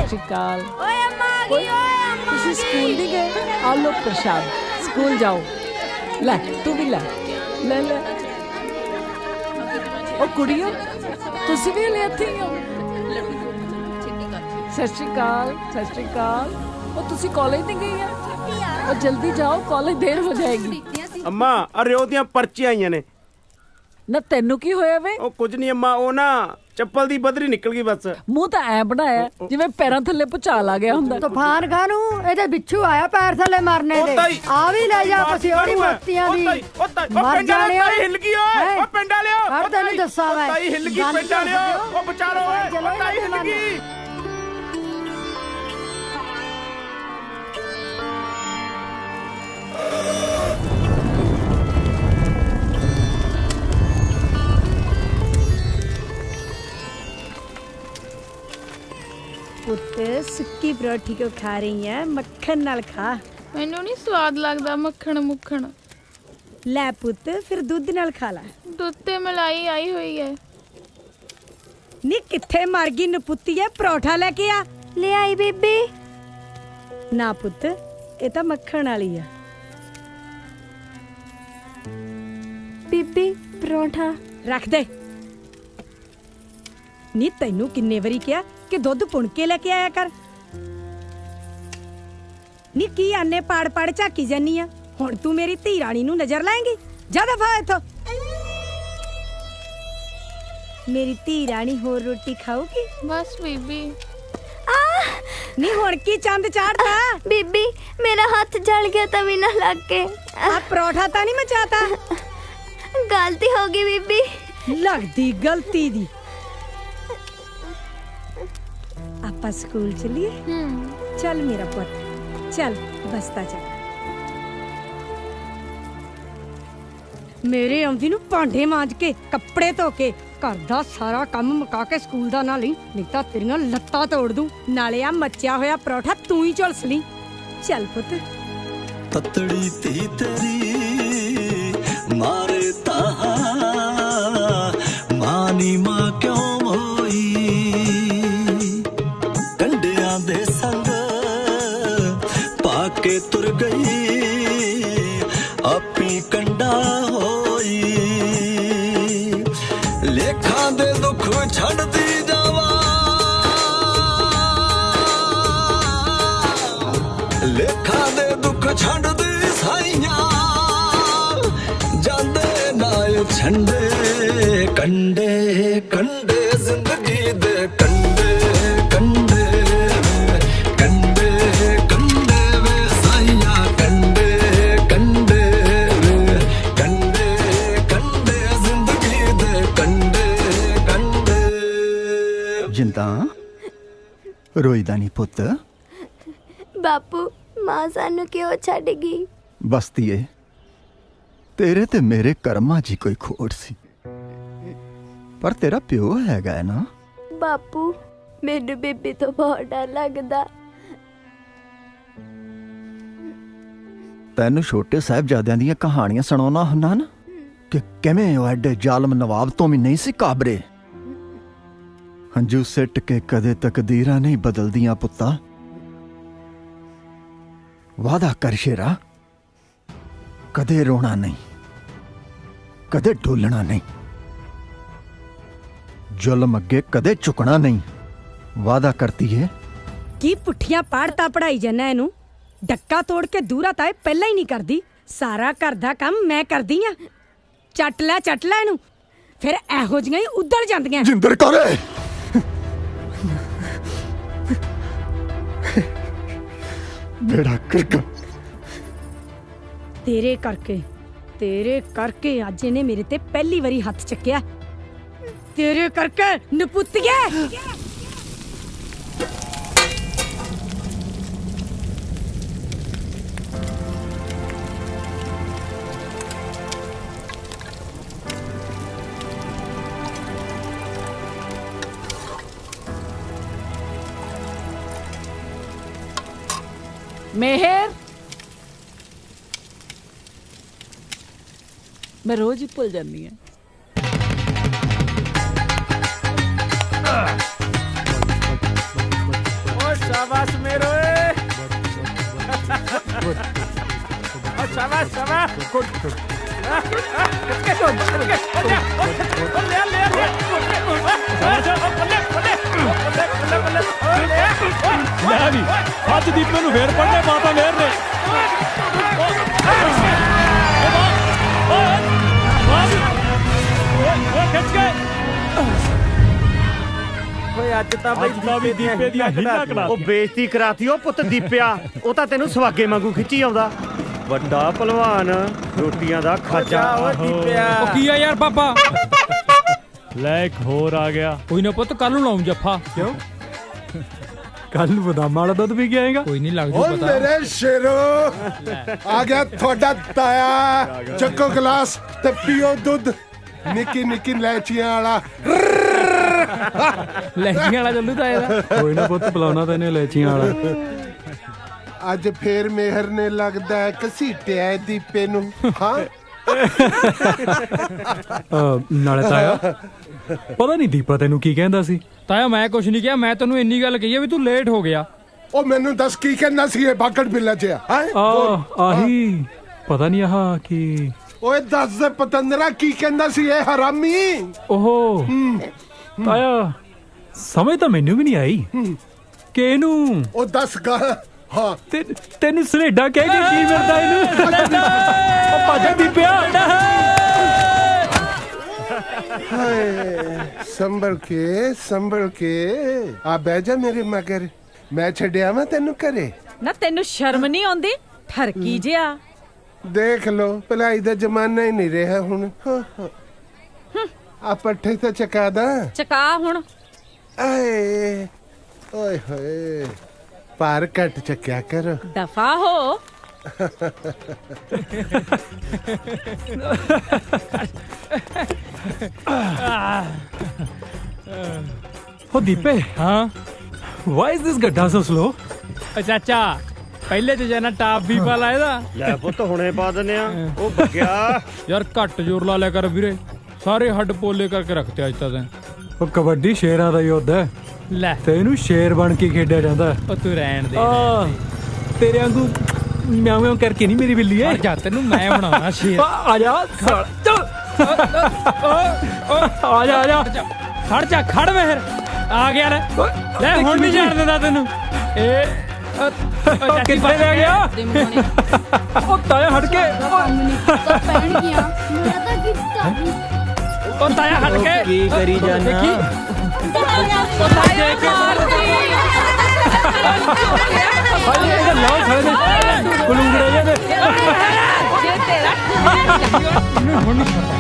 श्री अकाल। तुसी स्कूल नहीं गए? आ लो प्रसाद, स्कूल जाओ। ले तू भी ले ले ले। ओ कुड़ियो तुसी भी ले आती हो? सत श्री अकाल, सत श्री अकाल। ओ तुसी कॉलेज नहीं गई है? और जल्दी जाओ, कॉलेज देर हो जाएगी। अम्मा अरे ओदियां पर्चियां आईयां ने। ना तेनू की होया वे? ओ कुछ नहीं अम्मा, ओ ना चप्पल दी बदरी निकल गई बस। मुंह तो ऐ बनाया जिवें पैरां थल्ले भुचाल आ गया हुंदा। तूफान खानू एदे बिच्छू आया पैर थल्ले मारने दे। आ भी ले जा पसियोड़ी मस्तियां दी। मर जाने हिल गई ओए। ओ पिंड वालियो हर तैनू दस्सा मैं। ताई हिल गई पिंड वालियो। ओ बचारो ओए। ओ ताई हिल गई। पुत्त सुक्की परोठी को खा रही है, मक्खन नाल खा। मैनू नहीं स्वाद लगदा मक्खन मुक्खन। ले पुत्त फिर दूध नाल खा ला। दुध ते मलाई आई हुई है। नी किथे मर गई नपुत्तीए, परोठा लेके आ। ले आई बेबी। ना पुत्त ये तो मक्खन वाली है। बीबी परोठा रख दे। नी तैनू किन्ने वरी क्या कि दुध पुण के लेके आया कर। नी की आने पाड़ पाड़ झाकी जानी आ। हुण तू मेरी धी राणी नू नजर लाएंगी? जा दफा इथों। मेरी धी राणी होर रोटी खाओगी? बस बीबी। नी हुण की चंद चाड़ता? बीबी मेरा हाथ जल गया तभी ना लग के। आ परोठा ता नहीं मचाता? गलती होगी बीबी। लगदी गलती दी। आपा स्कूल चलिए? चल मेरा पुत चल, बसता चल। मेरे आंदी नू भांडे मांज के कपड़े धो के घर दा सारा काम मुका के स्कूल दा ना ली, नहीं तां तेरियां लत्तां तोड़ दूं। नाले आ मच्चिया होया परोठा तू ही झुलस ली। चल पुत। ततड़ी ती तेरी मारे ताहा मानी मां क्यों होई, कंडियां दे संग पाके तुर गई अपनी कंडा होई। लेखा दे दुख छड़ दी जावा, लेखा दे दुख छड़ दी साइयां जांदे नाल छंडे कंडे कंडे जिंदगी दे कंडे कंडे कंडे कंडे वे साइयां कंडे कंडे कंडे कंडे जिंदगी दे कंडे कंडे। जिंदा रोईदा नहीं पुत्त। बापू मां सानू क्यों छड़ गई? बसतीए तेरे ते मेरे कर्मा जी कोई खोट सी, पर तेरा प्यो हैगा है ना। बापू मैनू बीबी तो बहुत डर लगदा। तैनू छोटे साहिबजादियां दियां कहानियां सुनाना हुन्ना ना कि किवें ओ एडे जालम नवाब तो भी नहीं सी काबरे। हंजू सिट के कदे तकदीरां नहीं बदलदियां पुत्ता। वादा कर शेरा, कदे रोना नहीं, कदे डोलना नहीं, जुल्म अगे कदे झुकना नहीं। वादा करती है की पुठियां पाड़ता पढ़ाई जाना इनू। डक्का तोड़ के दूरा ताए पहला ही नहीं करदी। सारा घर दा काम मैं करदी आ। चट लै इनू, फिर एहो जियां ही उधड़ जांदियां। जिंदर करे बेड़ा करका तेरे करके अज इन्हें मेरे ते पहली बारी हाथ चक्या। तेरे करके नपुत्तिए। मेहर, मैं रोज ही भुल जानी है। ਲੈ ਵੀ ਅੱਜ ਦੀਪੇ ਨੂੰ ਫੇਰ ਪੜਨੇ ਮਾਤਾ ਮੇਰ ਨੇ ਖਿੱਚ ਗਏ ਓਏ ਅੱਜ ਤਾਂ ਵੀ ਦੀਪੇ ਦੀਆਂ ਹੀਲਾਂ ਕਢਾ ਉਹ ਬੇਇੱਜ਼ਤੀ ਕਰਾਤੀ ਉਹ ਪੁੱਤ ਦੀਪਿਆ ਉਹ ਤਾਂ ਤੈਨੂੰ ਸਵਾਗੇ ਵਾਂਗੂ ਖਿੱਚੀ ਆਉਂਦਾ ਵੱਡਾ ਭਲਵਾਨ ਰੋਟੀਆਂ ਦਾ ਖਾਜਾ ਉਹ ਕੀ ਆ ਯਾਰ ਪਾਪਾ ਲੈ ਇੱਕ ਹੋਰ ਆ ਗਿਆ ਕੋਈ ਨਾ ਪੁੱਤ ਕੱਲ ਨੂੰ ਲਾਉਂ ਜੱਫਾ ਕਿਉਂ ਕੱਲ ਨੂੰ ਬਦਾਮਾਂ ਵਾਲਾ ਦੁੱਧ ਵੀ ਗਿਆਏਗਾ ਕੋਈ ਨਹੀਂ ਲੱਗ ਜੂ ਪਤਾ ਮੇਰੇ ਸ਼ੇਰੋ ਆ ਗਿਆ ਤੁਹਾਡਾ ਤਾਇਆ ਚੱਕੋ ਗਲਾਸ ਤੇ ਪੀਓ ਦੁੱਧ ਨਿੱਕੀ ਨਿੱਕੀ ਲੈਚੀਆਂ ਵਾਲਾ ਲੈਚੀਆਂ ਵਾਲਾ ਚੱਲੂ ਤਾਇਆ ਦਾ ਕੋਈ ਨਾ ਪੁੱਤ ਪਿਲਾਉਣਾ ਤੈਨੂੰ ਲੈਚੀਆਂ ਵਾਲਾ ਅੱਜ ਫੇਰ ਮਿਹਰ ਨੇ ਲੱਗਦਾ ਘਸੀਟਿਆ ਦੀਪੇ ਨੂੰ ਹਾਂ ਨਾਲੇ ਤਾਇਆ ਪਤਾ ਨਹੀਂ ਦੀਪਾ ਤੈਨੂੰ ਕੀ ਕਹਿੰਦਾ ਸੀ ਤਾਇਆ ਮੈਂ ਕੁਛ ਨਹੀਂ ਕਿਹਾ ਮੈਂ ਤੈਨੂੰ ਇੰਨੀ ਗੱਲ ਕਹੀ ਆ ਵੀ ਤੂੰ ਲੇਟ ਹੋ ਗਿਆ ਉਹ ਮੈਨੂੰ ਦੱਸ ਕੀ ਕਹਿੰਦਾ ਸੀ ਇਹ ਬਾਗੜ ਬਿੱਲਾ ਜਿਹਾ ਆਹੀ ਪਤਾ ਨਹੀਂ ਆਹ ਕੀ ਓਏ ਦੱਸ ਦੇ ਪਤੰਦਰਾ ਕੀ ਕਹਿੰਦਾ ਸੀ ਇਹ ਹਰਾਮੀ ਓਹੋ ਤਾਇਆ ਸਮਝ ਤਾਂ ਮੈਨੂੰ ਵੀ ਨਹੀਂ ਆਈ ਕਿ ਇਹਨੂੰ ਉਹ ਦੱਸ ਗਾ ਹਾਂ ਤੈਨੂੰ ਸਲੇਡਾ ਕਹਿ ਕੇ ਕੀ ਮਿਲਦਾ ਇਹਨੂੰ ਉਹ ਭੱਜ ਦੀਪਿਆ ਹਾਏ ਸੰਭਲ ਕੇ ਆ ਬਹਿ ਜਾ ਮੇਰੇ ਮਗਰ ਮੈਂ ਛੱਡਿਆ ਮੈਂ ਤੈਨੂੰ ਘਰੇ ਨਾ ਤੈਨੂੰ ਸ਼ਰਮ ਨਹੀਂ ਆਉਂਦੀ ਠਰਕੀ ਜਿਆ ਦੇਖ ਲੋ ਭਲਾਈ ਦਾ ਜ਼ਮਾਨਾ ਹੀ ਨਹੀਂ ਰਿਹਾ ਹੁਣ ਆ ਪੱਠੇ ਤੇ ਚਕਾ ਦਾ ਚਕਾ ਹੁਣ ਆਏ ਓਏ ਹੋਏ ਪਾਰ ਘੱਟ ਚੱਕਿਆ ਕਰੋ ਦਫਾ ਹੋ ਓ ਦੀਪੇ ਹਾਂ ਵਾਈ ਇਜ਼ ਦਿਸ ਗੱਡਾ ਸੋ ਸਲੋ ਚਾਚਾ ਪਹਿਲੇ ਤੇ ਜਾਨਾ ਟਾਪ ਵੀ ਪਾ ਲਾ ਇਹਦਾ ਲੈ ਪੁੱਤ ਹੁਣੇ ਪਾ ਦਿੰਨੇ ਆ ਉਹ ਬੱਗਿਆ ਯਾਰ ਘੱਟ ਜ਼ੋਰ ਲਾ ਲਿਆ ਕਰ ਵੀਰੇ ਸਾਰੇ ਹੱਡ ਪੋਲੇ ਕਰਕੇ ਰੱਖਤੇ ਅੱਜ ਤਾਂ ਉਹ ਕਬੱਡੀ ਸ਼ੇਰਾਂ ਦਾ ਯੁੱਧ ਹੈ ਲੈ ਤੇ ਇਹਨੂੰ ਸ਼ੇਰ ਬਣ ਕੇ ਖੇਡਿਆ ਜਾਂਦਾ ਉਹ ਤੂੰ ਰਹਿਣ ਦੇ ਤੇਰੇ ਵਾਂਗੂ ਮਿਆਉਂ ਮਿਆਉਂ ਕਰਕੇ ਨਹੀਂ ਮੇਰੀ ਬਿੱਲੀ ਐ ਜਾ ਤੈਨੂੰ ਮੈਂ ਬਣਾਉਣਾ ਸ਼ੇਰ ਆ ਜਾ ਆ ਜਾ ਖੜ ਜਾ ਖੜ ਮੈਂ ਫਿਰ ਆ ਗਿਆ ਲੈ ਹੁਣ ਨਹੀਂ ਜਾਣ ਦਿੰਦਾ ਤੈਨੂੰ ਇਹ ਕਿੱਥੇ ਲੈ ਗਿਆ ਉਹ ਤਾਇਆ ਹਟ ਕੇ ਉਹ ਤਾਇਆ ਹਟ ਕੇ ਕੀ ਕਰੀ ਜਾਨਾ ਇਹ ਲਾਉ ਖੜੇ ਨੇ ਕੁਲੂੰਗੜੇ ਜਿਹੇ ਜੇ ਤੇਰਾ ਹੁਣ ਨਹੀਂ ਪਤਾ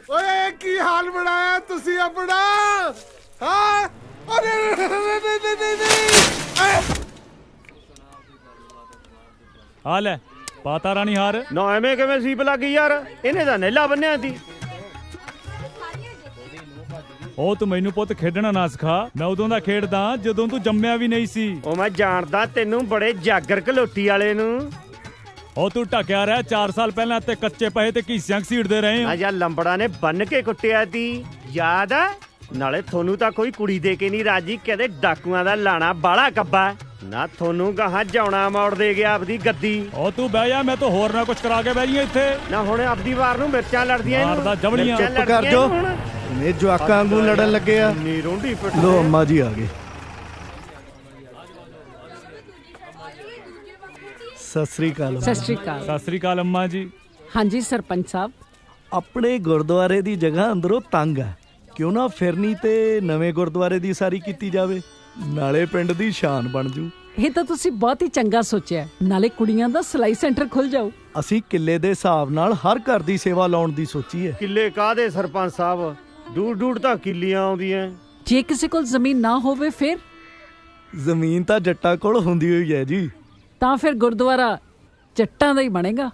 ਓਏ ਕੀ ਹਾਲ ਬਣਾਇਆ ਤੁਸੀਂ ਆਪਣਾ ਹਾਂ ਅਰੇ ਆ ਲੈ ਪਾਤਾ ਰਾਣੀ ਹਾਰ ਨਾ ਐਵੇਂ ਕਿਵੇਂ ਸੀਪ ਲੱਗ ਗਈ ਯਾਰ ਇਹਨੇ ਤਾਂ ਨੇਲਾ ਬੰਨਿਆ ਸੀ ਉਹ ਤੂੰ ਮੈਨੂੰ ਪੁੱਤ ਖੇਡਣਾ ਨਾ ਸਿਖਾ ਮੈਂ ਉਦੋਂ ਦਾ ਖੇਡਦਾ ਜਦੋਂ ਤੂੰ ਜੰਮਿਆ ਵੀ ਨਹੀਂ ਸੀ ਉਹ ਮੈਂ ਜਾਣਦਾ ਤੈਨੂੰ ਬੜੇ ਜਾਗਰ ਘਲੋਟੀ ਵਾਲੇ ਨੂੰ ਉਹ ਤੂੰ ਢਕਿਆ ਰਿਹਾ 4 ਸਾਲ ਪਹਿਲਾਂ ਤੇ ਕੱਚੇ ਪਹੇ ਤੇ ਘੀਸਿਆਂ ਘਸੀੜਦੇ ਰਹੇ ਆ ਜਾਂ ਲੰਬੜਾ ਨੇ ਬੰਨ ਕੇ ਕੁੱਟਿਆ ਤੀ ਯਾਦ ਆ ਨਾਲੇ ਤੁਹਾਨੂੰ ਤਾਂ ਕੋਈ ਕੁੜੀ ਦੇ ਕੇ ਨਹੀਂ ਰਾਜੀ ਕਹਿੰਦੇ ਡਾਕੂਆਂ ਦਾ ਲਾਣਾ ਬਾਲਾ ਕੱਬਾ ਨਾ ਤੁਹਾਨੂੰ ਗਾਹਾਂ ਜਾਉਣਾ ਮੋੜ ਦੇ ਗਿਆ ਆਪਦੀ ਗੱਦੀ ਉਹ ਤੂੰ ਬਹਿ ਜਾ ਮੈਂ ਤਾਂ ਹੋਰ ਨਾ ਕੁਝ ਕਰਾ ਕੇ ਬਹਿ ਜੀ ਇੱਥੇ ਨਾ ਹੁਣ ਆਪਦੀ ਵਾਰ ਨੂੰ ਮਿਰਚਾਂ ਲੜਦੀਆਂ ਇਹਨੂੰ ਮਾਰਦਾ ਜਵਲੀਆਂ ਚੁੱਪ ਕਰ ਜੋ ਇਹ ਜਵਾਕਾਂ ਵਾਂਗੂ ਲੜਨ ਲੱਗੇ ਆ ਨੀ ਰੋਂਡੀ ਪਿੱਟ ਲੋ ਅੰਮਾ ਜੀ ਆ ਗਏ ਸਤਿ ਸ੍ਰੀ ਅਕਾਲ ਸਤਿ ਸ਼੍ਰੀ ਅਕਾਲ ਸਤਿ ਸ੍ਰੀ ਅਕਾਲ ਅੰਮਾ ਜੀ ਹਾਂਜੀ ਸਰਪੰਚ ਸਾਹਿਬ ਆਪਣੇ ਗੁਰਦੁਆਰੇ ਦੀ ਜਗ੍ਹਾ ਅੰਦਰੋਂ ਤੰਗ ਹੈ ਕਿਉਂ ਨਾ ਫਿਰਨੀ ਤੇ ਨਵੇਂ ਗੁਰਦੁਆਰੇ ਦੀ ਸਾਰੀ ਕੀਤੀ ਜਾਵੇ ਨਾਲੇ ਪਿੰਡ ਦੀ ਸ਼ਾਨ ਬਣ ਜੂ ਇਹ ਤਾਂ ਤੁਸੀਂ ਬਹੁਤ ਹੀ ਚੰਗਾ ਸੋਚਿਆ। ਨਾਲੇ ਕੁੜੀਆਂ ਦਾ ਸਿਲਾਈ ਸੈਂਟਰ ਖੁੱਲ ਜਾਊ। ਅਸੀਂ ਕਿੱਲੇ ਦੇ ਹਿਸਾਬ ਨਾਲ ਹਰ ਘਰ ਦੀ ਸੇਵਾ ਲਾਉਣ ਦੀ ਸੋਚੀ ਹੈ। ਕਿੱਲੇ ਕਾਹਦੇ ਸਰਪੰਚ ਸਾਹਿਬ, ਦੂਰ ਤਾਂ ਕਿੱਲੀਆਂ ਆਉਂਦੀਆਂ। ਜੇ ਕਿਸੇ ਕੋਲ ਜ਼ਮੀਨ ਨਾ ਹੋਵੇ ਫਿਰ? ਜ਼ਮੀਨ ਤਾਂ ਜੱਟਾਂ ਕੋਲ ਹੁੰਦੀ ਹੋਈ ਹੈ ਜੀ। ਤਾਂ ਫਿਰ ਗੁਰਦੁਆਰਾ ਜੱਟਾਂ ਦਾ ਹੀ ਬਣੇਗਾ।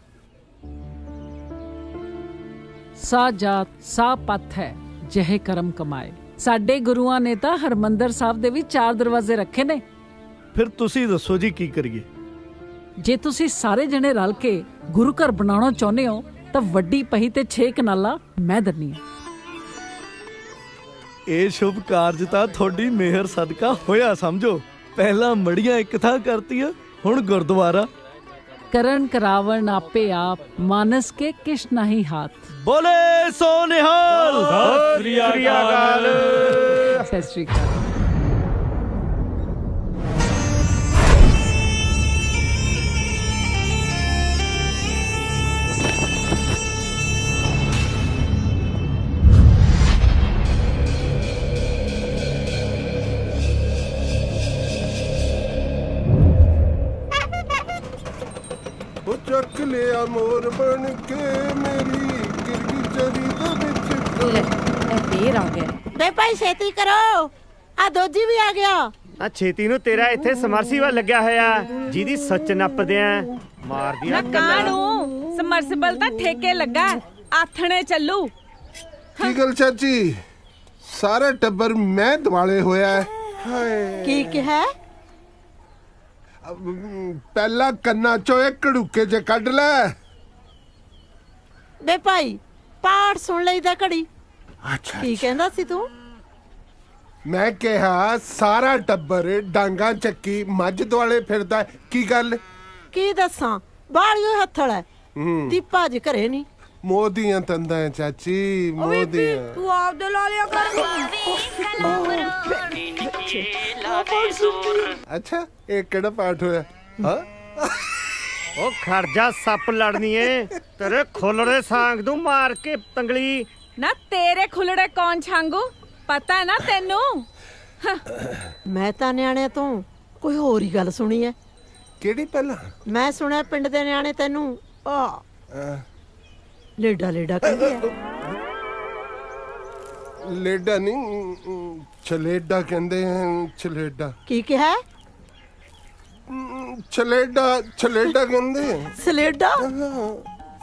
ਸਾ ਜਾਤ ਸਾ ਪੱਥ ਹੈ ਜਿਹੇ ਕਰਮ ਕਮਾਏ। ਸਾਡੇ ਗੁਰੂਆਂ ਨੇ ਤਾਂ ਹਰਮੰਦਰ ਸਾਹਿਬ ਦੇ ਵੀ 4 ਦਰਵਾਜ਼ੇ ਰੱਖੇ ਨੇ। ਫਿਰ ਤੁਸੀਂ ਦੱਸੋ ਜੀ ਕੀ ਕਰੀਏ? ਜੇ ਤੁਸੀਂ ਸਾਰੇ ਜਣੇ ਰਲ ਕੇ ਗੁਰੂ ਘਰ ਬਣਾਉਣਾ ਚਾਹੁੰਦੇ ਹੋ ਤਾਂ ਵੱਡੀ ਪਹੀ ਤੇ 6 ਕਨਾਲਾਂ ਮੈਂ ਦਿੰਨੀ ਹਾਂ। ਇਹ ਸ਼ੁਭ ਕਾਰਜ ਤਾਂ ਤੁਹਾਡੀ ਮਿਹਰ ਸਦਕਾ ਹੋਇਆ ਸਮਝੋ। ਪਹਿਲਾਂ ਮੜੀਆਂ ਇੱਕ ਥਾਂ ਕਰਤੀਆਂ, ਹੁਣ ਗੁਰਦੁਆਰਾ। ਕਰਨ ਕਰਾਵਣ ਆਪੇ ਆਪ, ਮਾਨਸ ਕੇ ਕਿਛ ਨਹੀਂ ਹਾਥ। ਬੋਲੇ ਸੋ ਨਿਹਾਲ। ਸਤਿ ਸ੍ਰੀ ਅਕਾਲ। ਸਤਿ ਸ੍ਰੀ ਅਕਾਲ। ਉਹ ਚੱਕ ਲਿਆ ਮੋਰ ਬਣ ਕੇ ਮੇਰੀ ਗਿਰਗੀ ਚਰੀ ਦੇ ਵਿੱਚ। ਫੇਰ ਆ ਗਿਆ। ਬੇ ਭਾਈ ਛੇਤੀ ਕਰੋ, ਆ ਦੋਜੀ ਵੀ ਆ ਗਿਆ। ਆ ਛੇਤੀ ਨੂੰ, ਤੇਰਾ ਇੱਥੇ ਸਮਰਸੀਬਲ ਲੱਗਿਆ ਹੋਇਆ ਜਿਹਦੀ ਸੱਚ ਨੱਪਦੇ ਆ। ਮਾਰਦੀਆਂ ਕਾਣੂ ਸਮਰਸੀਬਲ ਤਾਂ ਠੇਕੇ ਲੱਗਾ, ਆਥਣੇ ਚੱਲੂ। ਕੀ ਗੱਲ ਚਾਚੀ, ਸਾਰਾ ਟੱਬਰ ਮੈਂ ਦਿਵਾਲੇ ਹੋਇਆ ਹੈ। ਹਾਏ ਕੀ ਕਿਹਾ? ਪਹਿਲਾਂ ਕੰਨਾਂ ਚੋਂ ਇਹ ਕੜੂਕੇ ਜੇ ਕੱਢ ਲੈ। ਬੇ ਭਾਈ ਪਾਠ ਸੁਣ ਲਈਦਾ ਘੜੀ। ਅੱਛਾ, ਕੀ ਕਹਿੰਦਾ ਸੀ ਤੂੰ? ਮੈਂ ਕਿਹਾ ਸਾਰਾ ਟੱਬਰ ਡਾਂਗਾ ਚੱਕੀ ਮੱਝ ਦੁਆਲੇ ਫਿਰਦਾ ਹੈ। ਕੀ ਗੱਲ? ਕੀ ਦੱਸਾਂ, ਬਾਲੀਓ ਹੱਥਲ ਹੈ। ਦੀਪਾ ਜੀ ਘਰੇ ਨਹੀਂ। ਮੋਦੀਆਂ ਤੰਦਾਂ ਹੈ ਚਾਚੀ, ਮੋਦੀਆਂ। ਤੂੰ ਆਪਦੇ ਲਾ ਲਿਆ ਕਰ। ਅੱਛਾ, ਇਹ ਕਿਹੜਾ ਪਾਠ ਹੋਇਆ? ਹਾਂ, ਉਹ ਖਰਜਾ ਸੱਪ ਲੜਨੀ ਏ, ਤੇਰੇ ਖੋਲੜੇ ਸਾਂਗ ਤੂੰ ਮਾਰ ਕੇ ਤੰਗਲੀ। ਨਾ ਤੇਰੇ ਖੁੱਲੜੇ ਕੌਣ ਛਾਂਗੂ, ਪਤਾ ਹੈ ਨਾ ਤੈਨੂੰ? ਮੈਂ ਤਾਂ ਨਿਆਣੇ ਤੋਂ ਕੋਈ ਹੋਰ ਹੀ ਗੱਲ ਸੁਣੀ ਐ। ਕਿਹੜੀ? ਪਹਿਲਾਂ ਮੈਂ ਸੁਣਿਆ ਪਿੰਡ ਦੇ ਨਿਆਣੇ ਤੈਨੂੰ ਲੇਡਾ ਲੇਡਾ ਕਹਿੰਦੇ ਆ। ਲੇਡਾ ਨਹੀਂ, ਛਲੇਡਾ ਕਹਿੰਦੇ ਹਨ। ਛਲੇਡਾ ਕੀ ਕਿਹਾ? ਛਲੇਡਾ, ਛਲੇਡਾ ਕਹਿੰਦੇ ਆ। ਸਲੇਡਾ?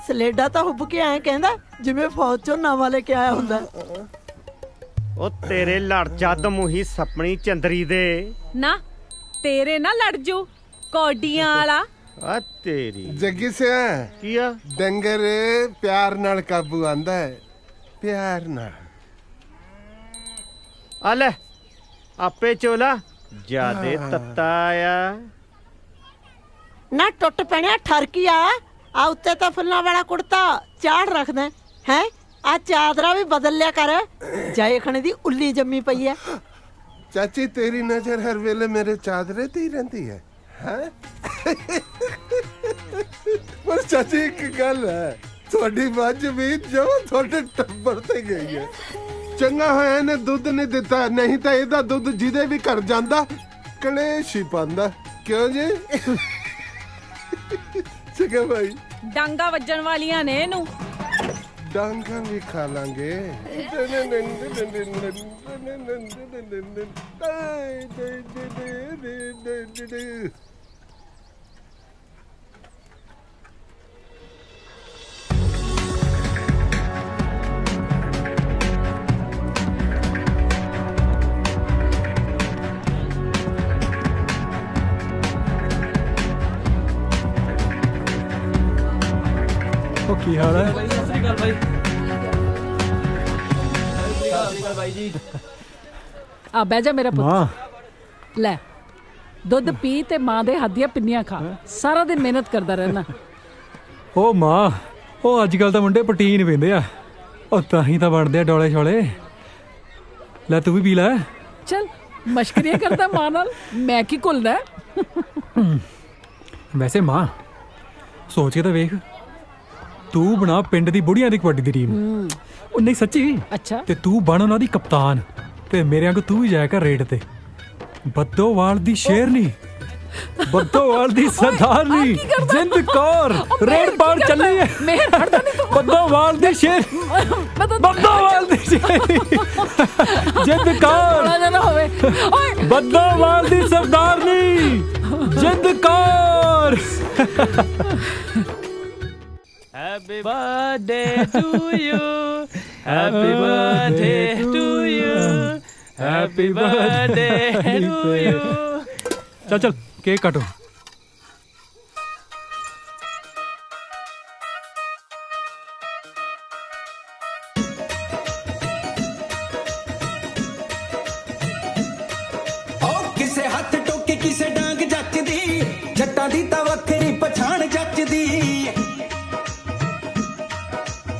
ਸਲੇਡਾ ਤਾਂ ਹੁੱਬ ਕੇ ਐਂ ਕਹਿੰਦਾ ਜਿਵੇਂ ਫੌਜ ਚੋਂ ਨਵਾਂ ਲੈ ਕੇ ਆਇਆ ਹੁੰਦਾ। ਉਹ ਤੇਰੇ ਲੜ ਜੱਦ ਮੂੰਹੀ ਸਪਣੀ ਚੰਦਰੀ ਦੇ। ਨਾ ਤੇਰੇ ਨਾ ਲੜ ਜੂ ਕੌਡੀਆਂ ਵਾਲਾ। ਆ ਤੇਰੀ ਜੱਗੀ ਸਿਆ ਕੀ ਆ? ਡੰਗਰ ਪਿਆਰ ਨਾਲ ਕਾਬੂ ਆਂਦਾ ਹੈ, ਪਿਆਰ ਨਾਲ। ਆ ਲੈ ਆਪੇ ਚੋਲਾ ਜਿਆਦੇ ਤੱਤਾ ਆ। ਨਾ ਟੁੱਟ ਪੈਣਿਆ ਠਰਕੀਆ, ਆ ਉੱਤੇ ਤਾਂ ਫੁੱਲਾਂ ਵਾਲਾ ਕੁੜਤਾ ਚਾੜ ਰੱਖਦਾ ਹੈ। ਆ ਚਾਦਰਾ ਵੀ ਬਦਲ ਲਿਆ ਕਰ, ਜਾਏ ਖਣੇ ਦੀ ਉੱਲੀ ਜੰਮੀ ਪਈ ਐ। ਚਾਚੀ ਤੇਰੀ ਨਜ਼ਰ ਹਰ ਵੇਲੇ ਮੇਰੇ ਚਾਦਰੇ ਤੇ ਹੀ ਰਹਿੰਦੀ ਹੈ। ਹੈ ਪਰ ਚਾਚੀ ਇੱਕ ਗੱਲ ਹੈ, ਤੁਹਾਡੀ ਮੱਝ ਵੀ ਜੋ ਤੁਹਾਡੇ ਟੱਬਰ ਤੇ ਗਈ ਹੈ। ਚੰਗਾ ਹੋਇਆ ਇਹਨੇ ਦੁੱਧ ਨਹੀਂ ਦਿੱਤਾ, ਨਹੀਂ ਤਾਂ ਇਹਦਾ ਦੁੱਧ ਜਿਹਦੇ ਵੀ ਘਰ ਜਾਂਦਾ ਕਲੇਸ਼ ਹੀ ਪਾਉਂਦਾ। ਕਿਉਂ ਜੀ? ਚੰਗਾ ਭਾਈ, ਡਾਂਗਾ ਵੱਜਣ ਵਾਲੀਆਂ ਨੇ ਇਹਨੂੰ। ਡਾਂਗਾ ਵੀ ਖਾ ਲਾਂਗੇ। ਉਹ ਕੀ ਹਾਲ ਹੈ? ਸਤਿ ਸ੍ਰੀ ਅਕਾਲ ਬਾਈ। ਸਤਿ ਸ੍ਰੀ ਅਕਾਲ ਬਾਈ ਜੀ। ਆ ਬਹਿ ਜਾ ਮੇਰਾ ਮਾਂ, ਪੁੱਤ। ਲੈ ਦੁੱਧ ਪੀ ਤੇ ਮਾਂ ਦੇ ਹੱਥ ਦੀਆਂ ਪਿੰਨੀਆਂ ਖਾ। ਸਾਰਾ ਦਿਨ ਮਿਹਨਤ ਕਰਦਾ ਰਹਿਣਾ। ਉਹ ਮਾਂ, ਉਹ ਅੱਜ ਕੱਲ ਤਾਂ ਮੁੰਡੇ ਪ੍ਰੋਟੀਨ ਪੀਂਦੇ ਆ, ਉਹ ਤਾਂ ਹੀ ਤਾਂ ਬਣਦੇ ਆ ਡੋਲੇ ਛੋਲੇ। ਲੈ ਤੂੰ ਵੀ ਪੀ ਲੈ। ਚਲ ਮਸ਼ਕਰੀਆਂ ਕਰਦਾ ਮਾਂ ਨਾਲ, ਮੈਂ ਕੀ ਘੁਲਦਾ। ਵੈਸੇ ਮਾਂ ਸੋਚ ਕੇ ਤਾਂ ਵੇਖ, ਤੂੰ ਬਣਾ ਪਿੰਡ ਦੀ ਬੁੜੀਆਂ ਦੀ ਕਬੱਡੀ ਦੀ ਟੀਮ। ਉਹ ਨਹੀਂ ਸੱਚੀ। ਅੱਛਾ। ਤੇ ਤੂੰ ਬਣ ਉਹਨਾਂ ਦੀ ਕਪਤਾਨ, ਤੇ ਮੇਰੇ ਵਾਂਗ ਤੂੰ ਵੀ ਜਾਇਆ ਕਰ ਰੇਡ ਤੇ। ਬੱਦੋਵਾਲ ਦੀ ਸ਼ੇਰਨੀ ਬੱਦੋਵਾਲ ਦੀ ਸਰਦਾਰਨੀ ਜਿੰਦ ਕੌਰ ਰੇਡ ਪਾਰ ਚੱਲੀ ਹੈ। ਮੇਹਰ ਹਟਦਾ ਨਹੀਂ ਤੂੰ। ਬੱਦੋਵਾਲ ਦੀ ਸ਼ੇਰ ਬੱਦੋਵਾਲ ਦੀ ਸ਼ੇਰ ਜਿੰਦ ਕੌਰ ਨਾ ਹੋਵੇ ਓਏ ਬੱਦੋਵਾਲ ਦੀ ਸਰਦਾਰਨੀ Jind Kaur. Happy birthday to you. Happy birthday to you. Happy birthday to you. चल चल केक काटो। किसे हथ टोके किसे डांग जचदी जट्टां दी तां वखरी पछाण जचदी।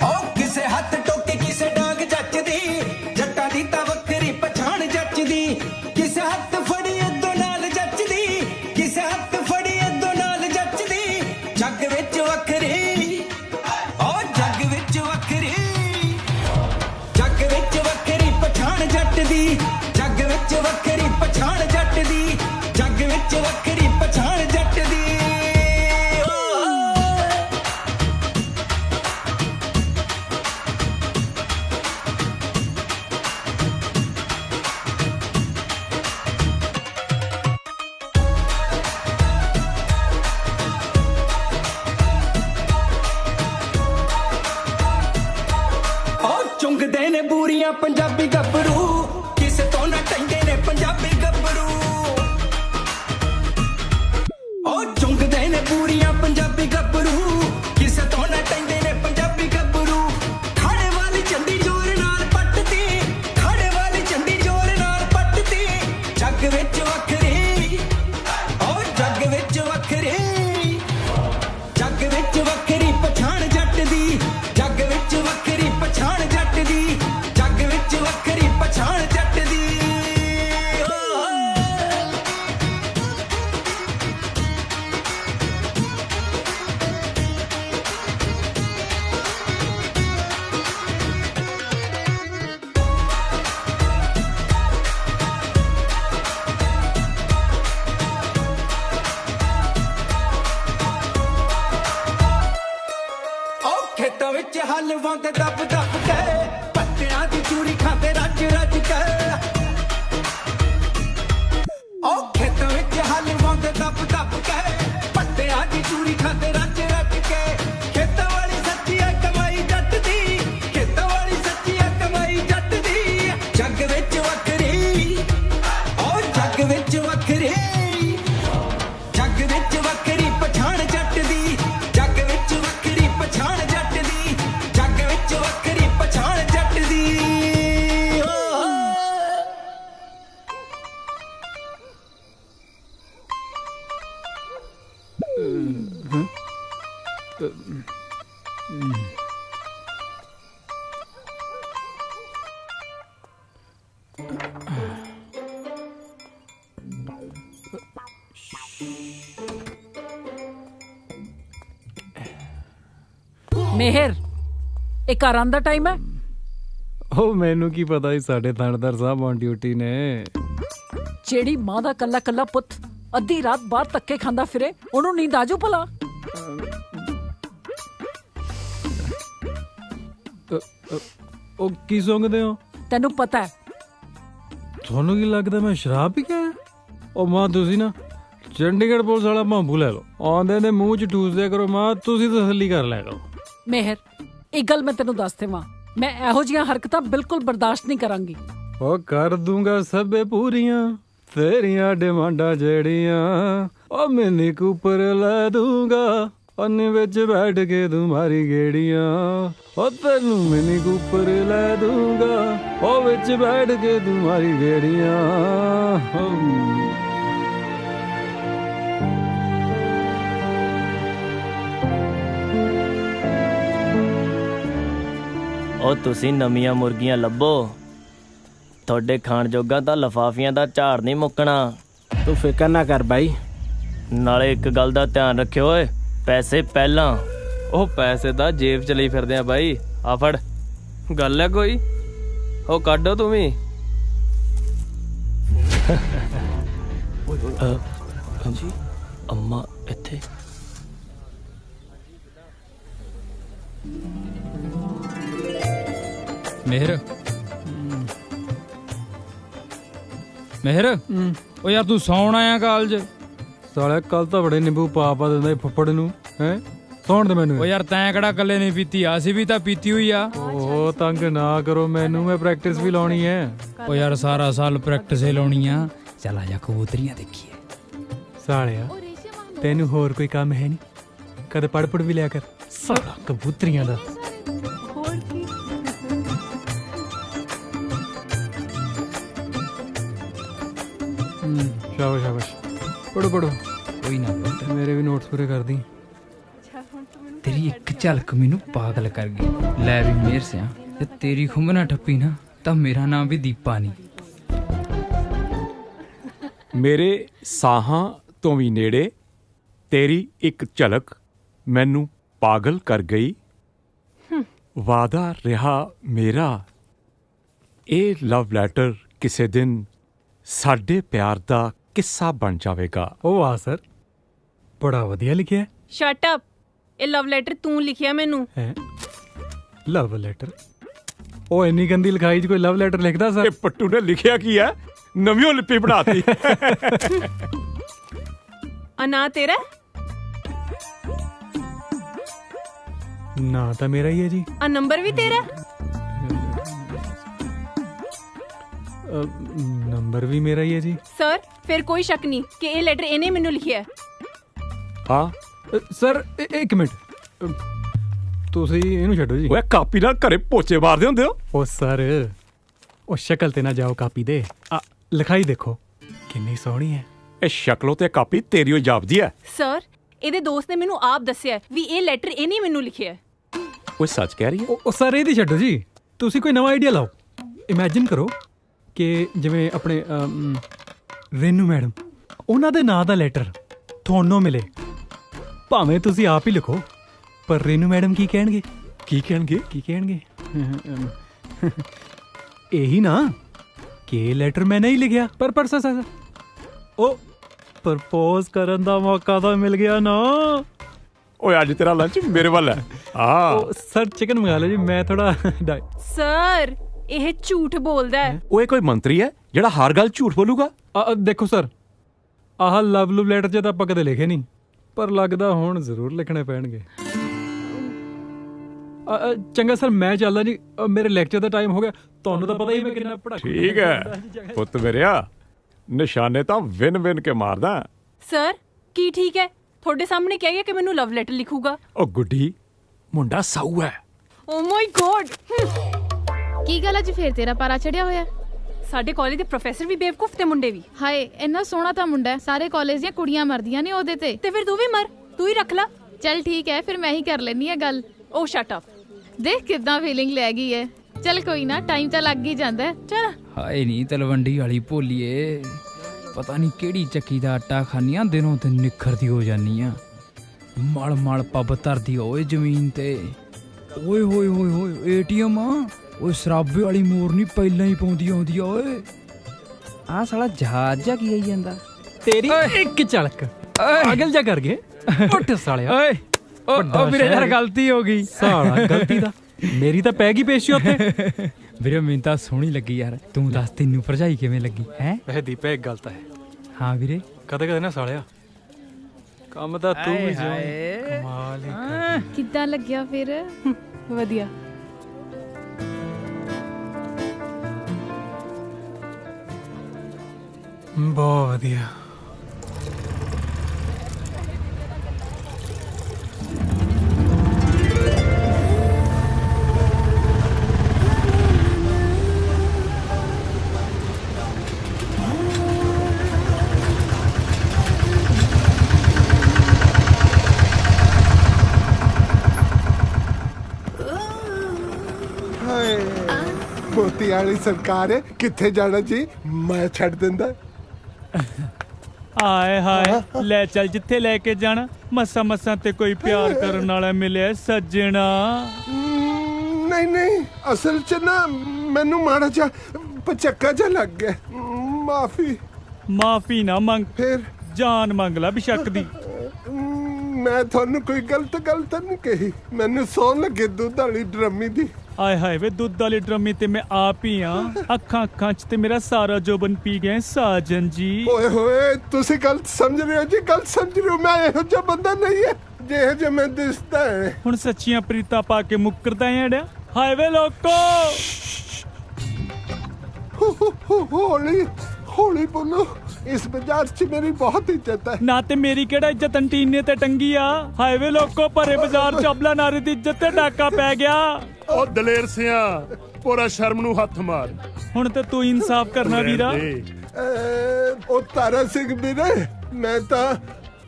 ओ किसे हथ टोके किसे डांग जचदी जट्टां दी तां वखरी पछाण जचदी। किसे हथ फड़ी अदों नाल जचदी किसे हथ फड़ी अदों नाल जचदी। जग विच वखरी ओ जग विच वखरी जग विच वखरी पछाण जट दी। जग विच वखरी पछाण जट दी। जग विच वखरी पछाण जट दी। चुंगदे ने बूरियां पंजाबी गभरू किसे तो ना टंगे ने पंजाबी गभरू। ओ चुंगदे ने बूरियां पंजाबी गभरू किसे तो ना टंगे ने पंजाबी गभरू। खाड़े वाली चंडी जोर नाल पटदी खाड़े वाली चंडी जोर नाल पटदी। जग विच वखरी ओ जग विच वखरी जग विच वखरी पछाण जट दी। जग विच वखरी पछाण जट दी। जग विच वखरी पछाण जट दी। ओ खेतां विच हल वांदे दब दब के पत्तियां दी चूरी खांदे रज रज के। ओ खेतां विच हल वांदे दब दब के पत्तियां दी चूरी खांदे रज रज के। खेतां वाली सच्ची है कमाई जट दी खेतां वाली सच्ची है कमाई जट दी। जग विच वखरी ओ जग विच वखरी जग विच वखरी पछाण जट दी। जग विच वखरी पछाण जट दी। जग विच वखरी पछाण जट दी। मेहर ਇਹ ਘਰ ਆਉਣ ਦਾ ਟਾਈਮ ਹੈ। ਉਹ ਮੈਨੂੰ ਕੀ ਪਤਾ ਸੀ ਸਾਡੇ ਥਾਣੇਦਾਰ ਸਾਹਿਬ ਔਨ ਡਿਊਟੀ ਨੇ। ਜਿਹੜੀ ਮਾਂ ਦਾ ਕੱਲਾ ਕੱਲਾ ਪੁੱਤ ਅੱਧੀ ਰਾਤ ਬਾਹਰ ਧੱਕੇ ਖਾਂਦਾ ਫਿਰੇ ਉਹਨੂੰ ਨੀਂਦ ਆਜੂ ਭਲਾ। ਉਹ ਕੀ ਸੁੰਘਦੇ ਹੋ? ਤੈਨੂੰ ਪਤਾ ਹੈ ਤੁਹਾਨੂੰ ਕੀ ਲੱਗਦਾ ਮੈਂ ਸ਼ਰਾਬ ਪੀ ਕੇ ਆਇਆ? ਉਹ ਮਾਂ ਤੁਸੀਂ ਨਾ ਚੰਡੀਗੜ੍ਹ ਪੁਲਿਸ ਵਾਲਾ ਭਾਂਬੂ ਲੈ ਲਓ ਆਉਂਦੇ ਨੇ ਮੂੰਹ 'ਚ ਠੂਸਦੇ ਕਰੋ ਮਾਂ ਤੁਸੀਂ ਤਸੱਲੀ ਕਰ ਲਿਆ ਕਰੋ। ਮੇਹਰ ਇੱਕ ਗੱਲ ਮੈਂ ਤੈਨੂੰ ਦੱਸ ਦੇਵਾਂ ਮੈਂ ਇਹੋ ਜਿਹੀਆਂ ਹਰਕਤਾਂ ਬਿਲਕੁਲ ਬਰਦਾਸ਼ਤ ਨਹੀਂ ਕਰਾਂਗੀ। ਉਹ ਕਰ ਦੂੰਗਾ ਸਭੇ ਪੂਰੀਆਂ ਤੇਰੀਆਂ ਡਿਮਾਂਡਾਂ ਜਿਹੜੀਆਂ। ਉਹ ਮਿੰਨੀ ਕੂਪਰ ਲੈ ਦੂੰਗਾ ਅੰਨੇ ਵਿੱਚ ਬੈਠ ਕੇ ਤੂੰ ਮਾਰੀ ਗੇੜੀਆਂ। ਉਹ ਤੈਨੂੰ ਮਿੰਨੀ ਕੂਪਰ ਲੈ ਦੂੰਗਾ ਉਹ ਵਿੱਚ ਬੈਠ ਕੇ ਤੂੰ ਮਾਰੀ ਗੇੜੀਆਂ। ਉਹ ਤੁਸੀਂ ਨਵੀਆਂ ਮੁਰਗੀਆਂ ਲੱਭੋ ਤੁਹਾਡੇ ਖਾਣ ਜੋਗਾ ਤਾਂ ਲਫਾਫੀਆਂ ਦਾ ਝਾੜ ਨਹੀਂ ਮੁੱਕਣਾ। ਤੂੰ ਫਿਕਰ ਨਾ ਕਰ ਬਾਈ। ਨਾਲੇ ਇੱਕ ਗੱਲ ਦਾ ਧਿਆਨ ਰੱਖਿਓ ਓਏ ਪੈਸੇ ਪਹਿਲਾਂ। ਉਹ ਪੈਸੇ ਤਾਂ ਜੇਬ ਚ ਲਈ ਫਿਰਦੇ ਆ ਬਾਈ। ਆ ਫੜ ਗੱਲ ਹੈ ਕੋਈ ਉਹ ਕੱਢੋ ਤੂੰ ਵੀ। ਜੀ ਅੰਮਾ ਇੱਥੇ ਮਿਹਰ ਮਿਹਰ ਉਹ ਯਾਰ ਤੂੰ ਸੌਣ ਆਇਆ ਕਾਲਜ? ਸਾਲਿਆ ਕੱਲ ਤਾਂ ਬੜੇ ਨਿੰਬੂ ਪਾ ਦਿੰਦਾ ਫੁੱਫੜ ਨੂੰ ਹੈ। ਸੌਣ ਦੇ ਮੈਨੂੰ। ਉਹ ਯਾਰ ਤੈਂ ਕਿਹੜਾ ਇਕੱਲੇ ਨਹੀਂ ਪੀਤੀ, ਅਸੀਂ ਵੀ ਤਾਂ ਪੀਤੀ ਹੋਈ ਆ। ਉਹ ਤੰਗ ਨਾ ਕਰੋ ਮੈਨੂੰ, ਮੈਂ ਪ੍ਰੈਕਟਿਸ ਵੀ ਲਾਉਣੀ ਹੈ। ਉਹ ਯਾਰ ਸਾਰਾ ਸਾਲ ਪ੍ਰੈਕਟਿਸ ਹੀ ਲਾਉਣੀ ਆ। ਚੱਲ ਆ ਜਾ ਕਬੂਤਰੀਆਂ ਦੇਖੀਏ। ਸਾਲਿਆ ਤੈਨੂੰ ਹੋਰ ਕੋਈ ਕੰਮ ਹੈ ਨਹੀਂ? ਕਦੇ ਪੜ ਵੀ ਲਿਆ ਕਰ। ਸਾਲਾ ਕਬੂਤਰੀਆਂ ਦਾ ਸ਼ਾਬਾਸ਼ ਸ਼ਾਬਾਸ਼। ਪੜੋ ਕੋਈ ਨਾ ਮੇਰੇ ਵੀ ਨੋਟਸ ਪੂਰੇ ਕਰ ਦੀ। ਤੇਰੀ ਇੱਕ ਝਲਕ ਮੈਨੂੰ ਪਾਗਲ ਕਰ ਗਈ। ਲੈ ਵੀ ਮੇਰ ਸਿਆ, ਜੇ ਤੇਰੀ ਖੁੰਬ ਨਾ ਠੱਪੀ ਨਾ ਤਾਂ ਮੇਰਾ ਨਾਮ ਵੀ ਦੀਪਾ ਨਹੀਂ। ਮੇਰੇ ਸਾਹਾਂ ਤੋਂ ਵੀ ਨੇੜੇ ਤੇਰੀ ਇੱਕ ਝਲਕ ਮੈਨੂੰ ਪਾਗਲ ਕਰ ਗਈ। ਵਾਦਾ ਰਿਹਾ ਮੇਰਾ ਇਹ ਲਵ ਲੈਟਰ ਕਿਸੇ ਦਿਨ ਸਾਡੇ ਪਿਆਰ ਦਾ ਕਿੱਸਾ ਬਣ ਜਾਵੇਗਾ। ਉਹ ਵਾਹ ਸਰ, ਬੜਾ ਵਧੀਆ ਲਿਖਿਆ। Shut up. ਇਹ ਲਵ ਲੈਟਰ ਤੂੰ ਲਿਖਿਆ ਮੈਨੂੰ? ਹੈ ਲਵ ਲੈਟਰ? ਉਹ ਇੰਨੀ ਗੰਦੀ ਲਿਖਾਈ 'ਚ ਕੋਈ ਲਵ ਲੈਟਰ ਲਿਖਦਾ ਸਰ? ਇਹ ਪੱਟੂ ਨੇ ਲਿਖਿਆ ਕੀ ਹੈ? ਨਵੀਂ ਲਿਪੀ ਬਣਾਤੀ। ਅਨਾ ਤੇਰਾ ਨਾ ਤਾਂ ਮੇਰਾ ਹੀ ਹੈ ਜੀ। ਆ ਨੰਬਰ ਵੀ ਤੇਰਾ? ਨੰਬਰ ਵੀ ਮੇਰਾ ਹੀ ਹੈ ਜੀ। ਸਰ ਫਿਰ ਕੋਈ ਸ਼ੱਕ ਨਹੀਂ ਕਿ ਇਹ ਲੈਟਰ ਇਹਨੇ ਮੈਨੂੰ ਲਿਖਿਆ ਹੈ। ਹਾਂ ਸਰ ਇੱਕ ਮਿੰਟ, ਤੁਸੀਂ ਇਹਨੂੰ ਛੱਡੋ ਜੀ। ਓਏ ਕਾਪੀ ਨਾਲ ਘਰੇ ਪੋਚੇ ਮਾਰਦੇ ਹੁੰਦੇ ਹੋ? ਉਹ ਸਰ ਉਹ ਸ਼ਕਲ ਤੇ ਨਾ ਜਾਓ ਕਾਪੀ ਦੇ, ਲਿਖਾਈ ਦੇਖੋ ਕਿੰਨੀ ਸੋਹਣੀ ਹੈ। ਇਹ ਸ਼ਕਲੋਂ ਤੇ ਕਾਪੀ ਤੇਰੀ ਹੋ ਜਾਪਦੀ ਹੈ। ਸਰ ਇਹਦੇ ਦੋਸਤ ਨੇ ਮੈਨੂੰ ਆਪ ਦੱਸਿਆ ਵੀ ਇਹ ਲੈਟਰ ਇਹਨੇ ਮੈਨੂੰ ਲਿਖਿਆ ਹੈ। ਓਏ ਸੱਚ ਕਹਿ ਰਹੀ ਹੈ? ਉਹ ਸਰ ਇਹਦੀ ਛੱਡੋ ਜੀ, ਤੁਸੀਂ ਕੋਈ ਨਵਾਂ ਆਈਡੀਆ ਲਾਓ। ਇਮੇਜਿਨ ਕਰੋ ਕਿ ਜਿਵੇਂ ਆਪਣੇ ਰੇਨੂ ਮੈਡਮ, ਉਹਨਾਂ ਦੇ ਨਾਂ ਦਾ ਲੈਟਰ ਤੁਹਾਨੂੰ ਮਿਲੇ। ਭਾਵੇਂ ਤੁਸੀਂ ਆਪ ਹੀ ਲਿਖੋ, ਪਰ ਰੇਨੂ ਮੈਡਮ ਕੀ ਕਹਿਣਗੇ? ਕੀ ਕਹਿਣਗੇ? ਕੀ ਕਹਿਣਗੇ? ਇਹੀ ਨਾ ਕਿ ਇਹ ਲੈਟਰ ਮੈਂ ਨਹੀਂ ਲਿਖਿਆ, ਪਰ ਸਰ ਉਹ ਪ੍ਰਪੋਜ਼ ਕਰਨ ਦਾ ਮੌਕਾ ਤਾਂ ਮਿਲ ਗਿਆ ਨਾ। ਓਏ ਅੱਜ ਤੇਰਾ ਲੰਚ ਮੇਰੇ ਵੱਲ ਹੈ। ਉਹ ਸਰ ਚਿਕਨ ਮੰਗਾ ਲਓ ਜੀ, ਮੈਂ ਥੋੜਾ ਸਰ ਇਹ ਝੂਠ ਬੋਲਦਾ ਹੈ। ਓਏ ਕੋਈ ਮੰਤਰੀ ਹੈ ਜਿਹੜਾ ਹਰ ਗੱਲ ਝੂਠ ਬੋਲੂਗਾ? ਦੇਖੋ ਸਰ, ਆਹ ਲਵ ਲੈਟਰ 'ਚ ਤਾਂ ਆਪਾਂ ਕਦੇ ਲਿਖੇ ਨਹੀਂ, ਪਰ ਲੱਗਦਾ ਹੁਣ ਜ਼ਰੂਰ ਲਿਖਣੇ ਪੈਣਗੇ। ਚੰਗਾ ਸਰ ਮੈਂ ਚੱਲਦਾ ਜੀ, ਮੇਰੇ ਲੈਕਚਰ ਦਾ ਟਾਈਮ ਹੋ ਗਿਆ। ਤੁਹਾਨੂੰ ਤਾਂ ਪਤਾ ਹੀ ਮੈਂ ਕਿੰਨਾ ਪੜ੍ਹਾ। ਠੀਕ ਹੈ ਪੁੱਤ ਮੇਰਿਆ, ਨਿਸ਼ਾਨੇ ਤਾਂ ਵਿਨ ਕੇ ਮਾਰਦਾ। ਸਰ ਕੀ ਠੀਕ ਹੈ? ਤੁਹਾਡੇ ਸਾਹਮਣੇ ਕਹਿ ਗਿਆ ਕਿ ਮੈਨੂੰ ਲਵ ਲੈਟਰ ਲਿਖੂਗਾ। ਉਹ ਗੁੱਡੀ ਮੁੰਡਾ ਸਾਊ ਹੈ। ਓ ਮਾਈ ਗੋਡ। ਕੀ ਗੱਲ ਅੱਜ ਫੇਰ ਤੇਰਾ ਪਾਰਾ ਚੜਿਆ ਹੋਇਆ? ਸਾਡੇ ਕਾਲਜ ਦੇ ਪ੍ਰੋਫੈਸਰ ਵੀ ਬੇਵਕੂਫ ਤੇ ਮੁੰਡੇ ਵੀ। ਹਾਏ ਇੰਨਾ ਸੋਹਣਾ ਤਾਂ ਮੁੰਡਾ ਹੈ, ਸਾਰੇ ਕਾਲਜ ਦੀਆਂ ਕੁੜੀਆਂ ਮਰਦੀਆਂ ਨੇ ਉਹਦੇ ਤੇ ਫਿਰ ਤੂੰ ਵੀ ਮਰ, ਤੂੰ ਹੀ ਰੱਖ ਲੈ। ਚੱਲ ਠੀਕ ਹੈ, ਫਿਰ ਮੈਂ ਹੀ ਕਰ ਲੈਣੀ ਆ ਗੱਲ। ਓ ਸ਼ਟ ਅਪ। ਦੇਖ ਕਿੱਦਾਂ ਫੀਲਿੰਗ ਲੈ ਗਈ ਹੈ। ਚੱਲ ਕੋਈ ਨਾ, ਟਾਈਮ ਤਾਂ ਲੱਗ ਹੀ ਜਾਂਦਾ। ਚੱਲ ਹਾਏ ਨਹੀਂ ਤਲਵੰਡੀ ਵਾਲੀ ਭੋਲੀਏ, ਪਤਾ ਨਹੀਂ ਕਿਹੜੀ ਚੱਕੀ ਦਾ ਆਟਾ ਖਾਨੀਆਂ, ਦਿਨੋਂ ਦਿਨ ਨਿਖਰਦੀ ਹੋ ਜਾਨੀ ਆ। ਮਲ ਪੱਬ ਧਰਦੀ ਓਏ ਜ਼ਮੀਨ ਤੇ। ਓਏ ਹੋਏ ਹੋਏ ਹੋਏ ਏਟੀਐਮ ਆ। ਓਏ ਸਰਾਬੇ ਵਾਲੀ ਮੋਰਨੀ ਪਹਿਲਾਂ ਹੀ ਪਾਉਂਦੀ ਆਉਂਦੀ ਆ। ਓਏ ਆਹ ਸਾਲਾ ਜਹਾਜ਼ ਜਾ ਕੀ ਆਈ ਜਾਂਦਾ। ਤੇਰੀ ਇੱਕ ਝਲਕ ਪਾਗਲ ਜਾ ਕਰ ਗਏ। ਉੱਠ ਸਾਲਿਆ। ਓਏ ਓ ਵੀਰੇ ਯਾਰ ਗਲਤੀ ਹੋ ਗਈ। ਸਾਲਾ ਗਲਤੀ ਦਾ ਮੇਰੀ ਤਾਂ ਪੈ ਗਈ ਪੇਸ਼ੀ ਉੱਥੇ। ਵੀਰੇ ਮੈਨੂੰ ਤਾਂ ਸੋਹਣੀ ਲੱਗੀ ਯਾਰ। ਤੂੰ ਦੱਸ ਤੈਨੂੰ ਭਰਜਾਈ ਕਿਵੇਂ ਲੱਗੀ ਹੈ? ਇਹ ਦੀਪੇ ਇੱਕ ਗੱਲ ਤਾਂ ਹੈ। ਹਾਂ ਵੀਰੇ ਕਦੇ ਨਾ ਸਾਲਿਆ ਕੰਮ ਤਾਂ ਤੂੰ ਵੀ ਜਾ। ਕਮਾਲ ਹੀ। ਕਿੱਦਾਂ ਲੱਗਿਆ ਫਿਰ? ਵਧੀਆ। ਬਹੁਤ ਵਧੀਆ। ਮੋਤੀ ਵਾਲੀ ਸਰਕਾਰ ਹੈ, ਕਿੱਥੇ ਜਾਣਾ ਜੀ? ਮੈਂ ਛੱਡ ਦਿੰਦਾ। ਹਾਏ ਹਾਏ ਲੈ ਚੱਲ ਜਿੱਥੇ ਲੈ ਕੇ ਜਾਣਾ। ਮਸਾਂ ਤੇ ਕੋਈ ਪਿਆਰ ਕਰਨ ਵਾਲਾ ਮਿਲਿਆ ਸੱਜਣਾ। ਨਹੀਂ ਅਸਲ 'ਚ ਨਾ ਮੈਨੂੰ ਮਾੜਾ ਜਿਹਾ ਪਚੱਕਾ ਜਿਹਾ ਲੱਗ ਗਿਆ। ਮਾਫੀ ਨਾ ਮੰਗ। ਫਿਰ ਜਾਨ ਮੰਗ ਲਾ ਬਿਸ਼ੱਕ ਦੀ। ਮੈਂ ਤੁਹਾਨੂੰ ਕੋਈ ਗਲਤ ਗੱਲ ਤਾਂ ਨਹੀਂ ਕਹੀ, ਮੈਨੂੰ ਸੌਣ ਲੱਗੇ ਦੁੱਧ ਵਾਲੀ ਡਰਮੀ ਦੀ। ਆਏ ਹਾਏ ਵੇ ਦੁੱਧ ਵਾਲੀ ਡਰਮੀ ਤੇ ਮੈਂ ਆਪ ਹੀ ਆ। ਅੱਖਾਂ 'ਚ ਤੇ ਮੇਰਾ ਸਾਰਾ ਜੋਬਨ ਪੀ ਗਏ ਸਾਜਨ ਜੀ। ਓਏ ਹੋਏ ਤੁਸੀਂ ਗਲਤ ਸਮਝ ਰਹੇ ਹੋ ਜੀ, ਗਲਤ ਸਮਝ ਰਹੇ ਹੋ। ਮੈਂ ਇਹੋ ਜਿਹਾ ਬੰਦਾ ਨਹੀਂ ਹੈ ਜਿਹੋ ਜਿਹਾ ਮੈਂ ਦਿਸਦਾ ਹੈ। ਹੁਣ ਸੱਚੀਆਂ ਪ੍ਰੀਤਾਂ ਪਾ ਕੇ ਮੁੱਕਰਦਾ ਐ। ਹਾਏ ਵੇ ਲੋਕੋ ਹੌਲੀ ਹੌਲੀ ਬੋਲੋ, ਇਸ ਬਾਜ਼ਾਰ 'ਚ ਮੇਰੀ ਬਹੁਤ ਇੱਜ਼ਤ ਹੈ। ਨਾ ਤੇ ਮੇਰੀ ਕਿਹੜਾ ਇੱਜ਼ਤ ਅੰਟੀਨੇ ਤੇ ਟੰਗੀ ਆ। ਹਾਏ ਵੇ ਲੋਕੋ ਭਰੇ ਬਾਜ਼ਾਰ 'ਚ ਅਬਲਾ ਨਾਰੀ ਦੀ ਇੱਜ਼ਤ ਤੇ ਡਾਕਾ ਪੈ ਗਿਆ। ਉਹ ਦਲੇਰ ਸਿਆ ਪੂਰਾ ਸ਼ਰਮ ਨੂੰ ਹੱਥ ਮਾਰ। ਹੁਣ ਤੇ ਤੂੰ ਇਨਸਾਫ ਕਰਨਾ ਵੀਰਾ। ਉਹ ਤਾਰਾ ਸਿੰਘ ਵੀਰੇ, ਮੈਂ ਤਾਂ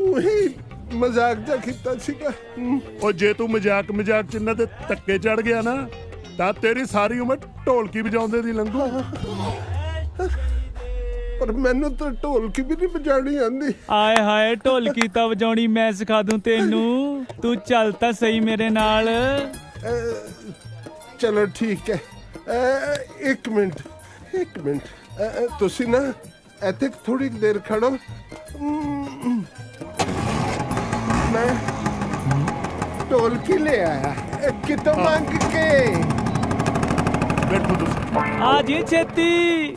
ਉਹੀ ਮਜ਼ਾਕ ਜਿਹਾ ਕੀਤਾ ਸੀਗਾ। ਉਹ ਜੇ ਤੂੰ ਮਜ਼ਾਕ ਚ ਇਹਨਾਂ ਤੇ ਧੱਕੇ ਚੜ ਗਿਆ ਨਾ ਤਾਂ ਤੇਰੀ ਸਾਰੀ ਉਮਰ ਢੋਲਕੀ ਵਜਾਉਂਦੇ ਦੀ ਲੰਘੂ। ਪਰ ਮੈਨੂੰ ਤਾਂ ਢੋਲਕੀ ਵੀ ਨਹੀਂ ਵਜਾਣੀ ਆਂਦੀ। ਆਏ ਹਾਏ ਢੋਲਕੀ ਤਾਂ ਵਜਾਉਣੀ ਮੈਂ ਸਿਖਾ ਦੂੰ ਤੈਨੂੰ। ਤੂੰ ਚੱਲ ਤਾਂ ਸਹੀ ਮੇਰੇ ਨਾਲ। ਚਲੋ ਠੀਕ ਹੈ। ਇੱਕ ਮਿੰਟ ਤੁਸੀਂ ਨਾ ਇੱਥੇ ਥੋੜੀ ਦੇਰ ਖੜੋ। ਮੈਂ ਢੋਲਕੀ ਲੈ ਆਇਆ ਕਿਤੋਂ ਮੰਗ ਕੇ। ਬੈਠੋ ਤੁਸੀਂ। ਆ ਜੀ ਛੇਤੀ।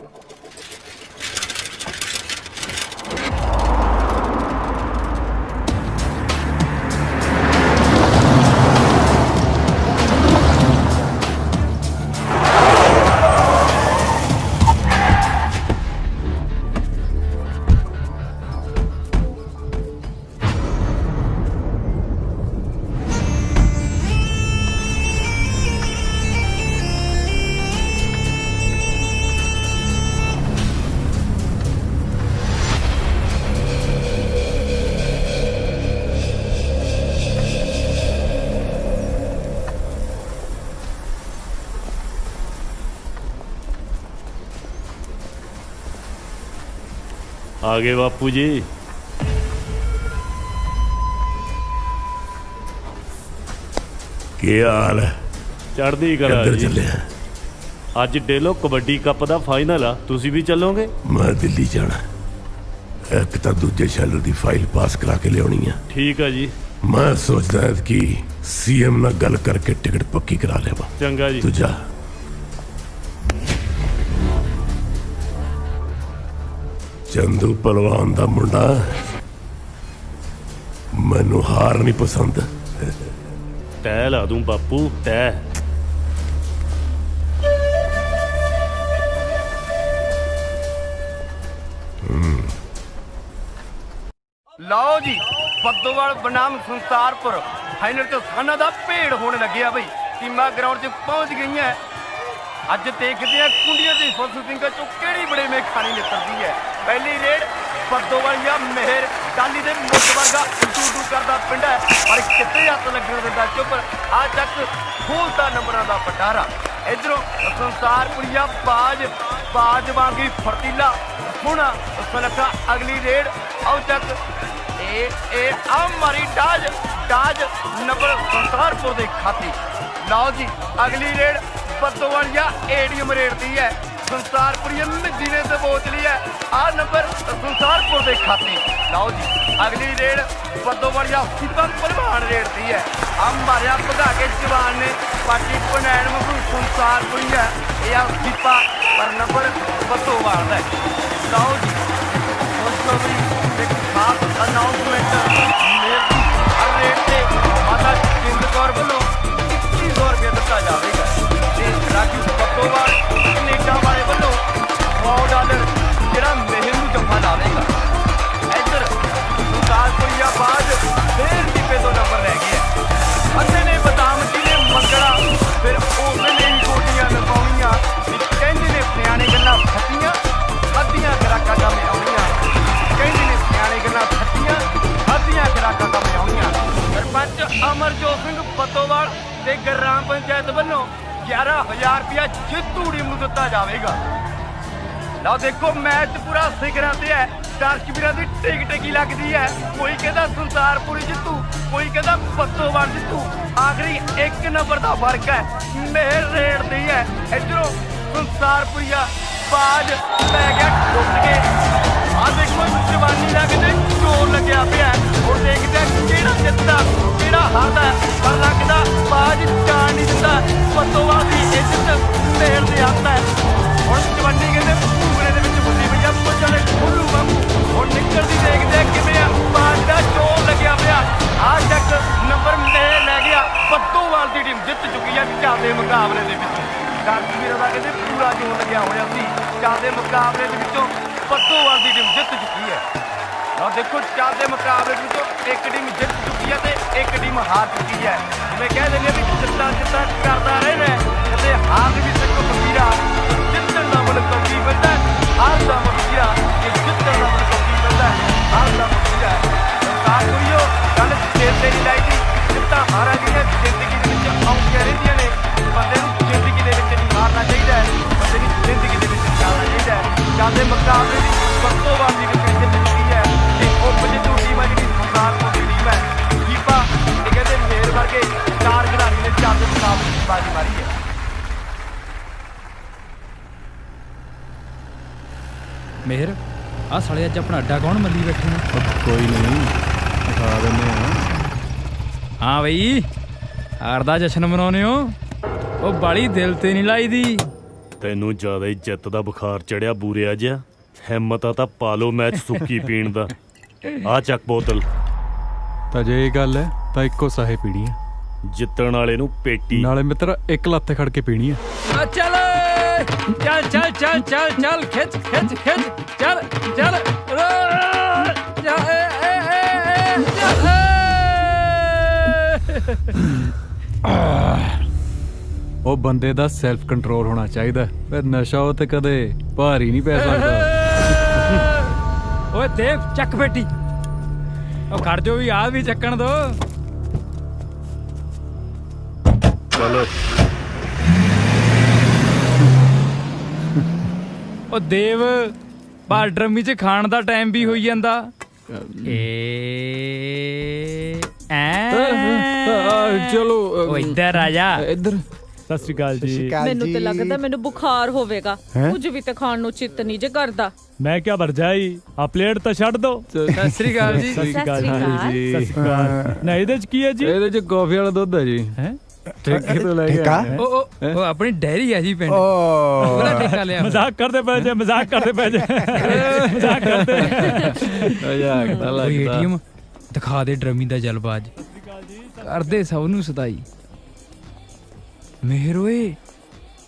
आ गए बापू जी। ਕੀ ਹਾਲ ਹੈ? ਚੜ੍ਹਦੀ ਕਲਾ ਜੀ। ਅੱਜ ਡੇਲੋ ਕਬੱਡੀ ਕੱਪ ਦਾ ਫਾਈਨਲ ਆ, ਤੁਸੀਂ ਵੀ ਚੱਲੋਗੇ? ਮੈਂ ਦਿੱਲੀ ਜਾਣਾ, ਇੱਕ ਤਾਂ ਦੂਜੇ ਸ਼ੈਲਰ ਦੀ ਫਾਈਲ ਪਾਸ ਕਰਾ ਕੇ ਲਿਆਉਣੀ ਆ। ਠੀਕ ਆ ਜੀ। ਮੈਂ ਸੋਚਦਾ ਹਾਂ ਕਿ ਸੀਐਮ ਨਾਲ ਗੱਲ ਕਰਕੇ ਟਿਕਟ ਪੱਕੀ ਕਰਾ ਲਿਆਵਾਂ। ਚੰਗਾ ਜੀ। ਤੂੰ ਜਾ। ਚੰਦੂ ਪਹਿਲਵਾਨ ਦਾ ਮੁੰਡਾ, ਮੈਨੂੰ ਹਾਰ ਨਹੀਂ ਪਸੰਦ। ਤੈਅ ਲਾ ਦੂੰ ਬਾਪੂ, ਤੈਅ। ਲਓ ਜੀ, ਬੱਦੋਵਾਲ ਬਨਾਮ ਸੰਸਾਰਪੁਰ ਫਾਈਨਲ ਤੇ ਸਾਨਾ ਦਾ ਭੇੜ ਹੋਣ ਲੱਗਿਆ ਬਈ। ਟੀਮਾਂ ਗਰਾਊਂਡ 'ਚ ਪਹੁੰਚ ਗਈਆਂ। ਅੱਜ ਦੇਖਦੇ ਆ ਕੁੰਡੀਆਂ ਦੀ ਫੁੱਲ ਸਿੰਘਾਂ ਚੋਂ ਕਿਹੜੀ ਬੜੇ ਮੇ ਖਾਣੀ ਨਿਕਲਦੀ ਹੈ। ਪਹਿਲੀ ਰੇਡ ਬੱਦੋਵਾਲ ਜਾਂ ਮਿਹਰ ਟਾਲੀ ਦੇ ਮੁੱਢ ਵਰਗਾ ਟੂ ਕਰਦਾ ਪਿੰਡ ਹੈ, ਪਰ ਕਿਤੇ ਹੱਥ ਲੱਗਣ ਦਿੰਦਾ ਚੁੱਪ। ਆ ਚੱਕ ਖੋਲਦਾ ਨੰਬਰਾਂ ਦਾ ਪਟਾਰਾ। ਇਧਰੋਂ ਸੰਸਾਰਪੁਰੀਆ ਬਾਜ ਵਾਂਗੀ ਫਰਤੀਲਾ। ਹੁਣ ਸੁਨੱਖਾ ਅਗਲੀ ਰੇਡ। ਆਓ ਚੱਕ ਇਹ ਆ ਮਾਰੀ ਡਾਜ ਨੰਬਰ ਸੰਸਾਰਪੁਰ ਦੇ ਖਾਤੇ। ਲਓ ਜੀ, ਅਗਲੀ ਰੇਡ ਬੱਦੋਵਾਲ ਜਾਂ ਏਡੀਐਮ ਰੇਡਦੀ ਹੈ। ਸੰਸਾਰਪੁਰੀਆ ਮਿੱਦੀ ਨੇ ਦਬੋਚ ਲਈ ਹੈ। ਆ ਨੰਬਰ ਸੰਸਾਰਪੁਰ ਦੇ ਖਾਤੇ। ਲਓ ਜੀ, ਅਗਲੀ ਰੇਡ ਬੱਦੋਵਾਲ ਜਾਂ ਸਿੱਧਾ ਪਹਿਲਵਾਨ ਰੇਡਦੀ ਹੈ। ਆ ਮਾਰਿਆ ਭਗਾ ਕੇ ਜਵਾਨ ਨੇ ਪਾਟੀ ਪਨੈਣ ਮਗੂ ਸੰਸਾਰਪੁਰੀਆ। ਇਹ ਆ ਦੀਪਾ ਪਰ ਨੰਬਰ ਬੱਦੋਵਾਲ ਦਾ। ਲਓ ਜੀ, ਖੁਸ਼ਖਬਰੀ ਇੱਕ ਖਾਸ ਅਨਾਉਂਸਮੈਂਟ ਹਰ ਰੇਟ ਤੇ ਮਾਤਾ ਜਿੰਦ ਕੌਰ ਵੱਲੋਂ 2100 ਰੁਪਏ ਦਿੱਤਾ ਜਾਵੇਗਾ ਤੇ ਰਾਜੂ ਬੱਦੋਵਾਲ ਕੈਨੇਡਾ ਵਾਲੇ ਵੱਲੋਂ $100 ਜਿਹੜਾ ਮਿਹਰ ਨੂੰ ਜੱਫਾ ਲਾਵੇਗਾ। ਇੱਧਰ ਸੰਸਾਰਪੁਰੀਆ ਬਾਜ ਫੇਰ ਦੀਪੇ ਤੋਂ ਨੰਬਰ ਲੈ ਗਿਆ। ਅੱਧੇ ਨੇ ਬਦਾਮ ਜੀ ਨੇ ਮੰਗਣਾ, ਫਿਰ ਉਹਨੇ ਹੀ ਗੋਡੀਆਂ ਲਗਾਉਣੀਆਂ। ਕਹਿੰਦੇ ਨੇ ਸਿਆਣੇ ਗੱਲਾਂ ਫੱਟੀਆਂ, ਅੱਧੀਆਂ ਖਰਾਕਾਂ ਕੰਮ ਆਉਣੀਆਂ। ਕਹਿੰਦੇ ਨੇ ਸਿਆਣੇ ਗੱਲਾਂ ਫੱਟੀਆਂ, ਅੱਧੀਆਂ ਖਰਾਕਾਂ ਕੰਮ ਆਉਣੀਆਂ। ਸਰਪੰਚ ਅਮਰਜੋਤ ਸਿੰਘ ਬੱਦੋਵਾਲ ਤੇ ਗ੍ਰਾਮ ਪੰਚਾਇਤ ਵੱਲੋਂ 11,000 ਰੁਪਇਆ ਜੇਤੂ ਟੀਮ ਨੂੰ ਦਿੱਤਾ ਜਾਵੇਗਾ। ਲਓ ਦੇਖੋ, ਮੈਚ ਪੂਰਾ ਸਿਖਰਾਂ ਤੇ ਹੈ। ਦਰਸ਼ਕਾਂ ਦੀ ਟਿਕਟ ਲੱਗਦੀ ਹੈ। ਕੋਈ ਕਹਿੰਦਾ ਸੰਸਾਰਪੁਰੀ ਜਿੱਤੂ, ਕੋਈ ਕਹਿੰਦਾ ਬੱਦੋਵਾਲ ਜਿੱਤੂ। ਆਖਰੀ 1 ਨੰਬਰ ਦਾ ਫਰਕ ਹੈ। ਮਿਹਰ ਰੇਡਦੀ ਹੈ। ਇੱਧਰੋਂ ਸੰਸਾਰਪੁਰੀਆ ਬਾਜ ਪੈ ਗਿਆ ਟੁੱਟ ਕੇ। ਆ ਦੇਖੋ ਜਵਾਨੀ ਦਾ ਕਿਤੇ ਜ਼ੋਰ ਲੱਗਿਆ ਪਿਆ ਹੁਣ ਦੇਖਦੇ ਆ ਕਿਹੜਾ ਜਿੱਤਦਾ ਕਿਹੜਾ ਹਾਰਦਾ ਪਰ ਲੱਗਦਾ ਬਾਜ ਜਾਣ ਨਹੀਂ ਦਿੰਦਾ ਪੱਤੋਵਾਲ ਦੀ ਇੱਜ਼ਤ ਢੇਰ ਦੇ ਹੱਥ ਹੈ ਹੁਣ ਜਵਾਨੀ ਕਹਿੰਦੇ ਪੂਰੇ ਦੇ ਵਿੱਚ ਬੁੱਧੀ ਪਈਆ ਪੁੱਛਾਲੇ ਖੋਲੂ ਵਾਂਗੂ ਹੁਣ ਨਿਕਲਦੀ ਦੇਖਦੇ ਆ ਕਿਵੇਂ ਆ ਬਾਜ ਦਾ ਜ਼ੋਰ ਲੱਗਿਆ ਪਿਆ ਆ ਚੱਕ ਨੰਬਰ ਲੈ ਗਿਆ ਪੱਤੋਵਾਲ ਦੀ ਟੀਮ ਜਿੱਤ ਚੁੱਕੀ ਆ ਚਾਹਦੇ ਮੁਕਾਬਲੇ ਦੇ ਵਿੱਚੋਂ ਡਾਕਟਰ ਵੀਰਾਂ ਦਾ ਕਹਿੰਦੇ ਪੂਰਾ ਜ਼ੋਰ ਲੱਗਿਆ ਹੋਇਆ ਸੀ ਚਾਹਦੇ ਮੁਕਾਬਲੇ ਦੇ ਵਿੱਚੋਂ ਪੱਤੋਵਾਲ ਦੀ ਟੀਮ ਜਿੱਤ ਚੁੱਕੀ ਹੈ ਆ ਦੇਖੋ ਚਾਹਦੇ ਮੁਕਾਬਲੇ ਵਿੱਚੋਂ ਇੱਕ ਟੀਮ ਜਿੱਤ ਚੁੱਕੀ ਹੈ ਤੇ ਇੱਕ ਟੀਮ ਹਾਰ ਚੁੱਕੀ ਹੈ ਜਿਵੇਂ ਕਹਿ ਦਿੰਦੇ ਵੀ ਜਿੱਤਾਂ ਕਰਦਾ ਰਹਿਣਾ ਤੇ ਹਾਰ ਵੀ ਸਿੱਖੋ ਫਕੀਰਾ ਜਿੱਤਣ ਦਾ ਮੁੱਲ ਕੀ ਮਿਲਦਾ ਹਾਰ ਦਾ ਮੁੱਲ ਕੀ ਕਿ ਜਿੱਤਣ ਦਾ ਮੁੱਲ ਕੀ ਮਿਲਦਾ ਹਾਰ ਦਾ ਮੁੱਲ ਕੀ ਹੈ ਸਰਕਾਰ ਕਰਿਓ ਗੱਲ ਸਿਰ ਤੇ ਨਹੀਂ ਲਾਈ ਦੀ ਜਿੱਤਾਂ ਹਾਰਾਂ ਦੀਆਂ ਜ਼ਿੰਦਗੀ ਦੇ ਵਿੱਚ ਆਉਂਦੀਆਂ ਰਹਿੰਦੀਆਂ ਨੇ ਬੰਦੇ ਨੂੰ ਜ਼ਿੰਦਗੀ ਦੇ ਵਿੱਚ ਨਹੀਂ ਹਾਰਨਾ ਚਾਹੀਦਾ ਬੰਦੇ ਨੂੰ ਜ਼ਿੰਦਗੀ ਦੇ ਵਿੱਚ ਚੱਲਣਾ ਚਾਹੀਦਾ ਚਾਹਦੇ ਮੁਕਾਬਲੇ ਦੀ ਪੱਤੋਵਾਲ ਦੀ ਟੀਮ ਜਿੱਤ ਚੁੱਕੀ ਹੈ ਤੇ ਉਹ ਪਜਿਟੂ ਟੀਮ ਹੈ ਜਿਹੜੀ ਸਰਕਾਰ ਦੀ ਟੀਮ ਹੈ ਕੀਪਾ ਇਹ ਕਹਿੰਦੇ ਮੇਰ ਵਰਗੇ ਚਾਰ ਖਿਡਾਰੀ ਨੇ ਚਾਹਦੇ ਮੁਕਾਬਲੇ ਦੀ ਬਾਜੀ ਮਾਰੀ ਹੈ ਮੇਹਰ ਆ ਸਾਲੇ ਅੱਜ ਆਪਣਾ ਅੱਡਾ ਕੌਣ ਮੱਲੀ ਬੈਠੇ ਨੇ ਕੋਈ ਨਹੀਂ ਦਿਖਾ ਦਿੰਦੇ ਆ ਹਾਂ ਬਈ ਹਾਰ ਦਾ ਜਸ਼ਨ ਮਨਾਉਨੇ ਹੋ ਉਹ ਬਾਲੀ ਦਿਲ ਤੇ ਨਹੀਂ ਲਾਈ ਦੀ ਤੈਨੂੰ ਜ਼ਿਆਦਾ ਹੀ ਜਿੱਤ ਦਾ ਬੁਖਾਰ ਚੜਿਆ ਬੂਰਿਆ ਜਿਹਾ ਹਿੰਮਤ ਆ ਤਾਂ ਪਾ ਲਓ ਮੈਚ ਸੁੱਕੀ ਪੀਣ ਦਾ ਆ ਚੱਕ ਬੋਤਲ ਤਾਂ ਜੇ ਇਹ ਗੱਲ ਹੈ ਤਾਂ ਇੱਕੋ ਸਾਹੇ ਪੀਣੀ ਹੈ ਜਿੱਤਣ ਵਾਲੇ ਨੂੰ ਪੇਟੀ ਨਾਲੇ ਮਿੱਤਰ ਇੱਕ ਲੱਤ ਖੜ ਕੇ ਪੀਣੀ ਹੈ ਚੱਲ ਚੱਲ ਚੱਲ ਚੱਲ ਚੱਲ ਚੱਲ ਖਿੱਚ ਖਿੱਚ ਖਿੱਚ ਚੱਲ ਚੱਲ ਉਹ ਬੰਦੇ ਦਾ ਸੈਲਫ ਕੰਟਰੋਲ ਹੋਣਾ ਚਾਹੀਦਾ ਫਿਰ ਨਸ਼ਾ ਉਹ ਤੇ ਕਦੇ ਭਾਰੀ ਨਹੀਂ ਪੈ ਸਕਦਾ ਓਏ ਦੇਵ ਚੱਕ ਬੇਟੀ ਉਹ ਖੜ ਜੋ ਵੀ ਆ ਵੀ ਚੱਕਣ ਦੋ ਚਲੋ ਉਹ ਦੇਵ ਬਾਹਰ ਡਰਮੀ ਚ ਖਾਣ ਦਾ ਟਾਈਮ ਵੀ ਹੋਈ ਜਾਂਦਾ ਚਲੋ ਉਹ ਇੱਧਰ ਆ ਜਾ ਇੱਧਰ ਸਤਿ ਸ਼੍ਰੀ ਅਕਾਲ ਜੀ ਮੈਨੂੰ ਤੇ ਲੱਗਦਾ ਮੈਨੂੰ ਬੁਖਾਰ ਹੋਵੇਗਾ ਕੁਝ ਵੀ ਤੇ ਖਾਣ ਨੂੰ ਚਿੱਤ ਨਹੀਂ ਜੇ ਕਰਦਾ ਮੈਂ ਕਿਆ ਭਰਜਾਈ ਆ ਪਲੇਟ ਤਾਂ ਛੱਡ ਦੋ ਸਤਿ ਸ਼੍ਰੀ ਅਕਾਲ ਜੀ ਸਤਿ ਸ਼੍ਰੀ ਅਕਾਲ ਜੀ ਸਤਿ ਸ਼੍ਰੀ ਅਕਾਲ ਨਾ ਇਹਦੇ ਚ ਕੀ ਹੈ ਜੀ ਇਹਦੇ ਚ ਕਾਫੀ ਵਾਲਾ ਦੁੱਧ ਹੈ ਜੀ ਹੈ ਠੇਕੇ ਤੋਂ ਲੈ ਗਿਆ ਉਹ ਆਪਣੀ ਡੈਰੀ ਆ ਜੀ ਪਿੰਡ ਉਹਦਾ ਠੇਕਾ ਲਿਆ ਮਜ਼ਾਕ ਕਰਦੇ ਪਏ ਜੇ ਮਜ਼ਾਕ ਕਰਦੇ ਪਏ ਜੇ ਮਜ਼ਾਕ ਕਰਦੇ ਮਜ਼ਾਕ ਤਾਂ ਲੱਗਦਾ ਏਟੀਐਮ ਦਿਖਾ ਦੇ ਡਰਮੀ ਦਾ ਜਲਬਾਜ ਕਰਦੇ ਸਭ ਨੂੰ ਸਤਾਈ ਮੇਹਰ ਓਏ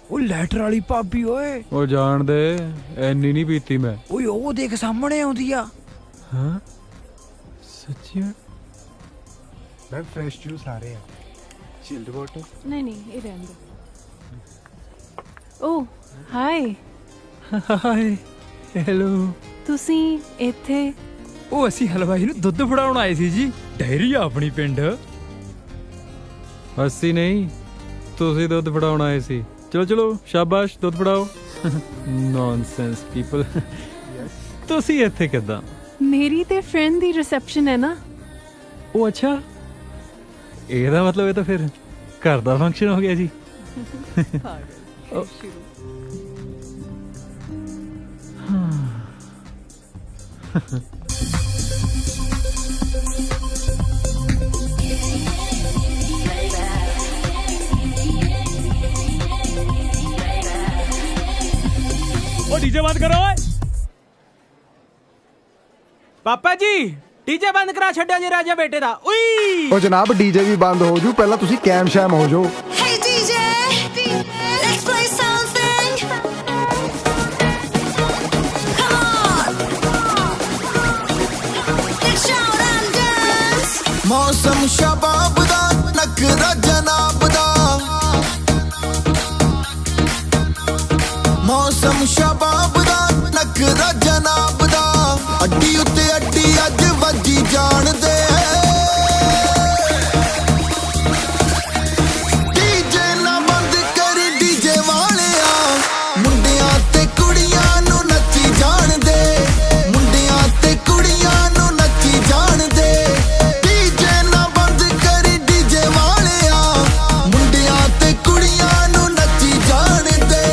ਉਹ ਲੈਟਰ ਵਾਲੀ ਭਾਬੀ ਓਏ ਉਹ ਜਾਣ ਦੇ ਐਨੀ ਨਹੀਂ ਪੀਤੀ ਮੈਂ ਓਏ ਉਹ ਦੇਖ ਸਾਹਮਣੇ ਆਉਂਦੀ ਆ ਹਾਂ ਸੱਚੀ ਮੈਂ ਫਰੈਸ਼ ਜੂਸ ਆ ਰਿਹਾ ਚਿਲਡ ਵਾਟਰ ਨਹੀਂ ਨਹੀਂ ਇਹ ਰਹਿਣ ਦੋ ਓ ਹਾਈ ਹਾਈ ਹੈਲੋ ਤੁਸੀਂ ਇੱਥੇ ਉਹ ਅਸੀਂ ਹਲਵਾਈ ਨੂੰ ਦੁੱਧ ਫੜਾਉਣ ਆਏ ਸੀ ਜੀ ਡੈਰੀ ਆ ਆਪਣੀ ਪਿੰਡ ਅਸੀਂ ਨਹੀਂ ਤੁਸੀਂ ਦੁੱਧ ਫੜਾਉਣ ਆਏ ਸੀ ਚਲੋ ਚਲੋ ਸ਼ਾਬਾਸ਼ ਦੁੱਧ ਫੜਾਓ ਨੌਨਸੈਂਸ ਪੀਪਲ ਤੁਸੀਂ ਇੱਥੇ ਕਿੱਦਾਂ ਮੇਰੀ ਤੇ ਫਰੈਂਡ ਦੀ ਰਿਸੈਪਸ਼ਨ ਹੈ ਨਾ ਉਹ ਅੱਛਾ ਇਹਦਾ ਮਤਲਬ ਇਹ ਤਾਂ ਫਿਰ ਘਰ ਦਾ ਫੰਕਸ਼ਨ ਹੋ ਗਿਆ ਜੀ ਉਹ ਡੀਜੇ ਬੰਦ ਕਰੋ ਓਏ ਪਾਪਾ ਜੀ ਡੀਜੇ ਬੰਦ ਕਰਾ ਛੱਡਿਆ ਜੀ ਰਾਜਾ ਬੇਟੇ ਦਾ ਉਈ ਉਹ ਜਨਾਬ ਡੀਜੇ ਵੀ ਬੰਦ ਹੋ ਜੂ ਪਹਿਲਾਂ ਤੁਸੀਂ ਕੈਮ ਸ਼ੈਮ ਹੋ ਜਾਓ Hey DJ, let's play something. Come on, let's shout and dance. मौसम शबाब दा नखरा जनाब दा मौसम शबाब दा नखरा जनाब दा अड्डी उत्ते अड्डी अज वजी जान दे डीजे ना बंद कर डीजे वालिया मुंडियां ते कुड़ियां नू नच्ची जान दे मुंडियां ते कुड़ियां नू नच्ची जान दे डीजे ना बंद कर डीजे वालिया मुंडियां ते कुड़ियां नू नच्ची जान दे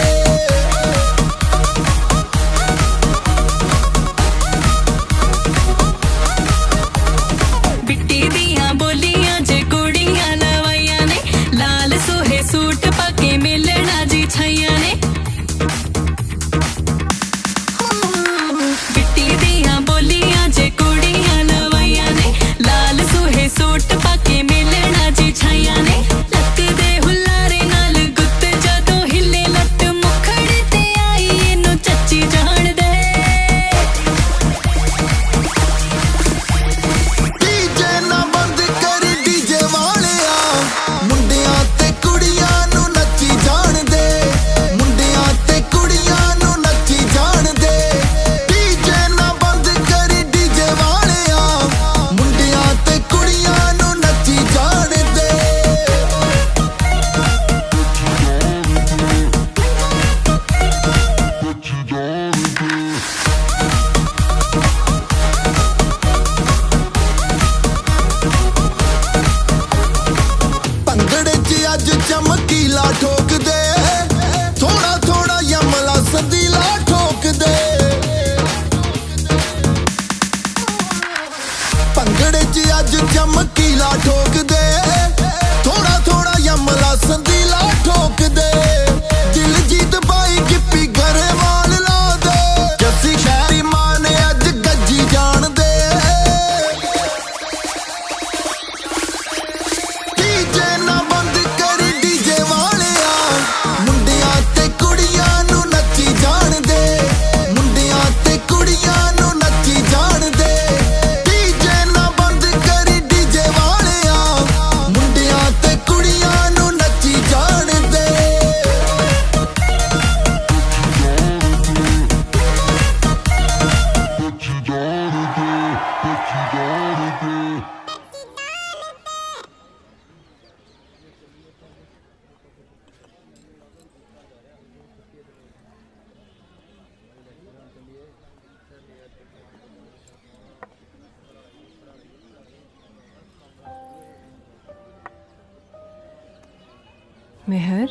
ਮਿਹਰ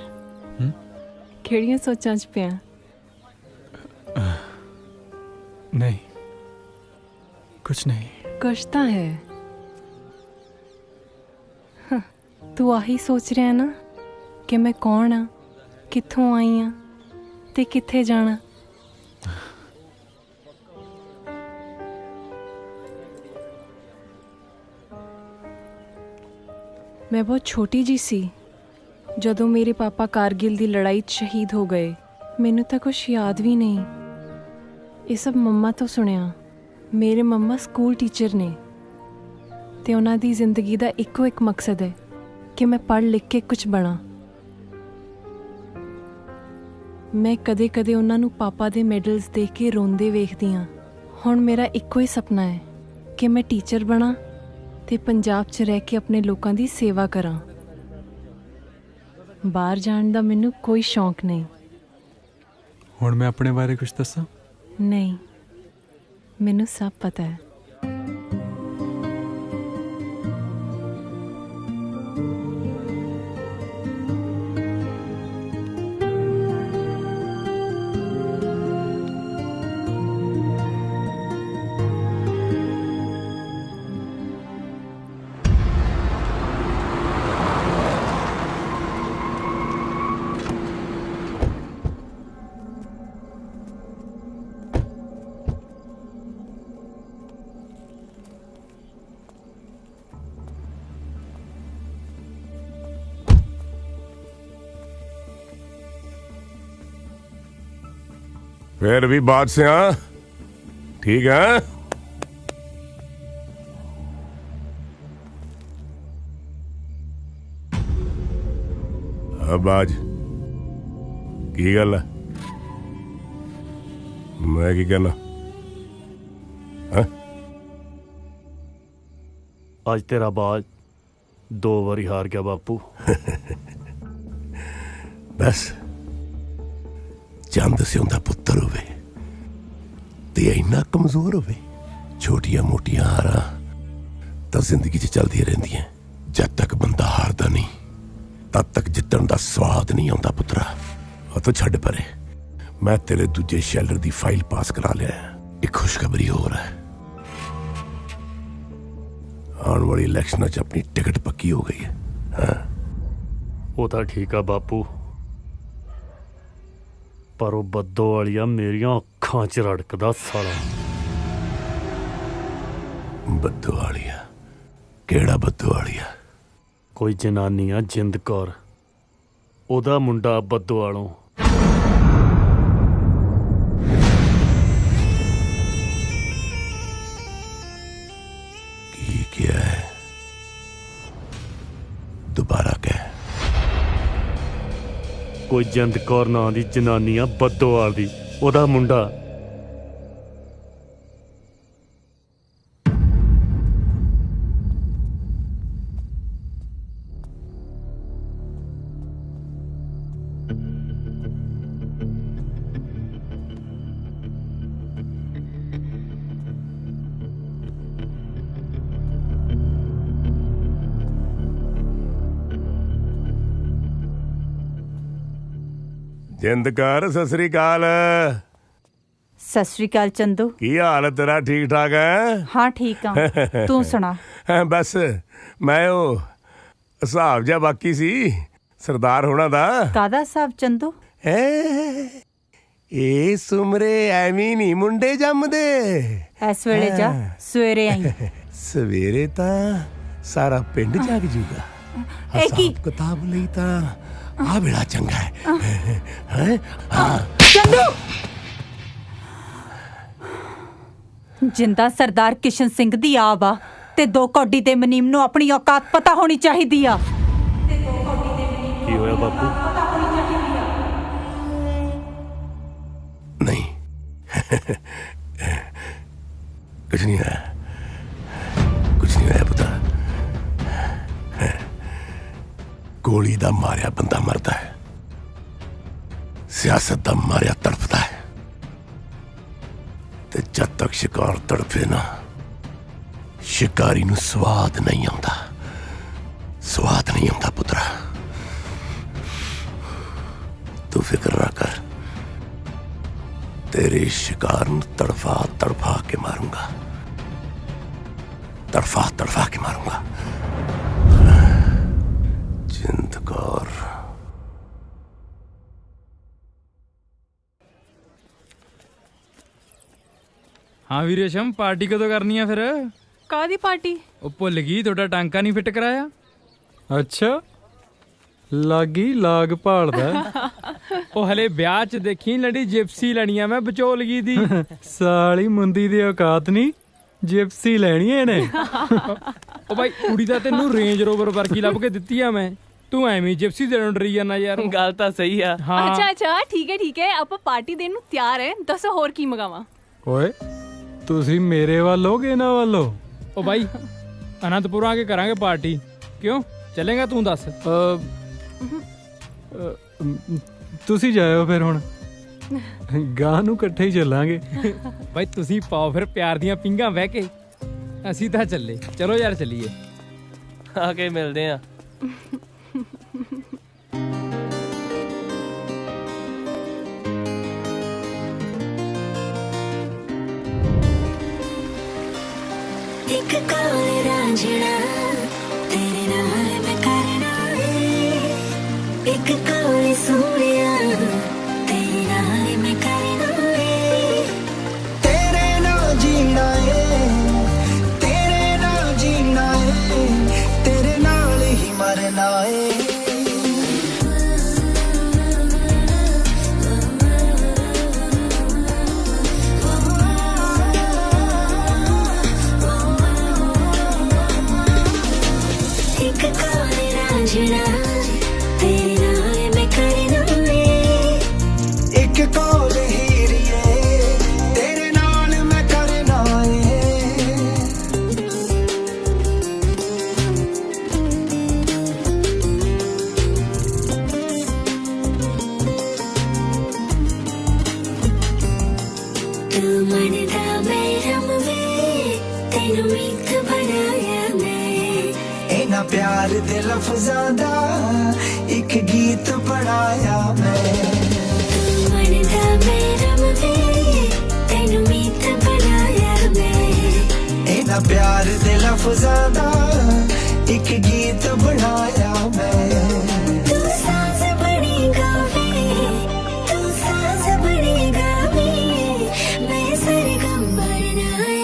ਕਿਹੜੀਆਂ ਸੋਚਾਂ 'ਚ ਪਿਆ? नहीं कुछ नहीं। ਕੁਛ ਤਾਂ ਹੈ। ਤੂੰ ਆਹੀ ਸੋਚ ਰਿਹਾ ਨਾ ਕਿ ਮੈਂ ਕੌਣ ਆ, ਕਿੱਥੋਂ ਆਈ ਆ ਤੇ ਕਿੱਥੇ ਜਾਣਾ। ਮੈਂ ਬਹੁਤ ਛੋਟੀ ਜੀ ਸੀ ਜਦੋਂ ਮੇਰੇ ਪਾਪਾ ਕਾਰਗਿਲ ਦੀ ਲੜਾਈ 'ਚ ਸ਼ਹੀਦ ਹੋ ਗਏ। ਮੈਨੂੰ ਤਾਂ ਕੁਛ ਯਾਦ ਵੀ ਨਹੀਂ। ਇਹ ਸਭ ਮੰਮਾ ਤੋਂ ਸੁਣਿਆ। ਮੇਰੇ ਮੰਮਾ ਸਕੂਲ ਟੀਚਰ ਨੇ ਤੇ ਉਹਨਾਂ ਦੀ ਜ਼ਿੰਦਗੀ ਦਾ ਇੱਕੋ ਇੱਕ ਮਕਸਦ ਹੈ ਕਿ ਮੈਂ ਪੜ੍ਹ ਲਿਖ ਕੇ ਕੁਝ ਬਣਾ। ਮੈਂ ਕਦੇ-ਕਦੇ ਉਹਨਾਂ ਨੂੰ ਪਾਪਾ ਦੇ ਮੈਡਲਸ ਦੇਖ ਕੇ ਰੋਂਦੇ ਵੇਖਦੀ ਹਾਂ। ਹੁਣ ਮੇਰਾ ਇੱਕੋ ਹੀ ਸੁਪਨਾ ਹੈ ਕਿ ਮੈਂ ਟੀਚਰ ਬਣਾ ਤੇ ਪੰਜਾਬ 'ਚ ਰਹਿ ਕੇ ਆਪਣੇ ਲੋਕਾਂ ਦੀ ਸੇਵਾ ਕਰਾਂ। ਬਾਹਰ ਜਾਣ ਦਾ ਮੈਨੂੰ ਕੋਈ ਸ਼ੌਂਕ ਨਹੀਂ। ਹੁਣ ਮੈਂ ਆਪਣੇ ਬਾਰੇ ਕੁਝ ਦੱਸਾਂ? ਨਹੀਂ, ਮੈਨੂੰ ਸਭ ਪਤਾ ਹੈ। फिर भी बात से हाँ ठीक है। अब आज की गल है? मैं की कहना हाँ? ਅੱਜ ਤੇਰਾ ਬਾਜ 2 ਵਾਰੀ ਹਾਰ ਗਿਆ ਬਾਪੂ। बस चंद सिउंदा पुत्तर होवे ते इन्ना कमजोर होवे। छोटिया मोटिया हारां तां जिंदगी च चलदियां रहिंदियां। जद तक बंदा हारदा नहीं तद तक जितण दा स्वाद नहीं आउंदा पुत्तरा। ਉਹ तो छड्ड परे, मैं तेरे दूजे शैलर दी फाइल पास करा लिया। एक खुशखबरी होर है, आने वाली इलेक्शन च अपनी टिकट पक्की हो गई है। हाँ ਉਹ ਤਾਂ ਠੀਕ ਆ ਬਾਪੂ, ਪਰ ਉਹ ਬੱਦੋ ਵਾਲੀਆ ਮੇਰੀਆਂ ਅੱਖਾਂ 'ਚ ਰੜਕਦਾ ਸਾਲਾ। ਬੱਦੋ ਵਾਲੀਆ? ਕਿਹੜਾ ਬੱਦੋ ਵਾਲੀਆ? ਕੋਈ ਜਨਾਨੀ ਆ ਜਿੰਦ ਕੌਰ, ਉਹਦਾ ਮੁੰਡਾ ਬੱਦੋ ਵਾਲੋਂ। ਕੀ ਕਿਹਾ ਹੈ? ਦੁਬਾਰਾ ਕਹਿ। ਕੋਈ ਜਿੰਦ ਕੌਰ ਨਾਂ ਦੀ ਜਨਾਨੀ ਆ ਬੱਦੋਵਾਲ ਦੀ, ਉਹਦਾ ਮੁੰਡਾ। जिंदकार सत श्री अकाल। सत श्री अकाल चंदू। की हाल तेरा? ठीक ठाक है? हाँ ठीक हाँ, तू सुना। बस मैं वो हिसाब जा बाकी सी सरदार होना दा। कादा साहब चंदू? ए सुमरे एवी नहीं मुंडे जमदे। इस वेले जा सवेरे आई। सवेरे ता सारा पिंड जाग जूगा। हिसाब किताब लई ता आ बड़ा चंगा है। चंदू! जिंदा सरदार किशन सिंह दी आब आ ते 2 कौडी दे मनीम नूं अपनी औकात पता होनी चाहिदी आ। की होया बापू? नहीं कुछ नहीं है, कुछ नहीं होया पुत्रा। गोली दा मारिया बंदा मरदा है, सियासत दा मारिया तड़फदा है। ते जद तक शिकार तड़फे ना, शिकारी नूं स्वाद नहीं आउंदा, स्वाद नहीं आउंदा पुत्रा। तू फिक्र ना कर, तेरे शिकार ਨੂੰ तड़फा तड़फा के मारूंगा, तड़फा तड़फा के मारूंगा। जिंद कौर। हाँ वी रेशम, पार्टी कदों करनी है फिर? कादी पार्टी? ਉਹ ਭੁੱਲ ਗਈ ਤੁਹਾਡਾ ਟਾਂਕਾ ਨਹੀਂ ਫਿੱਟ ਕਰਾਇਆ। ਅੱਛਾ, ਲਾਗੀ ਲਾਗ ਭਾਲਦਾ। ਉਹ ਹਲੇ ਵਿਆਹ 'ਚ ਦੇਖੀ ਲੜੀ ਜਿਪਸੀ ਲੈਣੀ ਆ ਮੈਂ ਵਿਚੋਲਗੀ ਦੀ। ਸਾਲੀ ਮੁੰਦੀ ਦੀ ਔਕਾਤ ਨਹੀਂ, ਜਿਪਸੀ ਲੈਣੀ ਇਹਨੇ। ਉਹ ਬਾਈ ਕੁੜੀ ਦਾ ਤੈਨੂੰ ਰੇਂਜ ਰੋਵਰ ਵਰਗੀ ਲੱਭ ਕੇ ਦਿੱਤੀ ਆ ਮੈਂ, ਤੂੰ ਐਵੇਂ ਜਿਪਸੀ ਦੇਣ ਡਰੀ ਜਾਣਾ ਯਾਰ। ਗੱਲ ਤਾਂ ਸਹੀ ਆ। ਹਾਂ ਅੱਛਾ ਠੀਕ ਹੈ ਆਪਾਂ ਪਾਰਟੀ ਦੇਣ ਨੂੰ ਤਿਆਰ ਹੈ। ਦੱਸੋ ਹੋਰ ਕੀ ਮੰਗਾਵਾਂ? ਓਏ ਤੁਸੀਂ ਮੇਰੇ ਵੱਲ ਹੋ ਕਿ ਇਹਨਾਂ ਵੱਲ ਹੋ? ਉਹ ਬਾਈ ਅਨੰਦਪੁਰ ਆ ਕੇ ਕਰਾਂਗੇ ਪਾਰਟੀ, ਕਿਉਂ ਚੱਲੇਗਾ ਤੂੰ ਦੱਸ? ਤੁਸੀਂ ਜਾਇਓ ਫਿਰ, ਹੁਣ ਗਾਂ ਨੂੰ ਇਕੱਠੇ ਹੀ ਚੱਲਾਂਗੇ। ਬਾਈ ਤੁਸੀਂ ਪਾਓ ਫਿਰ ਪਿਆਰ ਦੀਆਂ ਪਿੰਗਾਂ ਵਹਿ ਕੇ, ਅਸੀਂ ਤਾਂ ਚੱਲੇ। ਚਲੋ ਯਾਰ ਚੱਲੀਏ, ਆ ਕੇ ਮਿਲਦੇ ਆ। एक काले रांझना तेरे नाल मैं करना है, एक काले सूर्या तेरे नाल मैं करना है, तेरे नाल जीना है, तेरे नाल जीना है, तेरे नाल ही मरना है। तेरे नाल मैं करना है, एक कॉल हीरिए तेरे नाल मैं करना है। तू मन दा बैरम वे तेनू मीत बनाया मैं, इना प्यार दे लफ्ज़ां दा एक गीत पढ़ाया मैं। तू मन दा बैरम वे तेनू मीत बनाया मैं, इना प्यार दे लफ्ज़ां दा एक गीत बनाया मैं। तू साज़ बड़ी गावे, तू साज़ बड़ी गावे, मैं सरगम बनना है।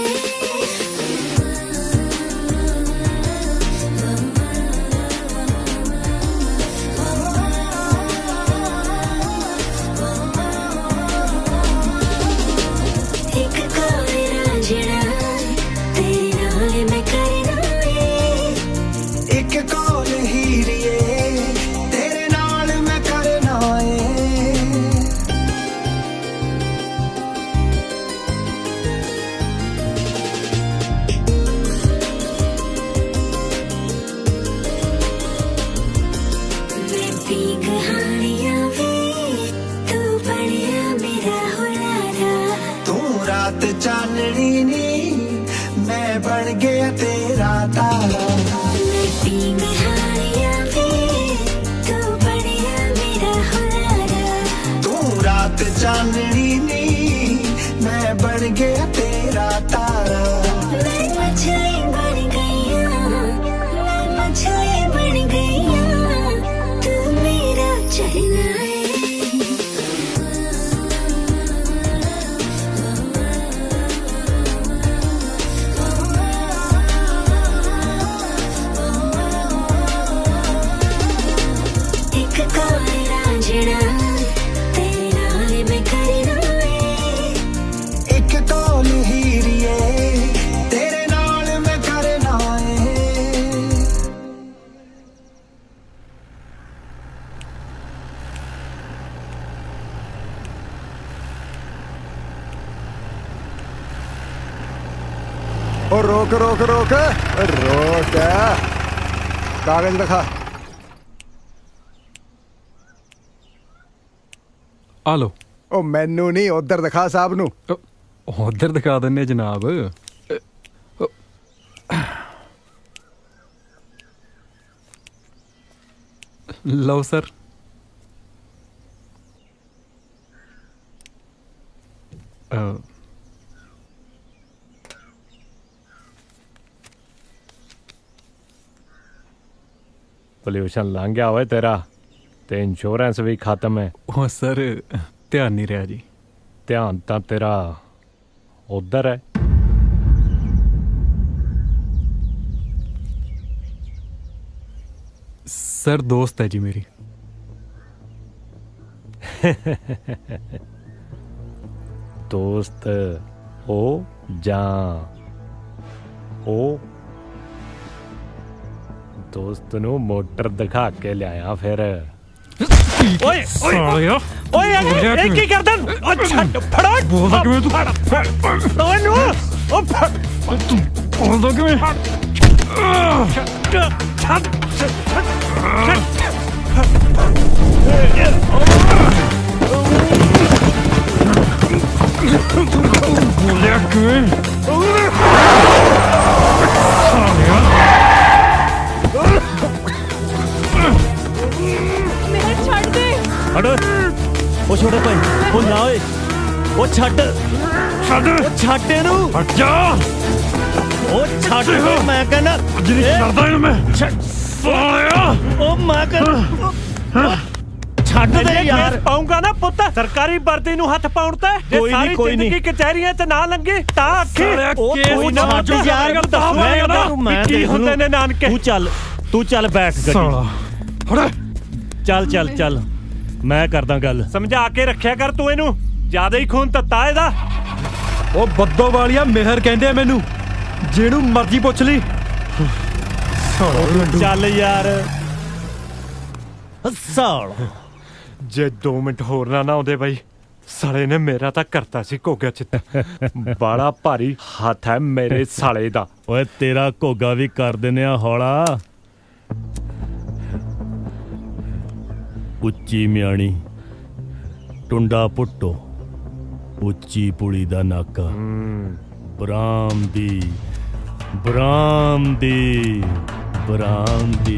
एक काले रांझना तेरे नाल मैं करना है, एक कॉल हीरिए तेरे नाल मैं करना है। मैं पी कहानियां वे तू बढ़िया मेरा हुलारा, तू रात चांदनी नी मैं बन गया तेरा तारा। मैं पी कहानियां वे तू बढ़िया मेरा हुलारा, तू रात चांदनी नी मैं बन गया तेरा तारा। मैं मछली बन गई हूँ, मैं मछली बन गई हूँ, तू मेरा चलना है। एक काले रांझना तेरे नाल मैं करना है, एक कॉल हीरिए तेरे नाल मैं करना है। ओ रोक रोक रोक रोक, कागज दिखा। आ लो। ओ मैनू नहीं, उधर दिखा साहब नू। उधर दिखा दिन्ने जनाब। लो सर। ਪੋਲਿਊਸ਼ਨ ਲੰਘ ਗਿਆ ਓਏ ਤੇਰਾ ਤੇ ਇੰਸ਼ੋਰੈਂਸ ਵੀ ਖਤਮ ਹੈ। ਉਹ ਸਰ ਧਿਆਨ ਨਹੀਂ ਰਿਹਾ ਜੀ। ਧਿਆਨ ਤਾਂ ਤੇਰਾ ਉਧਰ ਹੈ। ਸਰ ਦੋਸਤ ਹੈ ਜੀ ਮੇਰੀ। ਦੋਸਤ ਹੋ ਜਾਂ ਉਹ ਦੋਸਤ ਨੂੰ ਮੋਟਰ ਦਿਖਾ ਕੇ ਲਿਆਇਆ ਫਿਰ। ਓਏ ਓਏ ਓਏ ਇਹ ਕੀ ਕਰਦਾ? ਓ ਛੱਡ ਫੜੋ। ਬੋਲਦਾ ਕਿਵੇਂ ਤੂੰ? ਫੜ ਓਏ ਨੂੰ ਓ ਫੜ ਤੂੰ ਬੋਲਦਾ ਕਿਵੇਂ? ਛੱਡ ਬੋਲਿਆ ਕਿਵੇਂ? ਮੇਰਾ ਛੱਡ ਦੇ। ਹਟ ਉਹ ਛੋਟੇ ਭਾਈ ਉਹ ਨਾ ਓਏ ਉਹ ਛੱਡ ਛੱਡ ਇਹਨੂੰ। ਹਟ ਜਾ ਉਹ ਛੱਡ ਮੈਂ ਕਹਿੰਦਾ ਜਿਹੜੀ ਛੱਡਦਾ ਇਹਨੂੰ ਮੈਂ ਉਹ ਮੈਂ ਕਹਿੰਦਾ ਛੱਡ ਦੇ ਯਾਰ। ਪਾਉਂਗਾ ਨਾ ਪੁੱਤ ਸਰਕਾਰੀ ਵਰਦੀ ਨੂੰ ਹੱਥ ਪਾਉਣ ਤੇ ਜੇ ਸਾਰੀ ਜ਼ਿੰਦਗੀ ਕਚਹਿਰੀਆਂ 'ਚ ਨਾ ਲੰਗੇ ਤਾਂ ਆਖੀ ਉਹ ਨਾ ਯਾਰ ਮੈਂ ਕੀ ਹੁੰਦੇ ਨੇ ਨਾਨਕੇ। ਤੂੰ ਚੱਲ ਬੈਠ ਗੱਡੀ ਚੱਲ ਮੈਂ ਕਰਦਾ ਗੱਲ। ਸਮਝਾ ਕੇ ਰੱਖਿਆ ਕਰ ਤੂੰ ਇਹਨੂੰ ਜਿਆਦਾ ਹੀ ਖੂਨ ਤੱਤਾ ਇਹਦਾ। ਉਹ ਬੱਦੋ ਵਾਲੀਆ ਮਿਹਰ ਕਹਿੰਦੇ ਆ ਮੈਨੂੰ, ਜਿਹਨੂੰ ਮਰਜ਼ੀ ਪੁੱਛ ਲਈ। ਚੱਲ ਯਾਰ ਸਾਲ ਜੇ 2 ਮਿੰਟ ਹੋਰ ਨਾ ਆਉਂਦੇ ਬਾਈ ਸਾਲੇ ਨੇ ਮੇਰਾ ਤਾਂ ਕਰਤਾ ਸੀ ਘੋਗਾ ਚਿੱਤ। ਬਾਲਾ ਭਾਰੀ ਹੱਥ ਹੈ ਮੇਰੇ ਸਾਲੇ ਦਾ। ਓਏ ਤੇਰਾ ਘੋਗਾ ਵੀ ਕਰ ਦਿੰਨੇ ਆ ਹੌਲਾ। ਉੱਚੀ ਮਿਆਣੀ ਟੁੰਡਾ ਪੁੱਟੋ ਉੱਚੀ ਪੁਲੀ ਦਾ ਨਾਕਾ ਬਰਾਮਦੀ ਬਰਾਮਦੀ ਬਰਾਮਦੀ।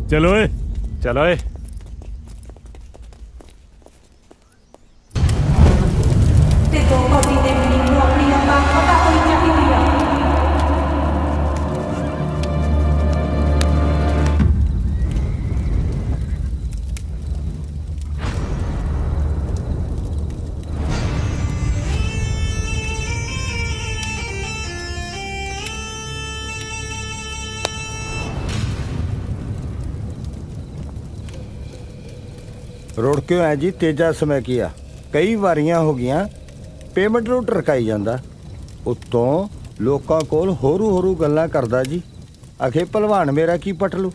ਚਲੋ ਏ ਚਲੋ ਏ। ਤੇ ਦੋ ਕੌਡੀ ਦੇ ਮੈਨੂੰ ਆਪਣੀ ਔਕਾਤ ਪਤਾ ਹੋਣੀ ਚਾਹੀਦੀ ਆ। ਰੁੜ ਕਿਉਂ ਹੈ ਜੀ? ਤੇਜਾ ਸਮੇਂ ਕੀਆ ਕਈ ਵਾਰੀਆਂ ਹੋ ਗਈਆਂ ਪੇਮੈਂਟ ਨੂੰ ਟਰਕਾਈ ਜਾਂਦਾ। ਉੱਤੋਂ ਲੋਕਾਂ ਕੋਲ ਹੋਰੂ ਗੱਲਾਂ ਕਰਦਾ ਜੀ। ਆਖੇ ਭਲਵਾਨ ਮੇਰਾ ਕੀ ਪਟ ਲੂ।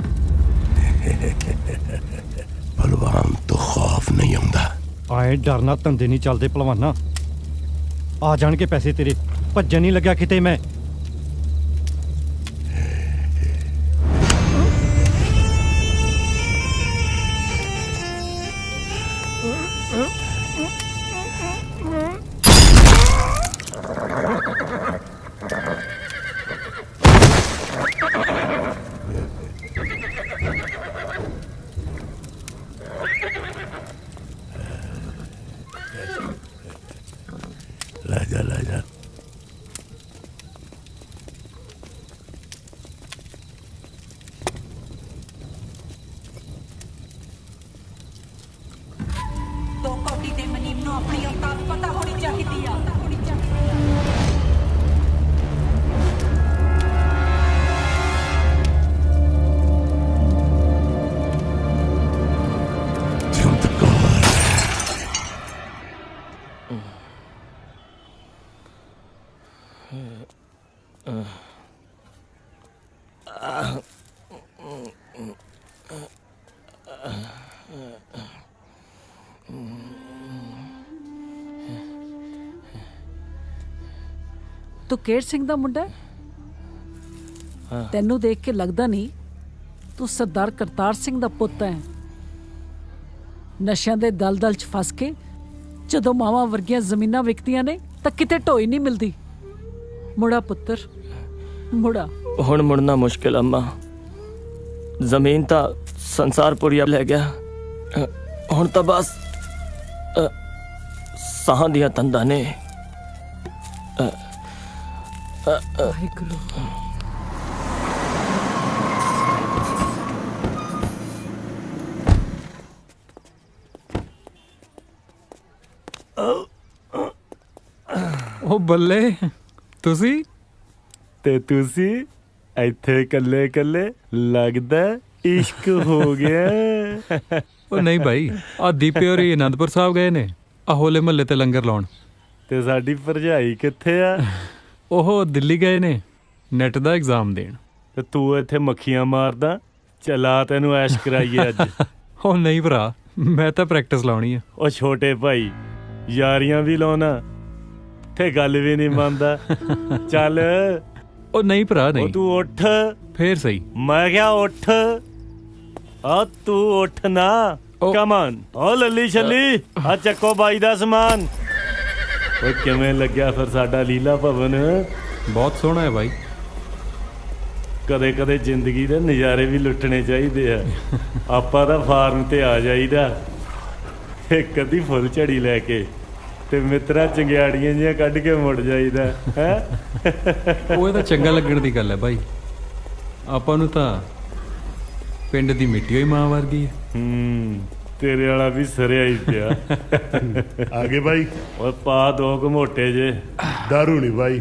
ਭਲਵਾਨ ਤੋਂ ਖੌਫ ਨਹੀਂ ਆਉਂਦਾ। ਆਏ ਡਰਨਾ ਧੰਦੇ ਨਹੀਂ ਚੱਲਦੇ ਭਲਵਾਨਾ। ਆ ਜਾਣ ਕੇ ਪੈਸੇ ਤੇਰੇ ਭੱਜਣ ਨਹੀਂ ਲੱਗਿਆ ਕਿਤੇ ਮੈਂ। ਲੈ ਜਾ ਦੋ ਕੌਡੀ ਦੇ ਮਨੀਮ ਨੂੰ ਆਪਣੀ ਔਕਾਤ ਪਤਾ ਹੋਣੀ ਚਾਹੀਦੀ ਆ। ਤੂੰ ਕੇਰ ਸਿੰਘ ਦਾ ਮੁੰਡਾ ਹੈ? ਤੈਨੂੰ ਦੇਖ ਕੇ ਲੱਗਦਾ ਨਹੀਂ ਤੂੰ ਸਰਦਾਰ ਕਰਤਾਰ ਸਿੰਘ ਦਾ ਪੁੱਤ ਹੈ। ਨਸ਼ਿਆਂ ਦੇ ਦਲਦਲ 'ਚ ਫਸ ਕੇ ਜਦੋਂ ਮਾਵਾਂ ਵਰਗੀਆਂ ਜ਼ਮੀਨਾਂ ਵਿਕਦੀਆਂ ਨੇ ਤਾਂ ਕਿਤੇ ਢੋਈ ਨਹੀਂ ਮਿਲਦੀ। ਮੁੰਡਾ ਪੁੱਤਰ ਮੁੜਾ ਹੁਣ ਮੁੜਨਾ ਮੁਸ਼ਕਿਲ ਅੰਮਾ। ਜ਼ਮੀਨ ਤਾਂ ਸੰਸਾਰਪੁਰੀਆ ਲੈ ਗਿਆ। ਹੁਣ ਤਾਂ ਬਸ ਸਾਹਾਂ ਦੀਆਂ ਤੰਦਾਂ ਨੇ। ਵਾਹਿਗੁਰੂ। ਉਹ ਬੱਲੇ, ਤੁਸੀਂ ਤੇ ਤੁਸੀਂ ਇੱਥੇ ਕੱਲੇ ਕੱਲੇ, ਲੱਗਦਾ ਇਸ਼ਕ ਹੋ ਗਿਆ। ਉਹ ਨਹੀਂ ਭਾਈ, ਆ ਦੀਪੇ ਹੋਰੀ ਅਨੰਦਪੁਰ ਸਾਹਿਬ ਗਏ ਨੇ ਆ ਹੋਲੇ ਮਹੱਲੇ ਤੇ ਲੰਗਰ ਲਾਉਣ। ਤੇ ਸਾਡੀ ਭਰਜਾਈ ਕਿੱਥੇ ਆ? ਉਹ ਦਿੱਲੀ ਗਏ ਨੇ ਨੈਟ ਦਾ ਐਗਜ਼ਾਮ ਦੇਣ। ਤੇ ਤੂੰ ਇੱਥੇ ਮੱਖੀਆਂ ਮਾਰਦਾ? ਚਲਾ ਤੈਨੂੰ ਐਸ਼ ਕਰਾਈਏ ਅੱਜ। ਉਹ ਨਹੀਂ ਭਰਾ, ਮੈਂ ਤਾਂ ਪ੍ਰੈਕਟਿਸ ਲਾਉਣੀ ਆ। ਉਹ ਛੋਟੇ ਭਾਈ, ਯਾਰੀਆਂ ਵੀ ਲਾਉਣਾ ਤੇ ਗੱਲ ਵੀ ਨਹੀਂ ਮੰਨਦਾ। ਚੱਲ। ਉਹ ਨਹੀਂ ਭਰਾ ਨਹੀਂ। ਤੂੰ ਉੱਠ ਫੇਰ ਸਹੀ। ਮੈਂ ਕਿਹਾ ਉੱਠ। ਆ ਤੂੰ ਉੱਠ ਨਾ। Come on. ਓ ਲੱਲੀ ਛੱਲੀ, ਆ ਚੱਕੋ ਬਾਈ ਦਾ ਸਮਾਨ। ਓਏ ਕਿਵੇਂ ਲੱਗਿਆ ਫਿਰ ਸਾਡਾ ਲੀਲਾ ਭਵਨ? ਬਹੁਤ ਸੋਹਣਾ ਹੈ ਬਾਈ। ਕਦੇ ਕਦੇ ਜ਼ਿੰਦਗੀ ਦੇ ਨਜ਼ਾਰੇ ਵੀ ਲੁੱਟਣੇ ਚਾਹੀਦੇ ਆ। ਆਪਾਂ ਤਾਂ ਫਾਰਮ ਤੇ ਆ ਜਾਈਦਾ ਇੱਕ ਅੱਧੀ ਫੁੱਲ ਝੜੀ ਲੈ ਕੇ, ਤੇ ਮਿੱਤਰਾਂ ਚੰਗਿਆੜੀਆਂ ਜਿਹੀਆਂ ਕੱਢ ਕੇ ਮੁੜ ਜਾਈਦਾ ਹੈ। ਉਹ ਤਾਂ ਚੰਗਾ ਲੱਗਣ ਦੀ ਗੱਲ ਹੈ ਬਾਈ। ਆਪਾਂ ਨੂੰ ਤਾਂ ਪਿੰਡ ਦੀ ਮਿੱਟੀ ਹੋਈ ਮਾਂ ਵਰਗੀ ਹੈ। ਤੇਰੇ ਵਾਲਾ ਵੀ ਸਰਿਆ ਹੀ ਪਿਆ। ਆ ਗਏ ਬਾਈ। ਓਏ ਪਾ ਦੋ ਘਮੋਟੇ ਜੇ। ਦਾਰੂ ਨਹੀਂ ਬਾਈ,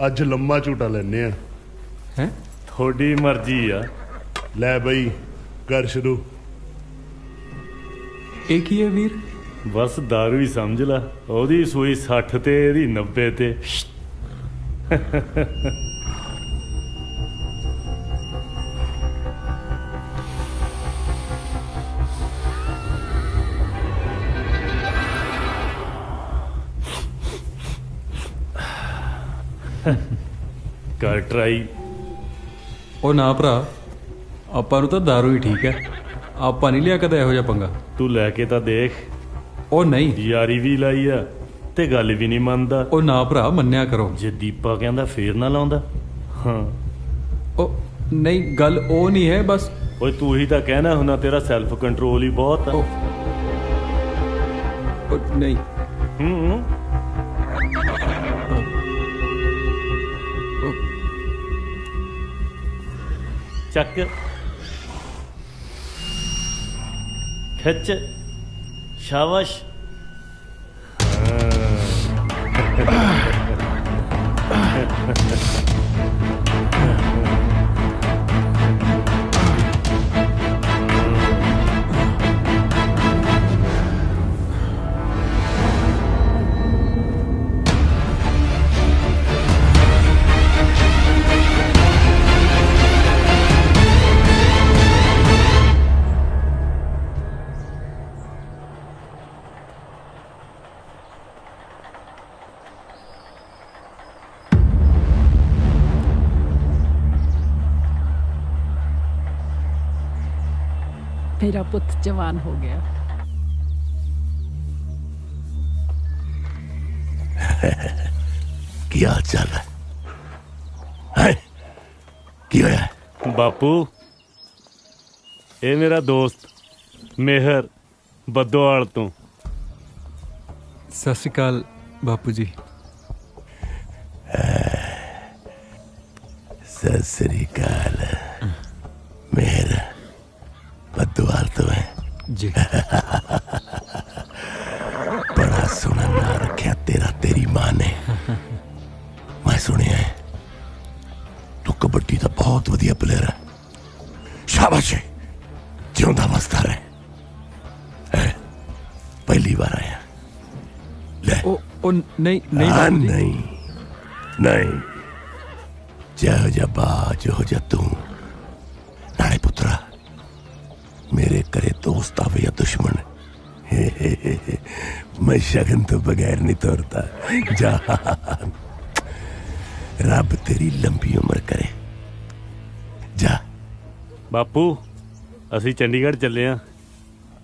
ਅੱਜ ਲੰਮਾ ਝੂਟਾ ਲੈਨੇ ਆ। ਹੈ ਤੁਹਾਡੀ ਮਰਜ਼ੀ ਆ। ਲੈ ਬਾਈ ਕਰ ਸ਼ੁਰੂ। ਇਹ ਕੀ ਹੈ ਵੀਰ? ਬਸ ਦਾਰੂ ਹੀ ਸਮਝ ਲਾ। ਉਹਦੀ ਸੂਈ 60 ਤੇ ਇਹਦੀ 90 ਤੇ। ਕਰ ਟਰਾਈ। ਉਹ ਨਾ ਭਰਾ, ਆਪਾਂ ਨੂੰ ਤਾਂ ਦਾਰੂ ਹੀ ਠੀਕ ਹੈ। ਆਪਾਂ ਨਹੀਂ ਲਿਆ ਕਦੇ ਇਹੋ ਜਿਹਾ ਪੰਗਾ। ਤੂੰ ਲੈ ਕੇ ਤਾਂ ਦੇਖ। ਉਹ ਨਹੀਂ, ਯਾਰੀ ਵੀ ਲਾਈ ਆ ਤੇ ਗੱਲ ਵੀ ਨਹੀਂ ਮੰਨਦਾ। ਉਹ ਨਾ ਭਰਾ, ਮੰਨਿਆ ਕਰੋ। ਜੇ ਦੀਪਾ ਕਹਿੰਦਾ ਫੇਰ ਨਾ ਲਾਉਂਦਾ। ਹਾਂ ਉਹ ਨਹੀਂ, ਗੱਲ ਉਹ ਨਹੀਂ ਹੈ ਬਸ। ਓਏ ਤੂੰ ਹੀ ਤਾਂ ਕਹਿਣਾ ਹੁਣਾ ਤੇਰਾ ਸੈਲਫ ਕੰਟਰੋਲ ਹੀ ਬਹੁਤ ਆ। ਉਹ ਨਹੀਂ। ਚੱਕ ਖਿੱਚ, ਸ਼ਾਬਾਸ਼। मेरा पुत्र जवान हो गया। ਕੀ ਹਾਲ ਚਾਲ ਹੈ? ਕੀ ਹੋਇਆ? ਬਾਪੂ, ਇਹ ਮੇਰਾ ਦੋਸਤ ਮਿਹਰ ਬੱਦੋਵਾਲ ਤੋਂ। ਸਤਿ ਸ਼੍ਰੀ ਅਕਾਲ ਬਾਪੂ ਜੀ। ਸਤਿ ਸ਼੍ਰੀ ਅਕਾਲ। ਮਿਹਰ ਬੱਦੋਵਾਲ ਤੋਂ ਹੈ ਜੀ। ਬੜਾ ਸੋਹਣਾ ਨਾਂ ਰੱਖਿਆ ਤੇਰਾ ਤੇਰੀ ਮਾਂ ਨੇ। ਮੈਂ ਸੁਣਿਆ ਤੂੰ ਕਬੱਡੀ ਦਾ ਬਹੁਤ ਵਧੀਆ ਪਲੇਅਰ ਹੈ। ਸ਼ਾਬਾਸ਼, ਜਿਉਂਦਾ ਵਸਦਾ ਰਹੇ। ਪਹਿਲੀ ਵਾਰ ਆਇਆ। ਲੈ ਉਹ ਨਹੀਂ ਨਹੀਂ ਨਹੀਂ ਨਹੀਂ, ਜਿਹੋ ਜਿਹਾ ਬਾਜ ਹੋ ਜਾ ਤੂੰ। ਨਾਲੇ ਪੁੱਤਰਾ, ਮੇਰੇ ਘਰੇ ਦੋਸਤ ਆਵੇ ਜਾਂ ਦੁਸ਼ਮਣ, मैं शगन तो बगैर नहीं तोड़ता। जान, रब तेरी लंबी उम्र करे। जा बापू, ਅਸੀਂ ਚੰਡੀਗੜ੍ਹ ਚੱਲੇ ਆ।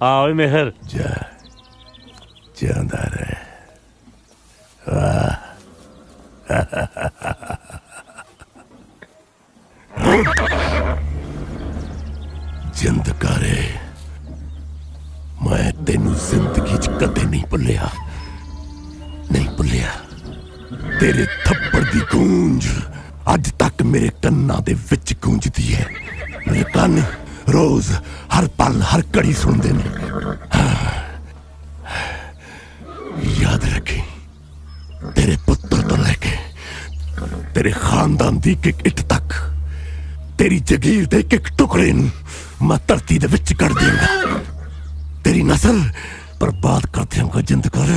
ਆ ਓਏ ਮਿਹਰ। ਜਾ, ਜਿਉਂਦਾ ਰਹਿ। ਵਾਹ तेरे थप्पड़ दी गूंज अज तक मेरे कन्नां दे विच गूंजदी है। मेरे कन्न रोज हर पल हर घड़ी सुनदे ने। याद रखी, तेरे पुत्र तो लेके तेरे खानदान दी एक इट तक तेरी जगीर दे एक टुकड़े नूं मैं धरती दे विच कढ़ देंगा। तेरी नस्ल बर्बाद कर देंगा। जिंद कर।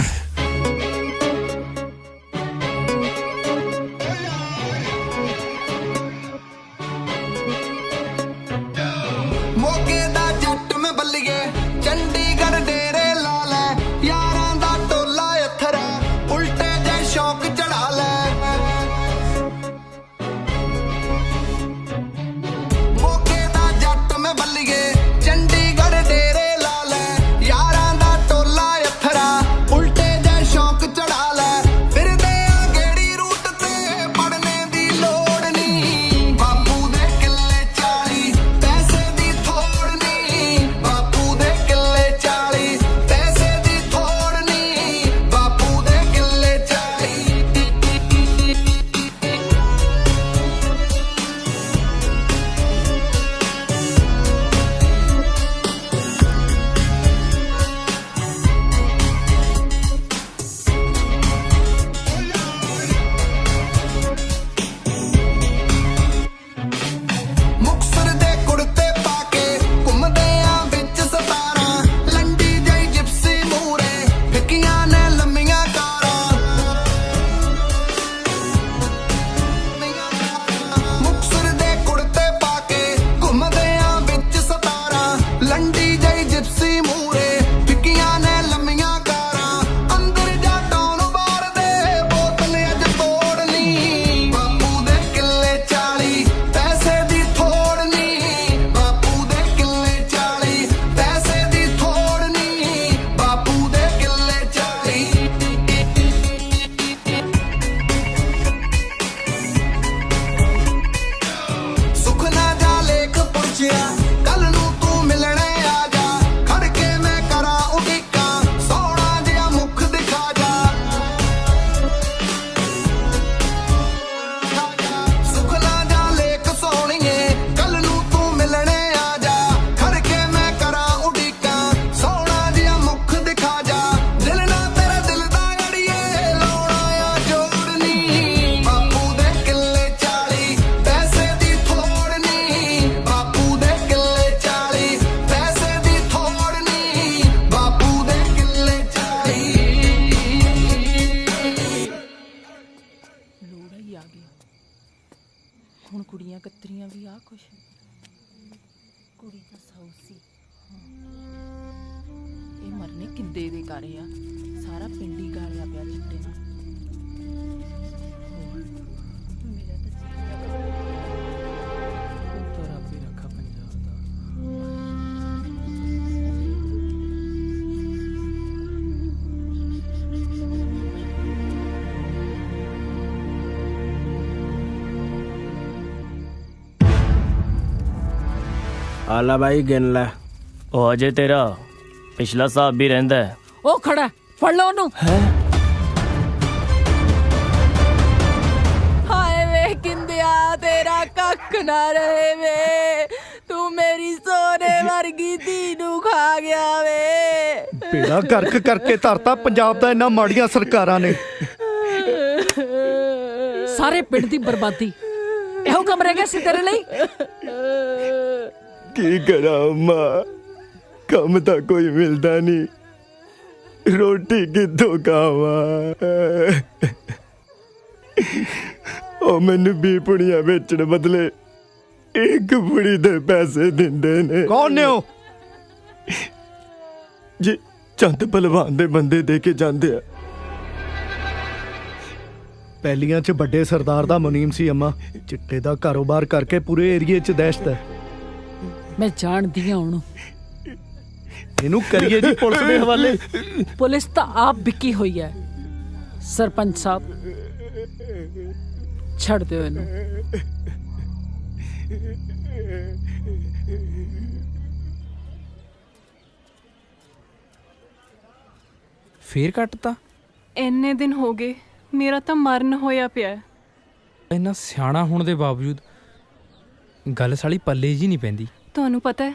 मोगे दा जट में बल्लिए चंडीगढ़ डेरे ला ले, यारां दा टोला अथरा उल्टे जे शौक चढ़ा ले। मोगे दा जट में बल्लिए चंडीगढ़ डेरे ला ले, यारां दा टोला अथरा उल्टे जे शौक चढ़ा ले। फिर दे गेड़ी रूट ते पढ़ने दी लोड़ नहीं, बापू दे किले 40 पैसे दी थोड़ नहीं, बापू दे किले 40 पैसे दी थोड़ नहीं, बापू दे किले 40। ਮੁਕਤਸਰ ਦੇ ਕੁੜਤੇ ਪਾ ਕੇ ਘੁੰਮਦੇ ਆ ਵਿੱਚ 17, ਲੰਡੀ ਜਈ ਜਿਪਸੀ ਮੂਰੇ ਫਿੱਕੀਆਂ ਨੇ ਲੰਮੀਆਂ ਕਾਰਾਂ। ਮੁਕਤਸਰ ਦੇ ਕੁੜਤੇ ਪਾ ਕੇ ਘੁੰਮਦੇ ਆ ਵਿੱਚ 17, ਲੰਡੀ ਜਈ ਜਿਪਸੀ ਮੂਰੇ ਫਿੱਕੀਆਂ ਨੇ ਲੰਮੀਆਂ ਕਾਰਾਂ। ਅੰਦਰ ਜਾ ਟੌਨ ਬਾਰ ਦੇ ਬੋਤਲ ਅੱਜ ਤੋੜਨੀ, ਬਾਪੂ ਦੇ ਕਿੱਲੇ 40 ਪੈਸੇ ਦੀ ਥੋੜ ਨਹੀਂ, ਬਾਪੂ ਦੇ ਕਿੱਲੇ 40 ਪੈਸੇ ਦੀ ਥੋੜ ਨਹੀਂ, ਬਾਪੂ ਦੇ ਕਿੱਲੇ 40। ਸੁਖਨਾ ਜਾ ਲੇਖ ਪੁੱਛਿਆ ਕੱਲ ਨੂੰ ਤੂੰ ਮਿਲਣੇ ਆ ਜਾ, ਖੜ ਕੇ ਮੈਂ ਕਰਾਂ ਉਡੀਕਾਂ ਸੋਹਣਾ ਜਿਹਾ ਮੁਖ ਦਿਖਾ ਜਾ। ਸੁਖਨਾ ਜਾ ਲੇਖ ਸੋਹਣੀਏ ਕੱਲ ਨੂੰ ਤੂੰ ਮਿਲਣੇ ਆ ਜਾ, ਖੜ ਕੇ ਮੈਂ ਕਰਾਂ ਉਡੀਕਾਂ ਸੋਹਣਾ ਜਿਹਾ ਮੁਖ ਦਿਖਾ ਜਾ। ਦਿਲ ਨਾ ਤੇਰਾ ਦਿਲ ਦਾ ਅੜੀਏ ਲਾਉਣਾ ਆ ਜੋੜਨੀ, ਬਾਪੂ ਦੇ ਕਿੱਲੇ 40 ਪੈਸੇ ਦੀ ਥੋੜ ਨਹੀਂ, ਬਾਪੂ ਦੇ ਕਿੱਲੇ 40 ਪੈਸੇ ਦੀ ਥੋੜ ਨਹੀਂ, ਬਾਪੂ ਦੇ ਕਿੱਲੇ 40। ਲੋੜਾ ਹੀ ਆ ਗਿਆ ਹੁਣ। ਕੁੜੀਆਂ ਕਤਰੀਆਂ ਵੀ ਆ ਕੁਛ ਕੁੜੀ ਤਾਂ ਸੌਸੀ ਇਹ ਮਰਨੇ ਕਿੱਦੇ ਦੇ ਕਰੇ ਆ, ਸਾਰਾ ਪਿੰਡ ਹੀ ਗਾਲਿਆ ਪਿਆ ਚਿੱਟੇ ਨਾਲ। ਮੇਰਾ ਤਾਂ ਰੱਬ ਹੀ ਰੱਖਾ ਪੰਜਾਬ ਦਾ। ਆਲਾ ਬਾਈ ਗਿਣ ਲੈ। ਉਹ ਅਜੇ ਤੇਰਾ ਪਿਛਲਾ ਹਿਸਾਬ ਵੀ ਰਹਿੰਦਾ ਹੈ। ਉਹ ਖੜਾ ਹੈ, ਫੜ ਲਓ ਉਹਨੂੰ। ਹਾਏ ਵੇ ਕਿੰਦਿਆ ਤੇਰਾ ਕੱਖ ਨਾ ਰਹੇ ਵੇ, ਤੂੰ ਮੇਰੀ ਸੋਨੇ ਵਰਗੀ ਧੀ ਨੂੰ ਖਾ ਗਿਆ ਵੇ। ਬੇੜਾ ਗਰਕ ਕਰਕੇ ਧਰਤਾ ਪੰਜਾਬ ਦਾ ਇਹਨਾਂ ਮਾੜੀਆਂ ਸਰਕਾਰਾਂ ਨੇ। ਸਾਰੇ ਪਿੰਡ ਦੀ ਬਰਬਾਦੀ ਇਹੋ ਕੰਮ ਰਹਿ ਗਿਆ ਸੀ ਤੇਰੇ ਲਈ। ਕੀ ਕਰਾਂ ਮਾਂ, ਕੰਮ ਤਾਂ ਕੋਈ ਮਿਲਦਾ ਨਹੀਂ, ਰੋਟੀ ਕਿੱਥੋਂ ਖਾਵਾਂ। ਉਹ ਮੈਨੂੰ 20 ਪੁੜੀਆਂ ਵੇਚਣ ਬਦਲੇ ਇੱਕ ਪੁੜੀ ਦੇ ਪੈਸੇ ਦਿੰਦੇ ਨੇ। ਕੌਣ ਨੇ ਉਹ? ਜੀ ਚੰਦ ਪਹਿਲਵਾਨ ਦੇ ਬੰਦੇ ਦੇ ਕੇ ਜਾਂਦੇ ਆ। ਪਹਿਲੀਆਂ 'ਚ ਵੱਡੇ ਸਰਦਾਰ ਦਾ ਮੁਨੀਮ ਸੀ ਅੰਮਾ, ਚਿੱਟੇ ਦਾ ਕਾਰੋਬਾਰ ਕਰਕੇ ਪੂਰੇ ਏਰੀਏ 'ਚ ਦਹਿਸ਼ਤ ਹੈ। ਮੈਂ ਜਾਣਦੀ ਹਾਂ ਉਹਨੂੰ। ਇਹਨੂੰ ਕਰੀਏ ਜੀ ਪੁਲਿਸ ਦੇ ਹਵਾਲੇ। ਪੁਲਿਸ ਤਾਂ ਆਪ ਵਿਕੀ ਹੋਈ ਹੈ। ਸਰਪੰਚ ਸਾਹਿਬ ਛੱਡ ਦਿਓ ਇਹਨੂੰ। ਫੇਰ ਕੱਟਤਾ? ਇੰਨੇ ਦਿਨ ਹੋ ਗਏ ਮੇਰਾ ਤਾਂ ਮਰਨ ਹੋਇਆ ਪਿਆ ਹੈ। ਇੰਨਾ ਸਿਆਣਾ ਹੋਣ ਦੇ ਬਾਵਜੂਦ ਗੱਲ ਸਾਲੀ ਪੱਲੇ ਜੀ ਨਹੀਂ ਪੈਂਦੀ। ਤੁਹਾਨੂੰ ਪਤਾ ਹੈ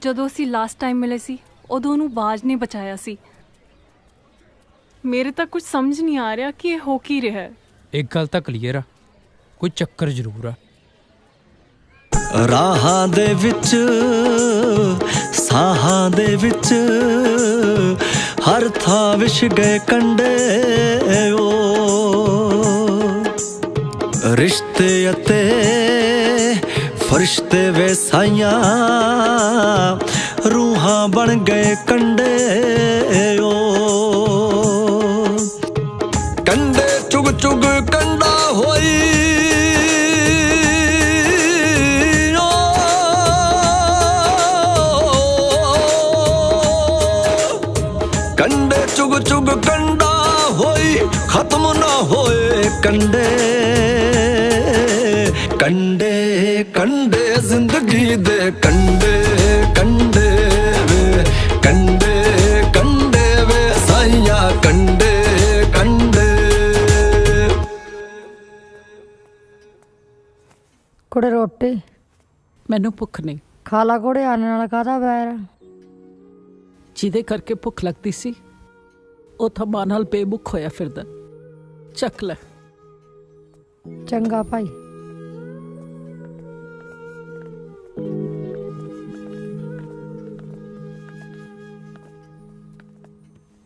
ਜਦੋਂ ਅਸੀਂ ਲਾਸਟ ਟਾਈਮ ਮਿਲੇ ਸੀ ਉਦੋਂ ਉਹਨੂੰ ਬਾਜ ਨੇ ਬਚਾਇਆ ਸੀ। ਮੇਰੇ ਤਾਂ ਕੁਝ ਸਮਝ ਨਹੀਂ ਆ ਰਿਹਾ ਕਿ ਇਹ ਹੋ ਕੀ ਰਿਹਾ ਹੈ। ਇੱਕ ਗੱਲ ਤਾਂ ਕਲੀਅਰ ਆ, ਕੋਈ ਚੱਕਰ ਜ਼ਰੂਰ ਆ। ਰਾਹਾਂ ਦੇ ਵਿੱਚ ਸਾਹਾਂ ਦੇ ਵਿੱਚ ਹਰ ਥਾਂ ਵਿਛ ਗਏ ਕੰਡੇ ਓ ਰਿਸ਼ਤੇ ਅਤੇ ਫਰਿਸ਼ਤੇ ਵੇ ਸਾਈਆਂ ਰੂਹਾਂ ਬਣ ਗਏ ਕੰਡੇ ਓ ਕੰਡੇ ਚੁਗ ਚੁਗ ਕੰਡਾ ਹੋਈ ਕੰਡੇ ਚੁਗ ਚੁਗ ਕੰਡਾ ਹੋਈ ਖਤਮ ਨਾ ਹੋਏ ਕੰਡੇ ਕੰਡੇ ਕੰਡੇ ਜ਼ਿੰਦਗੀ ਦੇ ਕੰਡੇ ਕੰਡੇ ਵੇ ਕੰਡੇ ਕੰਡੇ ਵੇ ਸਾਈਆਂ ਕੰਡੇ ਕੰਡੇ। ਕੁੜੇ ਰੋਟੀ ਮੈਨੂੰ ਭੁੱਖ ਨਹੀਂ। ਖਾ ਲਾ ਕੁੜੇ, ਆਨੇ ਨਾਲ ਕਾਹਦਾ ਬੈਰ। ਜਿਹਦੇ ਕਰਕੇ ਭੁੱਖ ਲੱਗਦੀ ਸੀ ਉਹ ਤਾਂ ਮਾਂ ਨਾਲ ਬੇਮੁਖ ਹੋਇਆ ਫਿਰਦਾ। ਚੱਕ ਲੈ। ਚੰਗਾ ਭਾਈ।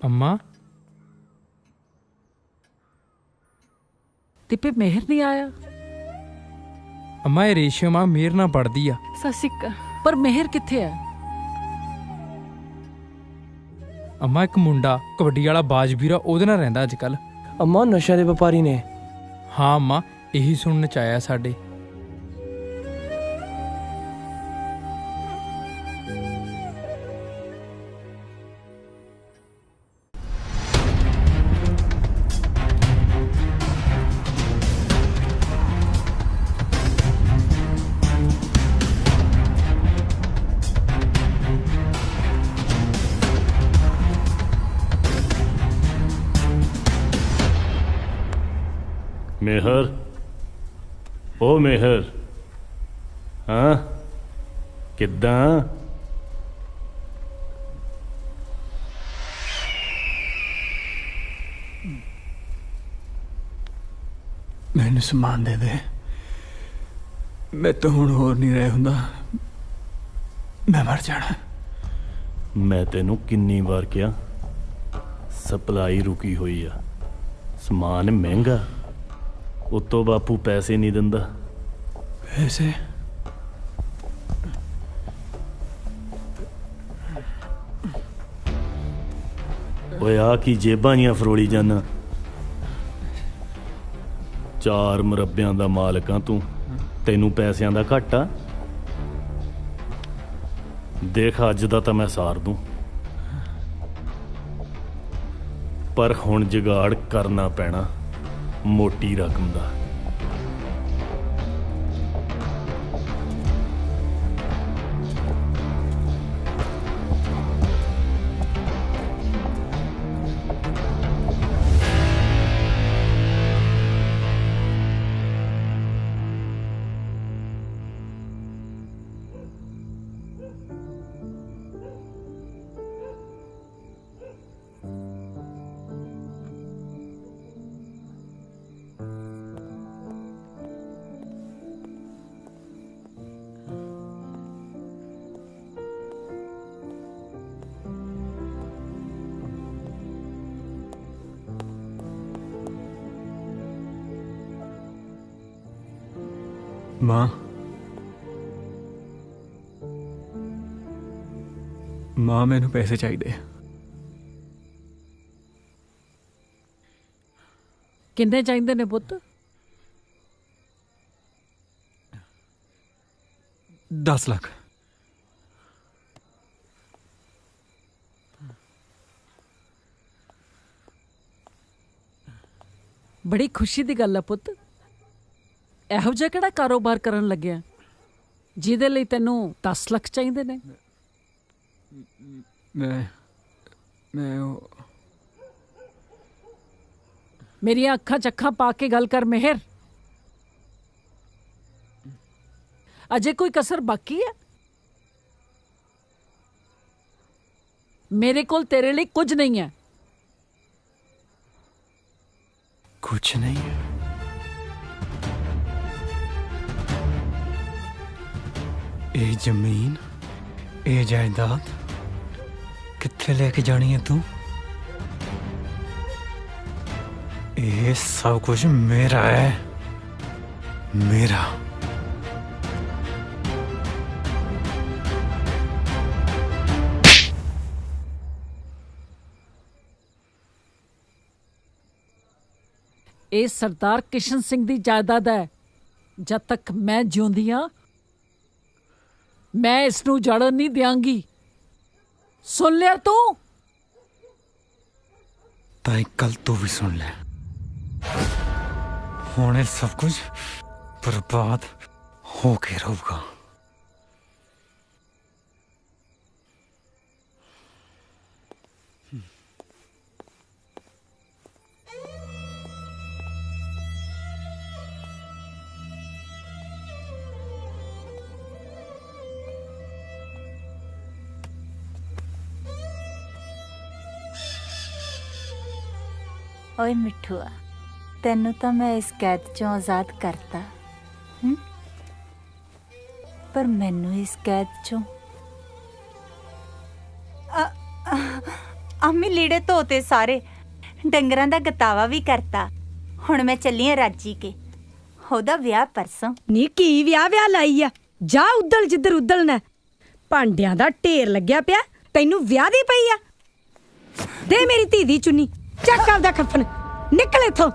ਅੰਮਾ ਤਿੱਪੇ ਮਿਹਰ ਨਹੀਂ ਆਇਆ। ਅੰਮਾ ਇਹ ਰੇਸ਼ਮਾ ਮਿਹਰ ਨਾਲ ਪੜਦੀ ਆ। ਸਸਿਕਾ ਪਰ ਮਿਹਰ ਕਿੱਥੇ ਹੈ? ਅੰਮਾ ਇੱਕ ਮੁੰਡਾ ਕਬੱਡੀ ਵਾਲਾ ਬਾਜ ਵੀਰਾ ਉਹਦੇ ਨਾਲ ਰਹਿੰਦਾ ਅੱਜ ਕੱਲ। ਅੰਮਾ ਨਸ਼ਿਆਂ ਦੇ ਵਪਾਰੀ ਨੇ। ਹਾਂ ਅੰਮਾ ਇਹੀ ਸੁਣਨ ਚ ਆਇਆ ਸਾਡੇ। मेहर ओ मेहर हाँ किद्दां ਮੈਨੂੰ ਸਮਾਨ ਦੇ ਦੇ। ਮੈਂ ਤਾਂ ਹੁਣ ਹੋਰ ਨਹੀਂ ਰਹਿ ਹੁੰਦਾ, ਮੈਂ ਮਰ ਜਾਣਾ। मैं तेनू किन्नी बार क्या सप्लाई रुकी हुई आ, समान महंगा, उत्तों बापू पैसे नहीं दिंदा। पैसे ओए आ की जेबां जियां फरोली जाना। 4 मुरब्बियां दा मालक आ तू, तैनू पैसियां दा घाटा। देख अज दा तां मैं सार दूं, पर हुण जुगाड़ करना पैना मोटी रकम दा। माँ माँ मैनू पैसे चाहिए। किन्ने चाहिए ने पुत? 10 लाख। बड़ी खुशी दी गल है पुत। ਇਹੋ ਜਿਹਾ ਕਿਹੜਾ ਕਾਰੋਬਾਰ ਕਰਨ ਲੱਗਿਆ ਜਿਹਦੇ ਲਈ ਤੈਨੂੰ 10 ਲੱਖ ਚਾਹੀਦੇ ਨੇ? ਮੈਂ ਮੇਰੀਆਂ ਅੱਖਾਂ 'ਚ ਅੱਖਾਂ ਪਾ ਕੇ ਗੱਲ ਕਰ ਮਿਹਰ। ਅਜੇ ਕੋਈ ਕਸਰ ਬਾਕੀ ਹੈ? ਮੇਰੇ ਕੋਲ ਤੇਰੇ ਲਈ ਕੁਝ ਨਹੀਂ ਹੈ। ਕੁਝ ਨਹੀਂ ਹੈ? ਇਹ ਜ਼ਮੀਨ, ਇਹ ਜਾਇਦਾਦ ਕਿੱਥੇ ਲੈ ਕੇ ਜਾਣੀ ਹੈ ਤੂੰ? ਇਹ ਸਭ ਕੁਝ ਮੇਰਾ ਹੈ, ਮੇਰਾ। ਇਹ ਸਰਦਾਰ ਕਿਸ਼ਨ ਸਿੰਘ ਦੀ ਜਾਇਦਾਦ ਹੈ। ਜਦ ਤੱਕ ਮੈਂ ਜਿਉਂਦੀ ਹਾਂ ਮੈਂ ਇਸ ਨੂੰ ਜੜਨ ਨਹੀਂ ਦਿਆਂਗੀ। ਸੁਣ ਲਿਆ ਤੂੰ? ਤਾਂ ਕੱਲ ਤੂੰ ਵੀ ਸੁਣ ਲੈ। ਹੁਣ ਇਹ ਸਭ ਕੁਝ ਬਰਬਾਦ ਹੋ ਕੇ ਰਹੂਗਾ। ਓਏ ਮਿੱਠੂਆ, ਤੈਨੂੰ ਤਾਂ ਮੈਂ ਇਸ ਕੈਦ ਚੋਂ ਆਜ਼ਾਦ ਕਰਤਾ, ਪਰ ਮੈਨੂੰ ਇਸ ਕੈਦ ਚੋਂ ਆਮੀ ਲੀੜੇ ਧੋਤੇ ਸਾਰੇ, ਡੰਗਰਾਂ ਦਾ ਗਤਾਵਾ ਵੀ ਕਰਤਾ। ਹੁਣ ਮੈਂ ਚੱਲੀ ਆ ਰਾਜੀ ਕੇ, ਉਹਦਾ ਵਿਆਹ ਪਰਸੋਂ। ਨੀ ਕੀ ਵਿਆਹ ਲਾਈ ਆ? ਜਾ ਉਦਲ ਜਿੱਧਰ ਉਦਲਣਾ। ਭਾਂਡਿਆਂ ਦਾ ਢੇਰ ਲੱਗਿਆ ਪਿਆ, ਤੈਨੂੰ ਵਿਆਹ ਦੀ ਪਈ ਆ? ਦੇ ਮੇਰੀ ਧੀ ਦੀ ਚੁੰਨੀ, ਚੱਕ ਆਪਦਾ ਕਫਨ, ਨਿਕਲ ਇੱਥੋਂ,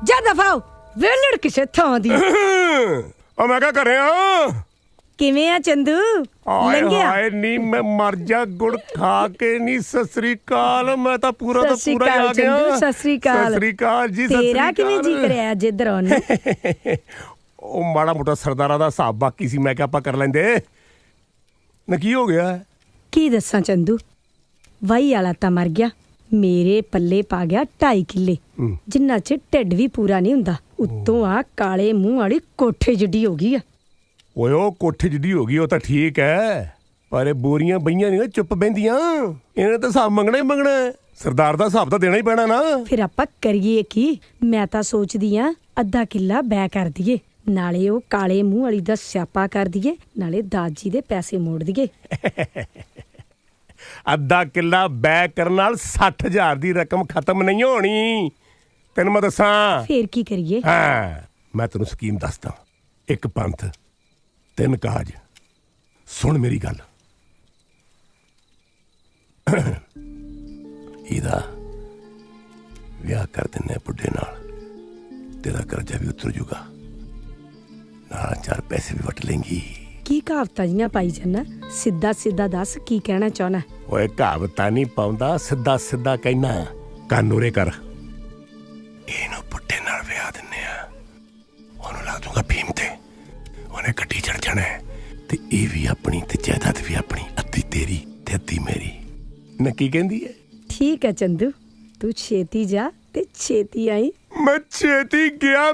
ਜਾ ਦਫਾ ਹੋ ਵੇਲੜ ਕਿਸੇ ਥਾਂ ਦੀ। ਉਹ ਮੈਂ ਕਿਆ ਕਰ ਰਿਹਾ? ਕਿਵੇਂ ਆ ਚੰਦੂ? ਲੰਘਿਆ? ਹਾਏ ਨੀ ਮੈਂ ਮਰ ਜਾ, ਗੁੜ ਖਾ ਕੇ ਨੀ। ਸਤਿ ਸ੍ਰੀ ਅਕਾਲ। ਮੈਂ ਤਾਂ ਪੂਰਾ ਆ ਗਿਆ। ਸਤਿ ਸ੍ਰੀ ਅਕਾਲ। ਸਤਿ ਸ੍ਰੀ ਅਕਾਲ ਜੀ। ਤੇਰਾ ਕਿਵੇਂ ਜੀ ਕਰਿਆ ਜਿੱਧਰ ਆਉਣ? ਉਹ ਮਾੜਾ ਮੋਟਾ ਸਰਦਾਰਾਂ ਦਾ ਹਿਸਾਬ ਬਾਕੀ ਸੀ, ਮੈਂ ਕਿਹਾ ਆਪਾਂ ਕਰ ਲੈਂਦੇ ਨਾ। ਕੀ ਹੋ ਗਿਆ? ਕੀ ਦੱਸਾਂ ਚੰਦੂ, ਵਾਈ ਵਾਲਾ ਤਾਂ ਮਰ ਗਿਆ, ਮੇਰੇ ਪੱਲੇ ਪਾ ਗਿਆ 2.5 ਕਿੱਲੇ, ਜਿੰਨਾ ਚ ਢਿੱਡ ਵੀ ਪੂਰਾ ਨਹੀਂ ਹੁੰਦਾ। ਉੱਤੋਂ ਆ ਕਾਲੇ ਮੂੰਹ ਵਾਲੀ ਕੋਠੇ ਜਿੱਡੀ ਹੋ ਗਈ ਆ। ਓਏ ਉਹ ਕੋਠੇ ਜਿੱਡੀ ਹੋ ਗਈ ਉਹ ਤਾਂ ਠੀਕ ਹੈ, ਪਰ ਇਹ ਬੋਰੀਆਂ ਬਈਆਂ ਨਹੀਂ ਨਾ ਚੁੱਪ ਬਹਿੰਦੀਆਂ। ਇਹਨੇ ਤਾਂ ਹਿਸਾਬ ਮੰਗਣਾ ਹੀ ਮੰਗਣਾ। ਸਰਦਾਰ ਦਾ ਹਿਸਾਬ ਤਾਂ ਦੇਣਾ ਹੀ ਪੈਣਾ ਨਾ। ਫਿਰ ਆਪਾਂ ਕਰੀਏ ਕੀ? ਮੈਂ ਤਾਂ ਸੋਚਦੀ ਆ ਅੱਧਾ ਕਿੱਲਾ ਬੈ ਕਰ ਦਈਏ, ਨਾਲੇ ਉਹ ਕਾਲੇ ਮੂੰਹ ਵਾਲੀ ਦਾ ਸਿਆਪਾ ਕਰ ਦਈਏ, ਨਾਲੇ ਦਾਜੀ ਦੇ ਪੈਸੇ ਮੋੜ ਦਈਏ। ਅੱਧਾ ਕਿੱਲਾ ਬੈ ਕਰਨ ਨਾਲ 60,000 ਦੀ ਰਕਮ ਖਤਮ ਨਹੀਂ ਹੋਣੀ, ਤੈਨੂੰ ਮੈਂ ਦੱਸਾਂ। ਫੇਰ ਕੀ ਕਰੀਏ? ਹਾਂ, ਮੈਂ ਤੈਨੂੰ ਸਕੀਮ ਦੱਸਦਾ। ਇੱਕ ਪੰਥ 3 ਕਾਜ। ਸੁਣ ਮੇਰੀ ਗੱਲ। ਇਹਦਾ ਵਿਆਹ ਕਰ ਦਿੰਨੇ ਬੁੱਢੇ ਨਾਲ, ਤੇਰਾ ਕਰਜ਼ਾ ਵੀ ਉਤਰ ਜੂਗਾ, ਨਾਲ 4 ਪੈਸੇ ਵੀ ਵਟ ਲੇਂਗੀ। ਕੀ ਕਹਾਵਤਾਂ ਜੀਆਂ ਪਾਈ ਜਾਨਾ? ਸਿੱਧਾ ਸਿੱਧਾ ਦੱਸ ਕੀ ਕਹਿਣਾ ਚਾਹਣਾ? ਓਏ ਕਹਾਵਤਾਂ ਨਹੀਂ ਪਾਉਂਦਾ, ਸਿੱਧਾ ਸਿੱਧਾ ਕਹਿਣਾ। ਕੰਨ ਉਰੇ ਕਰ। ਇਹਨੂੰ ਬੁੱਢੇ ਨਾਲ ਵਿਆਹ ਦਿੰਨੇ ਆ, ਉਹਨੂੰ ਲਾ ਦੂੰਗਾ ਭੀਮ ਤੇ, ਉਹਨੇ ਗੱਡੀ ਚੜ ਜਾਣਾ ਤੇ ਇਹ ਵੀ ਆਪਣੀ ਤੇ ਜਾਇਦਾਦ ਵੀ ਆਪਣੀ, ਅੱਧੀ ਤੇਰੀ ਤੇ ਅੱਧੀ ਮੇਰੀ। ਨਾ ਕੀ ਕਹਿੰਦੀ ਹੈ? ਠੀਕ ਹੈ ਚੰਦੂ, ਤੂੰ ਛੇਤੀ ਜਾ ਤੇ ਛੇਤੀ ਆਈ। ਮੈਂ ਛੇਤੀ ਗਿਆ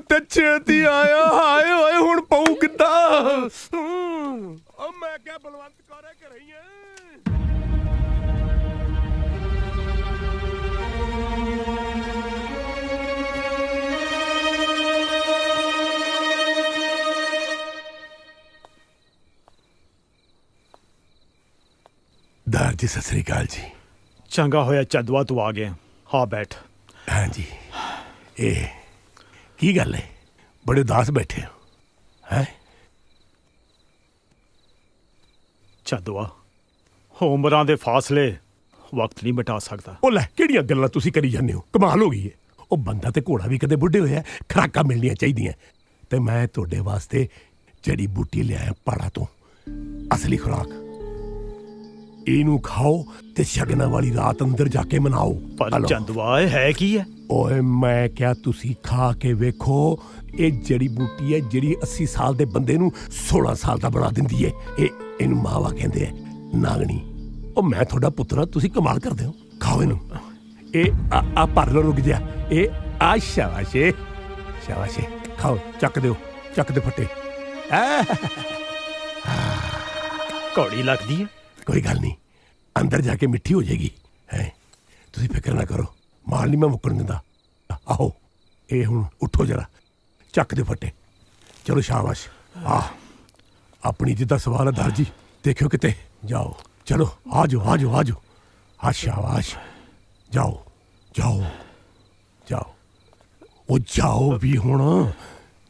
ਤੇ ਛੇਤੀ ਆਇਆ। ਹਾਏ ਓਏ ਹੁਣ ਪਊ ਕਿੱਦਾਂ? ਓ ਮੈਂ ਕਿਹਾ ਬਲਵੰਤ ਕੌਰੇ ਘਰੇ ਹੀ ਆ। ਦਾਰ ਜੀ ਸਤਿ ਸ੍ਰੀ ਅਕਾਲ ਜੀ। ਚੰਗਾ ਹੋਇਆ ਚੰਦਵਾ ਤੂੰ ਆ ਗਿਆ। ਹਾਂ ਬੈਠ। ਹਾਂ ਜੀ। ਇਹ ਕੀ ਗੱਲ ਹੈ? ਬੜੇ ਉਦਾਸ ਬੈਠੇ ਹੋ ਹੈ? ਚੰਦਵਾ, ਉਮਰਾਂ ਦੇ ਫਾਸਲੇ ਵਕਤ ਨਹੀਂ ਮਿਟਾ ਸਕਦਾ। ਉਹ ਲੈ, ਕਿਹੜੀਆਂ ਗੱਲਾਂ ਤੁਸੀਂ ਕਰੀ ਜਾਂਦੇ ਹੋ? ਕਮਾਲ ਹੋ ਗਈ ਹੈ। ਉਹ ਬੰਦਾ ਤੇ ਘੋੜਾ ਵੀ ਕਦੇ ਬੁੱਢੇ ਹੋਇਆ। ਖੁਰਾਕਾਂ ਮਿਲਣੀਆਂ ਚਾਹੀਦੀਆਂ, ਤੇ ਮੈਂ ਤੁਹਾਡੇ ਵਾਸਤੇ ਜੜੀ ਬੂਟੀ ਲਿਆਇਆ ਪਹਾੜਾਂ ਤੋਂ, ਅਸਲੀ ਖੁਰਾਕ। ਇਹਨੂੰ ਖਾਓ ਤੇ ਸ਼ਗਨਾਂ ਵਾਲੀ ਰਾਤ ਅੰਦਰ ਜਾ ਕੇ ਮਨਾਓ। ਪਰ ਚੰਦਵਾ, ਇਹ ਹੈ ਕੀ ਹੈ? ਓਏ ਮੈਂ ਕਿਹਾ ਤੁਸੀਂ ਖਾ ਕੇ ਵੇਖੋ। ਇਹ ਜੜੀ ਬੂਟੀ ਹੈ ਜਿਹੜੀ 80 ਸਾਲ ਦੇ ਬੰਦੇ ਨੂੰ 16 ਸਾਲ ਦਾ ਬਣਾ ਦਿੰਦੀ ਹੈ। ਇਹਨੂੰ ਮਾਵਾ ਕਹਿੰਦੇ ਆ, ਨਾਗਣੀ। ਉਹ ਮੈਂ ਤੁਹਾਡਾ ਪੁੱਤਰ, ਤੁਸੀਂ ਕਮਾਲ ਕਰਦੇ ਹੋ। ਖਾਓ ਇਹਨੂੰ। ਇਹ ਆ ਭਰ ਲਓ, ਰੁਕ ਜਾ। ਇਹ ਆ ਸ਼ਾਬਾਸ਼ੇ ਸ਼ਾਬਾਸ਼ੇ ਖਾਓ ਚੱਕ ਦਿਓ ਚੱਕ ਦੇ ਫੱਟੇ ਕੌੜੀ ਲੱਗਦੀ ਹੈ ਕੋਈ ਗੱਲ ਨਹੀਂ ਅੰਦਰ ਜਾ ਕੇ ਮਿੱਠੀ ਹੋ ਜਾਏਗੀ ਹੈ ਤੁਸੀਂ ਫਿਕਰ ਨਾ ਕਰੋ ਮਾਲ ਨਹੀਂ ਮੈਂ ਮੁੱਕਣ ਦਿੰਦਾ ਆਓ ਇਹ ਹੁਣ ਉੱਠੋ ਜਰਾ ਚੱਕ ਦੇ ਫੱਟੇ ਚਲੋ ਸ਼ਾਬਾਸ਼ ਆਪਣੀ ਜਿੱਦਾਂ ਸਵਾਲ ਹੈ ਦਰ ਜੀ ਦੇਖਿਓ ਕਿਤੇ ਜਾਓ ਚਲੋ ਆ ਜਾਓ ਆ ਸ਼ਾਬਾਸ਼ ਜਾਓ ਜਾਓ ਜਾਓ ਉਹ ਜਾਓ ਵੀ ਹੁਣ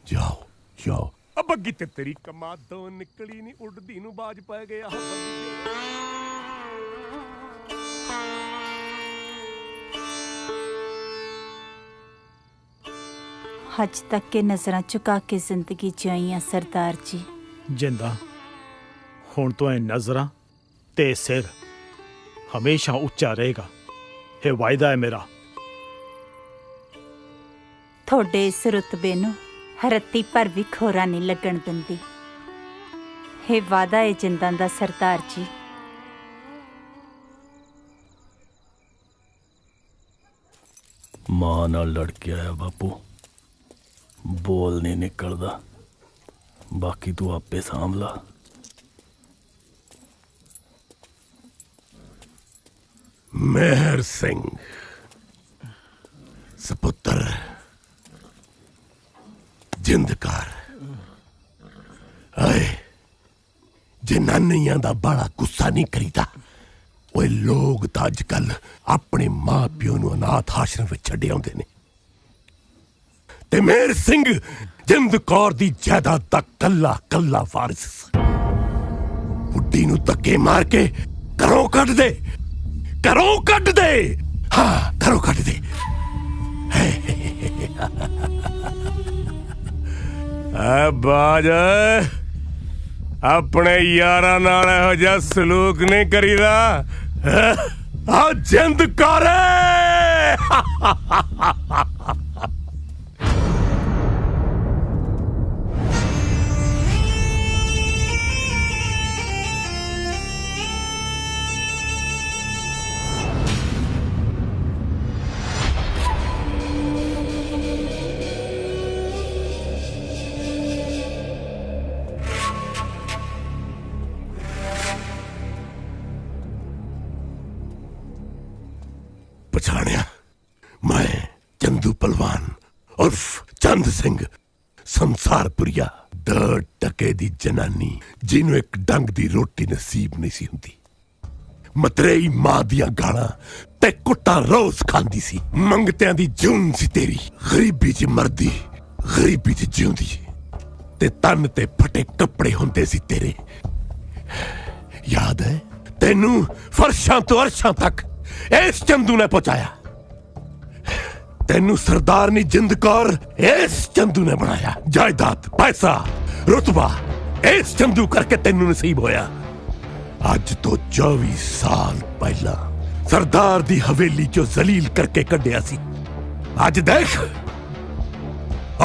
ਜਾਓ ਬੱਗੀ ਤੇ ਤੇਰੀ ਕਮਾਦੋਂ ਨਿਕਲੀ ਨਹੀਂ ਉੱਡਦੀ ਨੂੰ ਬਾਜ ਪੈ ਗਿਆ हज तक के नजरां झुका के जिंदगी जियां सरदार जी जिंदा हुण तो नजरां ते सिर हमेशा उच्चा रहेगा ये वायदा है मेरा थोड़े इस रुतबे नूं रत्ती पर भी खोरा नहीं लगन दिंदी ये वादा है जिंदां दा सरदार जी मां नाल लड़ के आया बापू बोल नहीं निकलदा बाकी तू आपे सांभला मेहर सिंह सपुत्र जिंदकार आए जनानियां दा बड़ा गुस्सा नहीं करीदा ओए लोग तां अजकल अपने मां प्यो नूं अनाथ आश्रम विच छड्डे आउंदे ने ते मेहर सिंह जिंद कौर दी जायदाद दा कल्ला कल्ला वारिस बुड्ढी नूं धक्के मार के घरों कढ दे हाँ घरों कढ दे बाज अपने यारां नाल इहो जिहा सलूक नहीं करीदा आ जिंद कौर पछाणिया मैं चंदू पलवान उर्फ चंद सिंह संसारपुरिया दर टके दी जनानी जिन्हों एक डंग दी रोटी नसीब नहीं सी हुंदी मतरेई मां दियां गालां ते कुट्टा रोज खांदी सी मंगतियां दी जून सी तेरी गरीबी च मरदी गरीबी च जिउंदी ते तन ते फटे कपड़े हुंदे सी तेरे याद है तेनू फर्शां तो अरशां तक इस चंदू ने पहुंचाया तेनू सरदारनी जिंद कौर इस चंदू ने बनाया जायदाद पैसा रुतबा इस चंदू करके तेनू नसीब होया अज तो 24 साल पहला सरदार दी हवेली चो जलील करके कढ़िया सी अज देख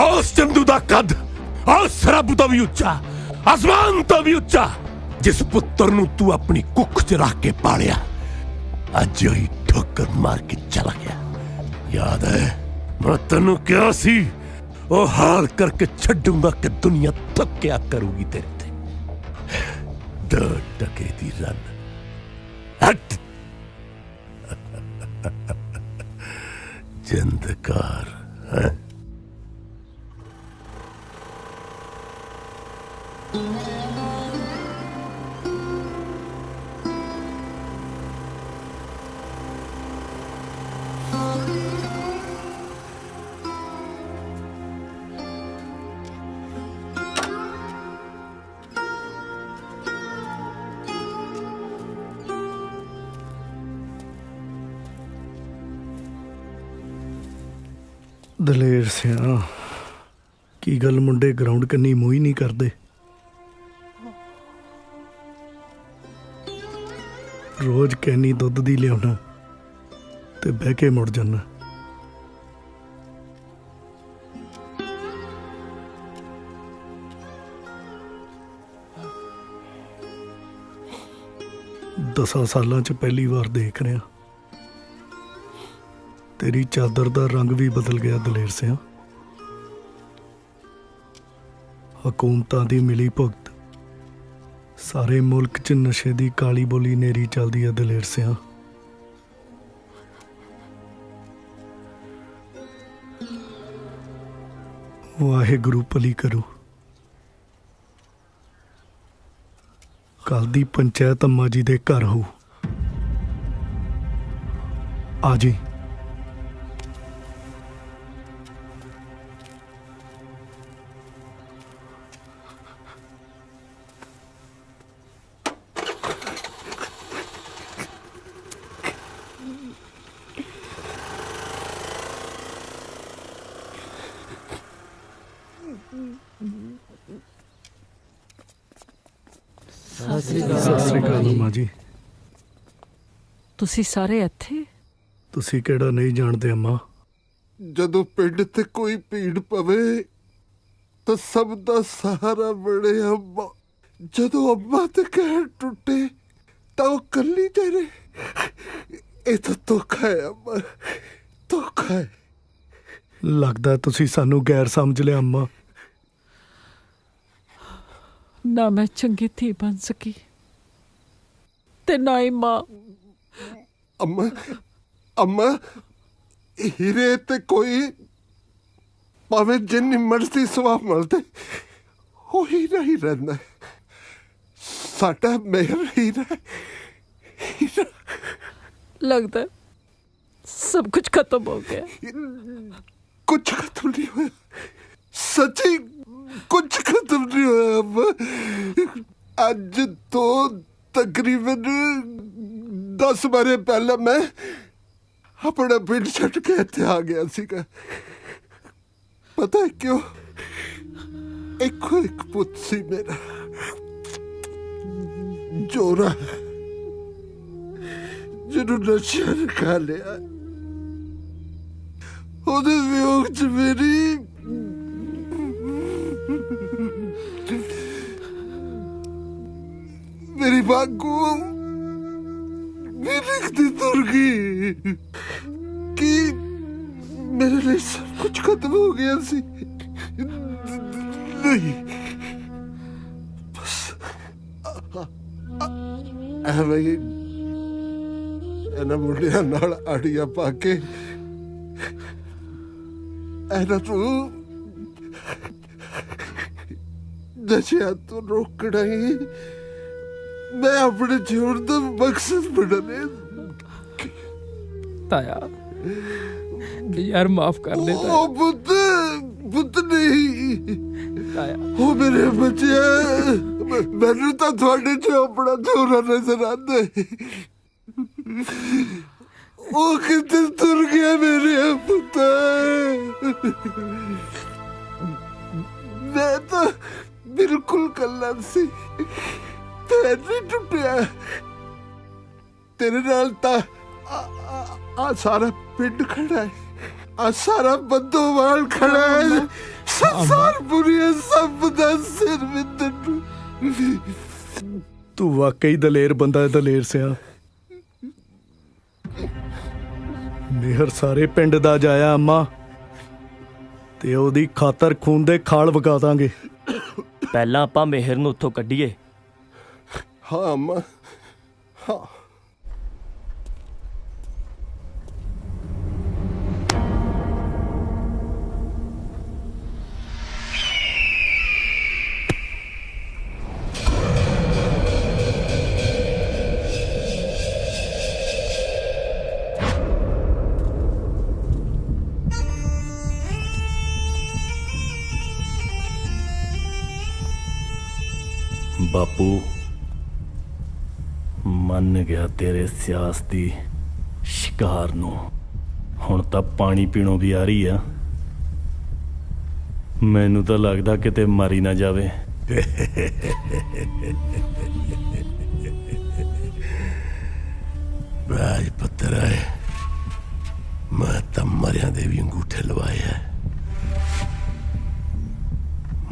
उस चंदू दा कद उस रब तो भी उच्चा आसमान तो भी उच्चा जिस पुत्र नू तू अपनी कुख च रख के पालिया अज ही ठोकर मार के चला गया याद है मैं तेनू क्या सी ओ हाल करके छड्डूंगा कि दुनिया थक्या करूगी तेरे ते दो टके दी रन हट जिंदकार है ਦਲੇਰ ਸਿਆ ਕੀ ਗੱਲ ਮੁੰਡੇ ਗਰਾਊਂਡ ਕੰਨੀ ਮੂੰਹ ਹੀ ਨਹੀਂ ਕਰਦੇ ਰੋਜ਼ ਕੈਨੀ ਦੁੱਧ ਦੀ ਲਿਆਉਣਾ ਤੇ ਬਹਿ ਕੇ ਮੁੜ ਜਾਣਾ ਦਸਾਂ ਸਾਲਾਂ 'ਚ ਪਹਿਲੀ ਵਾਰ ਦੇਖ ਰਿਹਾ ਤੇ तेरी चादर दा रंग भी बदल गया दलेर सिंह। हुकूमतां दी मिली भुगत, सारे मुल्क च नशे दी काली बोली नेरी चलदी है दलेर सिंह। वाहेगुरु भली करू। कल दी पंचायत अम्मा जी दे घर हो, आ जी। सत श्री अकाल अम्मा जी। ਤੁਸੀਂ ਸਾਰੇ ਇੱਥੇ? ਤੁਸੀਂ ਕਿਹੜਾ ਨਹੀਂ ਜਾਣਦੇ ਅੰਮਾ? ਜਦੋਂ ਪਿੰਡ ਤੇ ਕੋਈ ਭੀੜ ਪਵੇ ਤਾਂ ਸਭ ਦਾ ਸਹਾਰਾ ਬਣੇ ਅੰਮਾ। ਜਦੋਂ ਅੰਮਾ ਤੇ ਕਹਿਰ ਟੁੱਟੇ ਤਾਂ ਉਹ ਕੱਲੀ ਤੇਰੇ। ਇਹ ਤਾਂ ਧੋਖਾ ਹੈ ਅੰਮਾ, ਧੋਖਾ ਹੈ। ਲੱਗਦਾ ਤੁਸੀਂ ਸਾਨੂੰ ਗੈਰ ਸਮਝ ਲਿਆ ਅੰਮਾ। ਨਾ ਮੈਂ ਚੰਗੀ ਧੀ ਬਣ ਸਕੀ ਤੇ ਨਾ ਹੀ ਮਾਂ। ਅੰਮਾ, ਅੰਮਾ ਹੀਰੇ ਤੇ ਕੋਈ ਭਾਵੇਂ ਜਿੰਨੀ ਮਰਜ਼ੀ ਸਵਾਹ ਮਿਲਦੇ ਉਹ ਹੀਰਾ ਹੀ ਰਹਿੰਦਾ। ਸਾਡਾ ਮੇਹਰ ਹੀਰਾ, ਹੀਰਾ। लगता सब कुछ खत्म हो गया। कुछ खत्म नहीं हुआ, सच्ची कुछ खत्म नहीं हुआ। अब अज तो तकरीबन 10 बारे पहले मैं अपना पिंड छट के इत्थे आ गया सीगा। पता है क्यों? एक पुत सी मेरा जोरा ਜਿਹਨੂੰ ਨਸ਼ਿਆਂ ਨੇ ਖਾ ਲਿਆ। ਉਹਦੇ ਵਿਯੋਗ 'ਚ ਮੇਰੀ ਬਾਗੂ ਵੀ ਲਿਖਦੀ ਤੁਰ ਗਈ ਕਿ ਮੇਰੇ ਲਈ ਸਭ ਕੁਝ ਖਤਮ ਹੋ ਗਿਆ ਸੀ। ਨਹੀਂ, ਬਸ ਐਵੇਂ ਇਹਨਾਂ ਮੁੰਡਿਆਂ ਨਾਲ ਆੜੀਆਂ ਪਾ ਕੇ ਇਹਨਾਂ ਨੂੰ ਨਸ਼ਿਆਂ ਤੋਂ ਰੋਕਣਾ ਹੀ ਮੈਂ ਆਪਣੇ ਜੀਵਨ ਦਾ ਮਕਸਦ ਬਣਾਇਆ। ਤਾਇਆ यार माफ कर दे ताया। ओ पुत नहीं ताया, ओ मेरे बच्चे मैनू तो थोड़े च अपना छोरा नजर आंदा है। ओ किते तुर गया मेरे पुत। मैं तो बिल्कुल कल्ला सी, पैर नहीं टुटिया। तेरे नाल ता आ सारा पिंड खड़ा है, आ सारा बंदोवाल खड़ा है। संसार बुरी है, सब दा सिर विंदर। तू वाकई दलेर बंदा है दलेर सिया। मेहर सारे पिंड दा जाया अम्मा ते ओदी खातर खून दे खाल वगा दांगे। ਪਹਿਲਾਂ ਆਪਾਂ ਮਿਹਰ ਨੂੰ ਉੱਥੋਂ ਕੱਢੀਏ। हाँ अम्मा, हाँ। ਬਾਪੂ ਮੰਨ ਗਿਆ ਤੇਰੇ ਸਿਆਸਤੀ ਸ਼ਿਕਾਰ ਨੂੰ। ਹੁਣ ਤਾਂ ਪਾਣੀ ਪੀਣੋਂ ਵੀ ਆ ਰਹੀ ਆ। ਮੈਨੂੰ ਤਾਂ ਲੱਗਦਾ ਕਿਤੇ ਮਾਰੀ ਨਾ ਜਾਵੇ। ਰਾਜ ਪੁੱਤਰ ਹੈ, ਮੈਂ ਤਾਂ ਮਰਿਆਂ ਦੇ ਵੀ ਅੰਗੂਠੇ ਲਵਾਏ ਹੈ।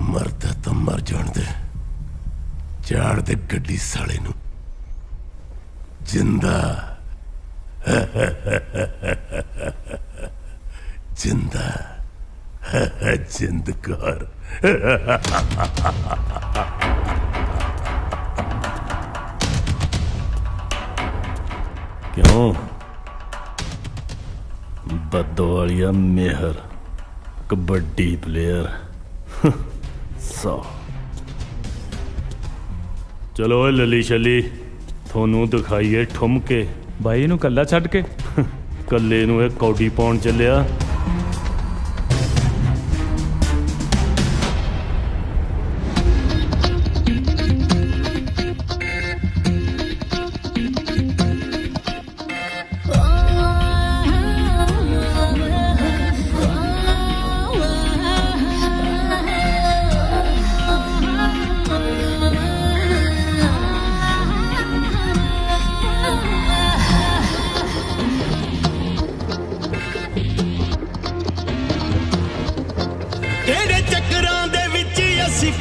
ਮਰਦਾ ਤਾਂ ਮਰ ਜਾਣ ਦੇ, ਚਾੜ ਦੇ ਗੱਡੀ ਸਾਲੇ ਨੂੰ ਜਿੰਦਾ। जिंदा जिंदकार क्यों बदौलिया मेहर कबड्डी प्लेयर सौ चलो लली शली थोनू दिखाइए ठुमके भाई नू कल्ला छड़ के कल्ले नू एक कौडी पाउण चलिया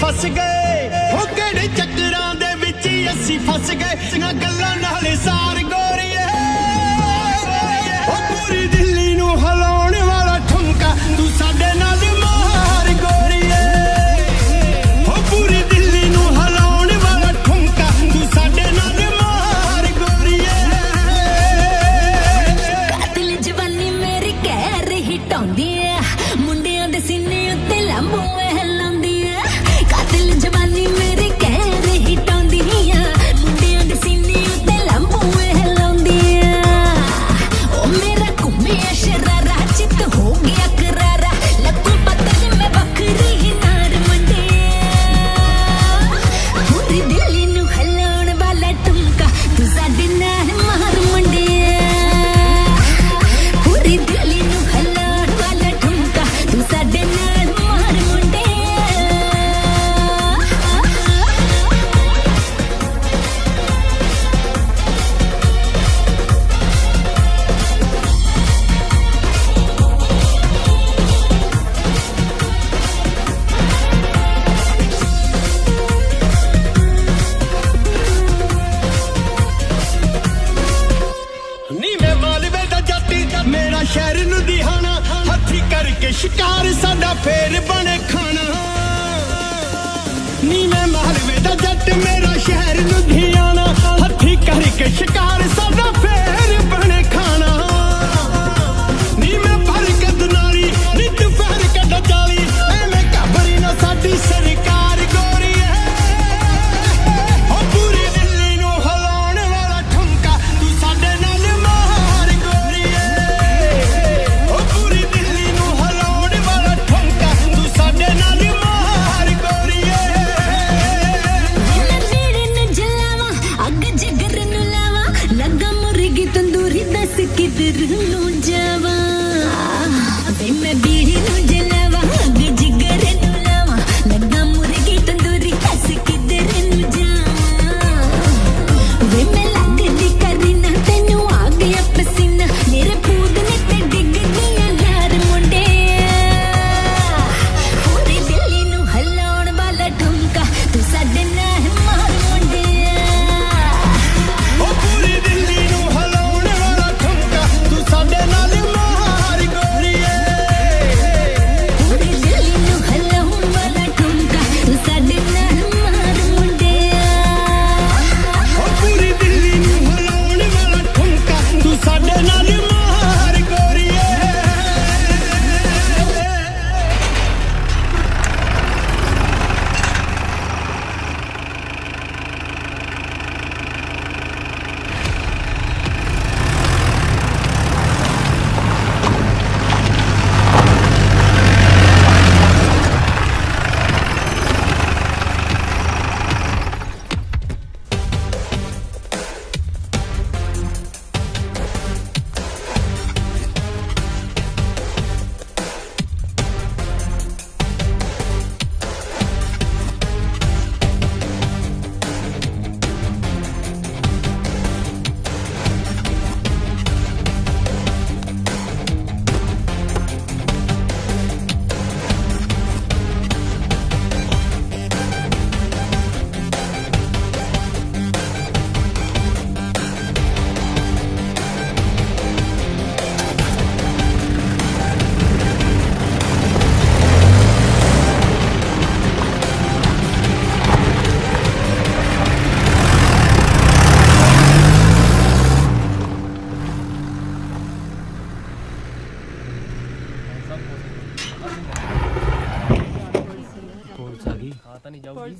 फस गए हो केड़े चक्करां दे विच असी फस गए ना गल्लां नाल सार गोरीए ओ पूरी दिल्ली नू हिलाउण वाला ठुमका तू साडे नाल मार गोरीए ओ पूरी दिल्ली नू हिलाउण वाला ठुमका तू साडे नाल मार गोरीए कातिल जवानी मेरी कहर ही टौंदी है मुंडियां दे सीने उत्ते लंबू जवानी मेरी कहर ही टौंदी है मुंडियां दे सीने उत्ते लंबू हिलाउंदी ओ मेरा घुमिया शरारा चित हो गया करारा लगू पता मैं बकरी नार मंडे पूरी दिल्ली नू हिलाउण वाला ठुमका तू साडे नाल मार मंडे पूरी दिल्ली नू हिलाउण वाला ठुमका तू साडे नाल मार मंडे मेरा शहर लुधियाना हथी करके शिकार साडा फेर बने खाना नी मैं मालवे दा जट मेरा शहर लुधियाना हथी करके शिकार साडा फेर बने खाना नी मैं भर के दुनारी नी तू फेर के डजाली एवें घबरी ना साडी सरकार गोरी ओ पूरी दिल्ली नू हिलाउण वाला ठुमका तू साडे नाल मार गोरी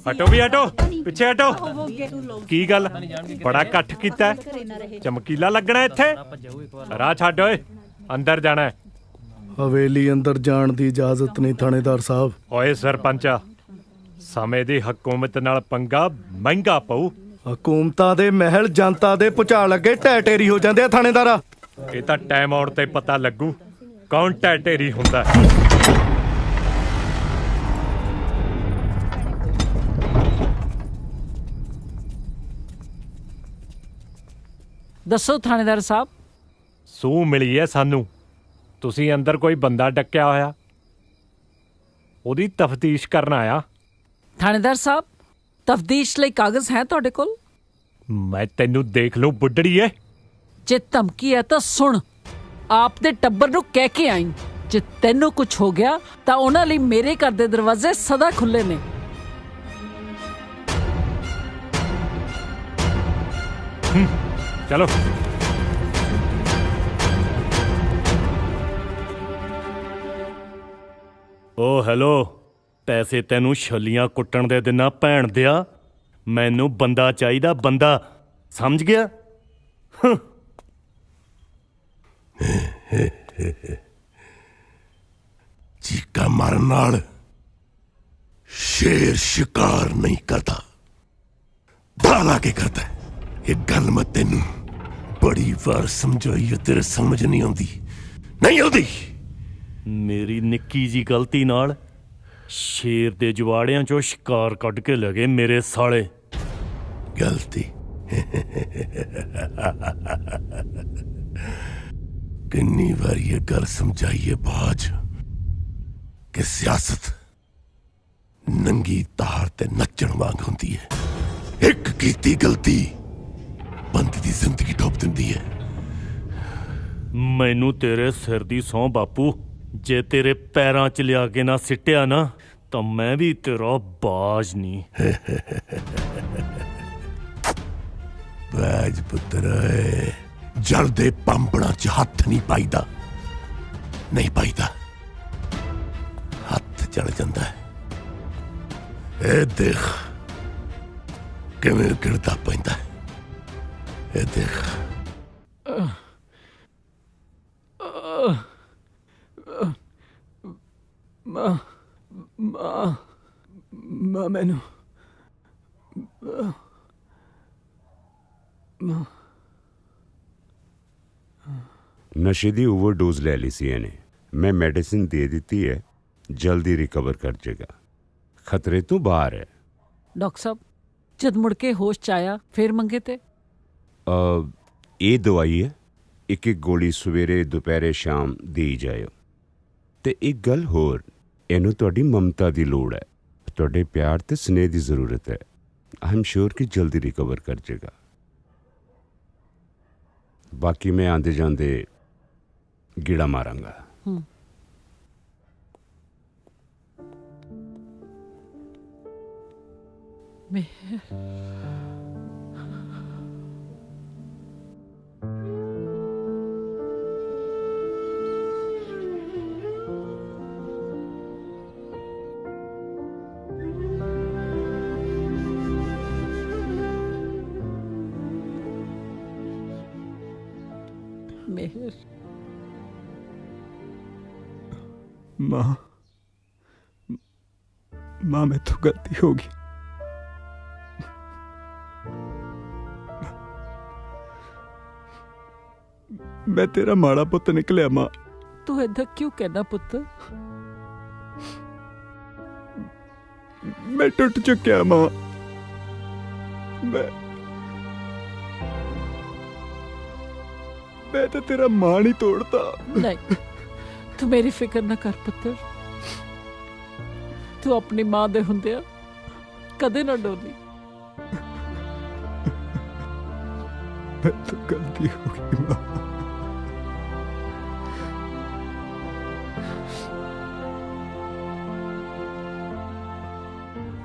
ਹਟੋ ਵੀ ਹਟੋ, ਪਿੱਛੇ ਹਟੋ। ਕੀ ਗੱਲ ਬੜਾ ਇਕੱਠ ਕੀਤਾ, ਚਮਕੀਲਾ ਲੱਗਣਾ ਇੱਥੇ? ਰਾਹ ਛੱਡ ਓਏ, ਅੰਦਰ ਜਾਣਾ ਹੈ। ਹਵੇਲੀ ਅੰਦਰ ਜਾਣ ਦੀ ਇਜਾਜ਼ਤ ਨਹੀਂ ਥਾਣੇਦਾਰ ਸਾਹਿਬ। ਓਏ ਸਰਪੰਚਾ, ਸਮੇਂ ਦੀ ਹਕੂਮਤ ਨਾਲ ਪੰਗਾ ਮਹਿੰਗਾ ਪਊ। ਹਕੂਮਤਾਂ ਦੇ ਮਹਿਲ ਜਨਤਾ ਦੇ ਭੁਚਾਲ ਅੱਗੇ ਢਹਿ ਢੇਰੀ ਹੋ ਜਾਂਦੇ ਆ ਥਾਣੇਦਾਰਾ। ਇਹ ਤਾਂ ਟਾਈਮ ਆਉਣ ਤੇ ਪਤਾ ਲੱਗੂ ਕੌਣ ਢਹਿ ਢੇਰੀ ਹੁੰਦਾ। ਦੱਸੋ ਥਾਣੇਦਾਰ ਸਾਹਿਬ। ਸੂਹ ਮਿਲੀ ਹੈ ਸਾਨੂੰ, ਤੁਸੀਂ ਅੰਦਰ ਕੋਈ ਬੰਦਾ ਡੱਕਿਆ ਹੋਇਆ, ਉਹਦੀ ਤਫਤੀਸ਼ ਕਰਨ ਆਇਆ। ਥਾਣੇਦਾਰ ਸਾਹਿਬ, ਤਫਤੀਸ਼ ਲਈ ਕਾਗਜ਼ ਹੈ ਤੁਹਾਡੇ ਕੋਲ? ਮੈਂ ਤੈਨੂੰ ਦੇਖ ਲੂੰ ਬੁੱਢੜੀਏ। ਜੇ ਧਮਕੀ ਹੈ ਤਾਂ ਸੁਣ, ਆਪ ਦੇ ਟੱਬਰ ਨੂੰ ਕਹਿ ਕੇ ਆਈ, ਜੇ ਤੈਨੂੰ ਕੁਝ ਹੋ ਗਿਆ ਤਾਂ ਉਹਨਾਂ ਲਈ ਮੇਰੇ ਘਰ ਦੇ ਦਰਵਾਜ਼ੇ ਸਦਾ ਖੁੱਲੇ ਨੇ। ਚਲੋ। ਓ ਹੈਲੋ, ਪੈਸੇ ਤੈਨੂੰ ਛੱਲੀਆਂ ਕੁੱਟਣ ਦੇ ਦਿਨਾਂ ਭੈਣ ਦਿਆ। ਮੈਨੂੰ ਬੰਦਾ ਚਾਹੀਦਾ, ਬੰਦਾ, ਸਮਝ ਗਿਆ? ਚੀਕਾ ਮਾਰਨ ਨਾਲ ਸ਼ੇਰ ਸ਼ਿਕਾਰ ਨਹੀਂ ਕਰਦਾ, ਦਾਲਾ ਕੇ ਕਰਦਾ। ਇਹ ਗੱਲ ਮੈਂ ਤੈਨੂੰ ਬੜੀ ਵਾਰ ਸਮਝਾਈ ਹੈ, ਤੇਰੇ ਸਮਝ ਨਹੀਂ ਆਉਂਦੀ, ਨਹੀਂ ਆਉਂਦੀ। ਮੇਰੀ ਨਿੱਕੀ ਜੀ ਗਲਤੀ ਨਾਲ ਸ਼ੇਰ ਦੇ ਜਵਾੜਿਆਂ ਚੋਂ ਸ਼ਿਕਾਰ ਕੱਢ ਕੇ ਲੈ ਗਏ ਮੇਰੇ ਸਾਲੇ। ਗਲਤੀ? ਕਿੰਨੀ ਵਾਰ ਇਹ ਗੱਲ ਸਮਝਾਈਏ ਬਾਜ ਕਿ ਸਿਆਸਤ ਨੰਗੀ ਤਾਰ ਤੇ ਨੱਚਣ ਵਾਂਗ ਹੁੰਦੀ ਹੈ। ਇੱਕ ਕੀਤੀ ਗਲਤੀ ਬੰਦੇ ਦੀ ਜ਼ਿੰਦਗੀ ਡੋਬ ਦਿੰਦੀ ਹੈ। ਮੈਨੂੰ ਤੇਰੇ ਸਿਰ ਦੀ ਸਹੁੰ ਬਾਪੂ, ਜੇ ਤੇਰੇ ਪੈਰਾਂ 'ਚ ਲਿਆ ਕੇ ਨਾ ਸਿੱਟਿਆ ਨਾ ਤਾਂ ਮੈਂ ਵੀ ਤੇਰਾ ਬਾਜ ਨਹੀਂ। ਬਾਜ ਪੁੱਤਰ, ਜਲਦੇ ਪੰਪੜਾਂ 'ਚ ਹੱਥ ਨਹੀਂ ਪਾਈਦਾ, ਨਹੀਂ ਪਾਈਦਾ, ਹੱਥ ਜਲ ਜਾਂਦਾ ਹੈ। ਇਹ ਦੇਖ ਕਿਵੇਂ ਗਿਰਦਾ ਪੈਂਦਾ ਹੈ, ਇਹ ਦੇਖ। ਮਾਂ ਮੈਨੂੰ ਨਸ਼ੇ ਦੀ ਓਵਰਡੋਜ਼ ਲੈ ਲਈ ਸੀ ਇਹਨੇ। ਮੈਂ ਮੈਡੀਸਿਨ ਦੇ ਦਿੱਤੀ ਹੈ, ਜਲਦੀ ਰਿਕਵਰ ਕਰ ਜਾਏਗਾ, ਖਤਰੇ ਤੋਂ ਬਾਹਰ ਹੈ। ਡਾਕਟਰ ਸਾਹਿਬ, ਜਦ ਮੁੜ ਕੇ ਹੋਸ਼ 'ਚ ਆਇਆ ਫਿਰ ਮੰਗੇ ਤੇ ਇਹ ਦਵਾਈ ਹੈ, ਇੱਕ ਇੱਕ ਗੋਲੀ ਸਵੇਰੇ ਦੁਪਹਿਰੇ ਸ਼ਾਮ ਦੇਈ ਜਾਇਓ। ਤੇ ਇੱਕ ਗੱਲ ਹੋਰ, ਇਹਨੂੰ ਤੁਹਾਡੀ ਮਮਤਾ ਦੀ ਲੋੜ ਹੈ, ਤੁਹਾਡੇ ਪਿਆਰ ਤੇ ਸਨੇਹ ਦੀ ਜ਼ਰੂਰਤ ਹੈ। ਆਈ ਐਮ ਸ਼ੋਰ ਕਿ ਜਲਦੀ ਰਿਕਵਰ ਕਰ ਜਾਏਗਾ। ਬਾਕੀ ਮੈਂ ਆਂਦੇ ਜਾਂਦੇ ਗੀੜਾ ਮਾਰਾਂਗਾ। ਮਿਹਰ, ਮਾਂ ਮੈਥੋਂ ਗਲਤੀ ਹੋ ਗਈ। ਮੈਂ ਤੇਰਾ ਮਾੜਾ ਪੁੱਤ ਨਿਕਲਿਆ ਮਾਂ। ਤੂੰ ਏਦਾਂ ਕਿਉਂ ਕਹਿਣਾ ਪੁੱਤ? ਮੈਂ ਟੁੱਟ ਚੁੱਕਿਆ ਮਾਂ। ਮੈਂ ਤਾਂ ਤੇਰਾ ਮਾਣ ਹੀ ਤੋੜਤਾ। ਨਹੀਂ, ਤੂੰ ਮੇਰੀ ਫਿਕਰ ਨਾ ਕਰ ਪੁੱਤਰ। ਤੂੰ ਆਪਣੀ ਮਾਂ ਦੇ ਹੁੰਦਿਆਂ ਕਦੇ ਨਾ ਡੋਲੀ। ਮੈਂ ਤਾਂ ਗਲਤੀ ਹੋ ਗਈ ਮਾਂ।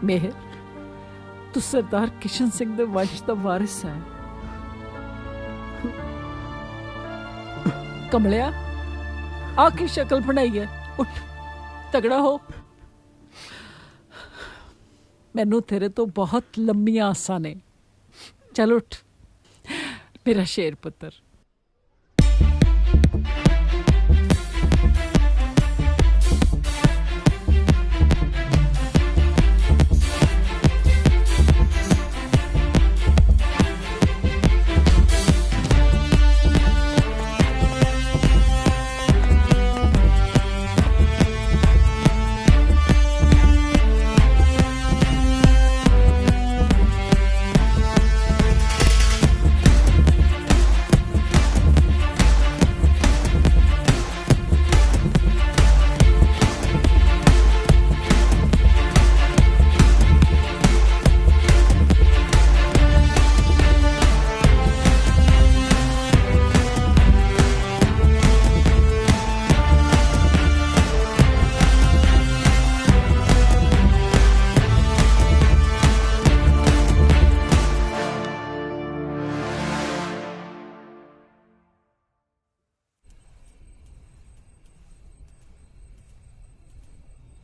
ਮਿਹਰ, ਤੂੰ ਸਰਦਾਰ ਕਿਸ਼ਨ ਸਿੰਘ ਦੇ ਵੰਸ਼ ਦਾ ਵਾਰਿਸ ਹੈ। ਕਮਲਿਆ, ਆ ਕੀ ਸ਼ਕਲ ਬਣਾਈ ਹੈ? ਉੱਠ, ਤਗੜਾ ਹੋ। ਮੈਨੂੰ ਤੇਰੇ ਤੋਂ ਬਹੁਤ ਲੰਮੀਆਂ ਆਸਾਂ ਨੇ। ਚੱਲ ਉੱਠ ਮੇਰਾ ਸ਼ੇਰ ਪੁੱਤਰ।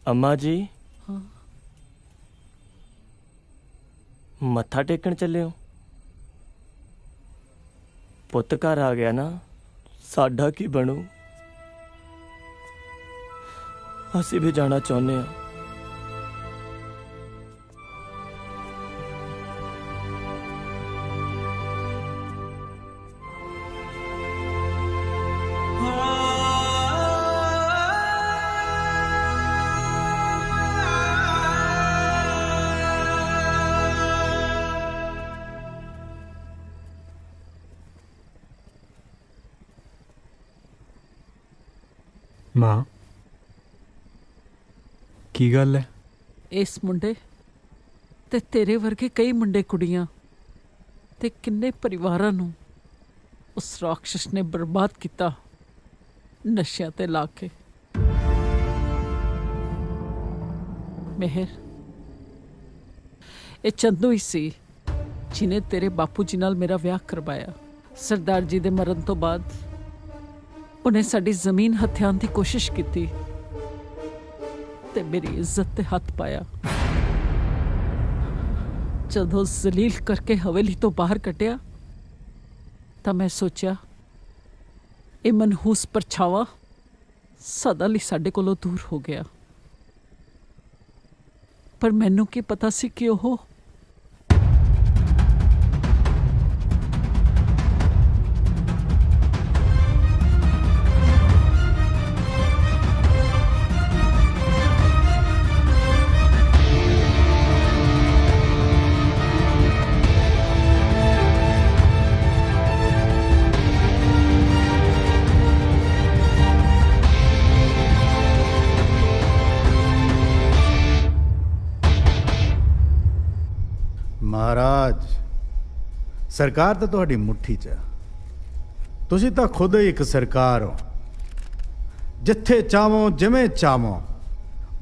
अम्मा जी हाँ। मत्था टेकन चले हो? पुत्त घर आ गया ना, साडा की बनू? असी भी जाना चाहते हैं। मां की गल है? इस मुंडे ते तेरे वर्गे कई मुंडे कुड़ियां ते किन्ने परिवारां नूं उस राक्षस ने बर्बाद किता नशियां ते ला के। मेहर ये चंदू ही सी जिन्हें तेरे बापू जी नाल मेरा विआह करवाया। सरदार जी दे मरण तो बाद उन्हें साडी जमीन हथियान की कोशिश की ते मेरी इज्जत ते हथ पाया। जदों जलील करके हवेली तो बाहर कटिया तां मैं सोचा ये मनहूस परछावा सदा लई साडे कोलों दूर हो गया। पर मैनू की पता सी कि ओह महाराज सरकार तो तुहाडी मुट्ठी च। तुसी तो खुद ही एक सरकार हो। जिथे चाहो जिवें चाहो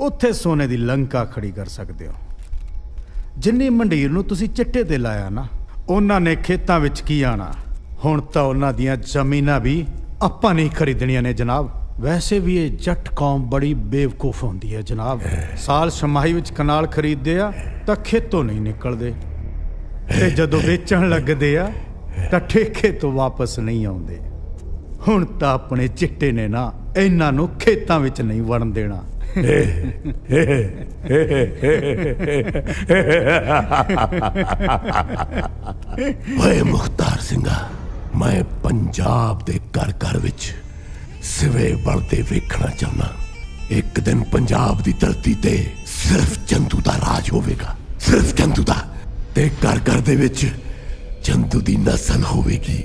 उत्थे सोने की लंका खड़ी कर सकते हो। जिन्नी मंडीर नूं तुसी चिट्टे ते लाया ना उन्हां ने खेतां विच की आना। हुण तां उन्हां दियां जमीनां भी आपां नहीं खरीदणियां ने जनाब। वैसे भी ये जट कौम बड़ी बेवकूफ होंदी है जनाब। साल छमाही विच कनाल खरीददे आ तां खेतों नहीं निकलदे ते जदों वेचण लगदे आ तां ठेके तो वापस नहीं आउंदे। हुण तां अपने चिट्टे ने ना इन्हां नूं खेतां विच नहीं वड़न देना। ओए मुख्तार सिंघा, मैं पंजाब दे घर घर विच सिवे बढ़ते वेखना चाहना। एक दिन पंजाब दी धरती ते सिर्फ चंदू दा राज होवेगा, सिर्फ चंदू दा। ते घर घर दे विच चंदू दी नस्ल होवेगी।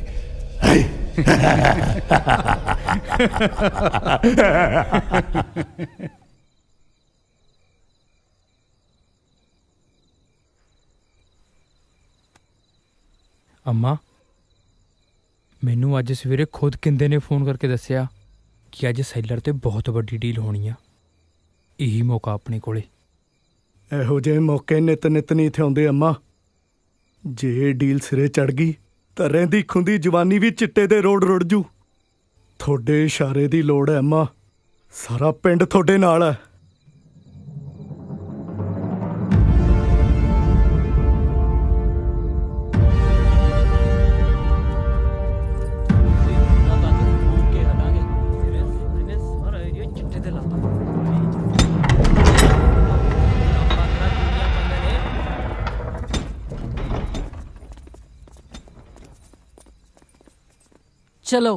अम्मा मैनू अज सवेरे खुद किंदे ने फोन करके दस्सिया कि अज सैलर ते बहुत वड्डी डील होनी आ। यही मौका अपने कोले। ਇਹੋ ਜਿਹੇ मौके नित नित नहीं थे आउंदे अम्मा। जे डील सिरे चढ़ गई ਤਾਂ ਰਹਿੰਦੀ ਖੁੰਦੀ ਜਵਾਨੀ ਵੀ ਚਿੱਟੇ ਦੇ ਰੋੜ ਰੁੜ ਜੂ। ਤੁਹਾਡੇ ਇਸ਼ਾਰੇ ਦੀ ਲੋੜ ਹੈ ਅੰਮਾ। ਸਾਰਾ ਪਿੰਡ ਤੁਹਾਡੇ ਨਾਲ ਹੈ। चलो।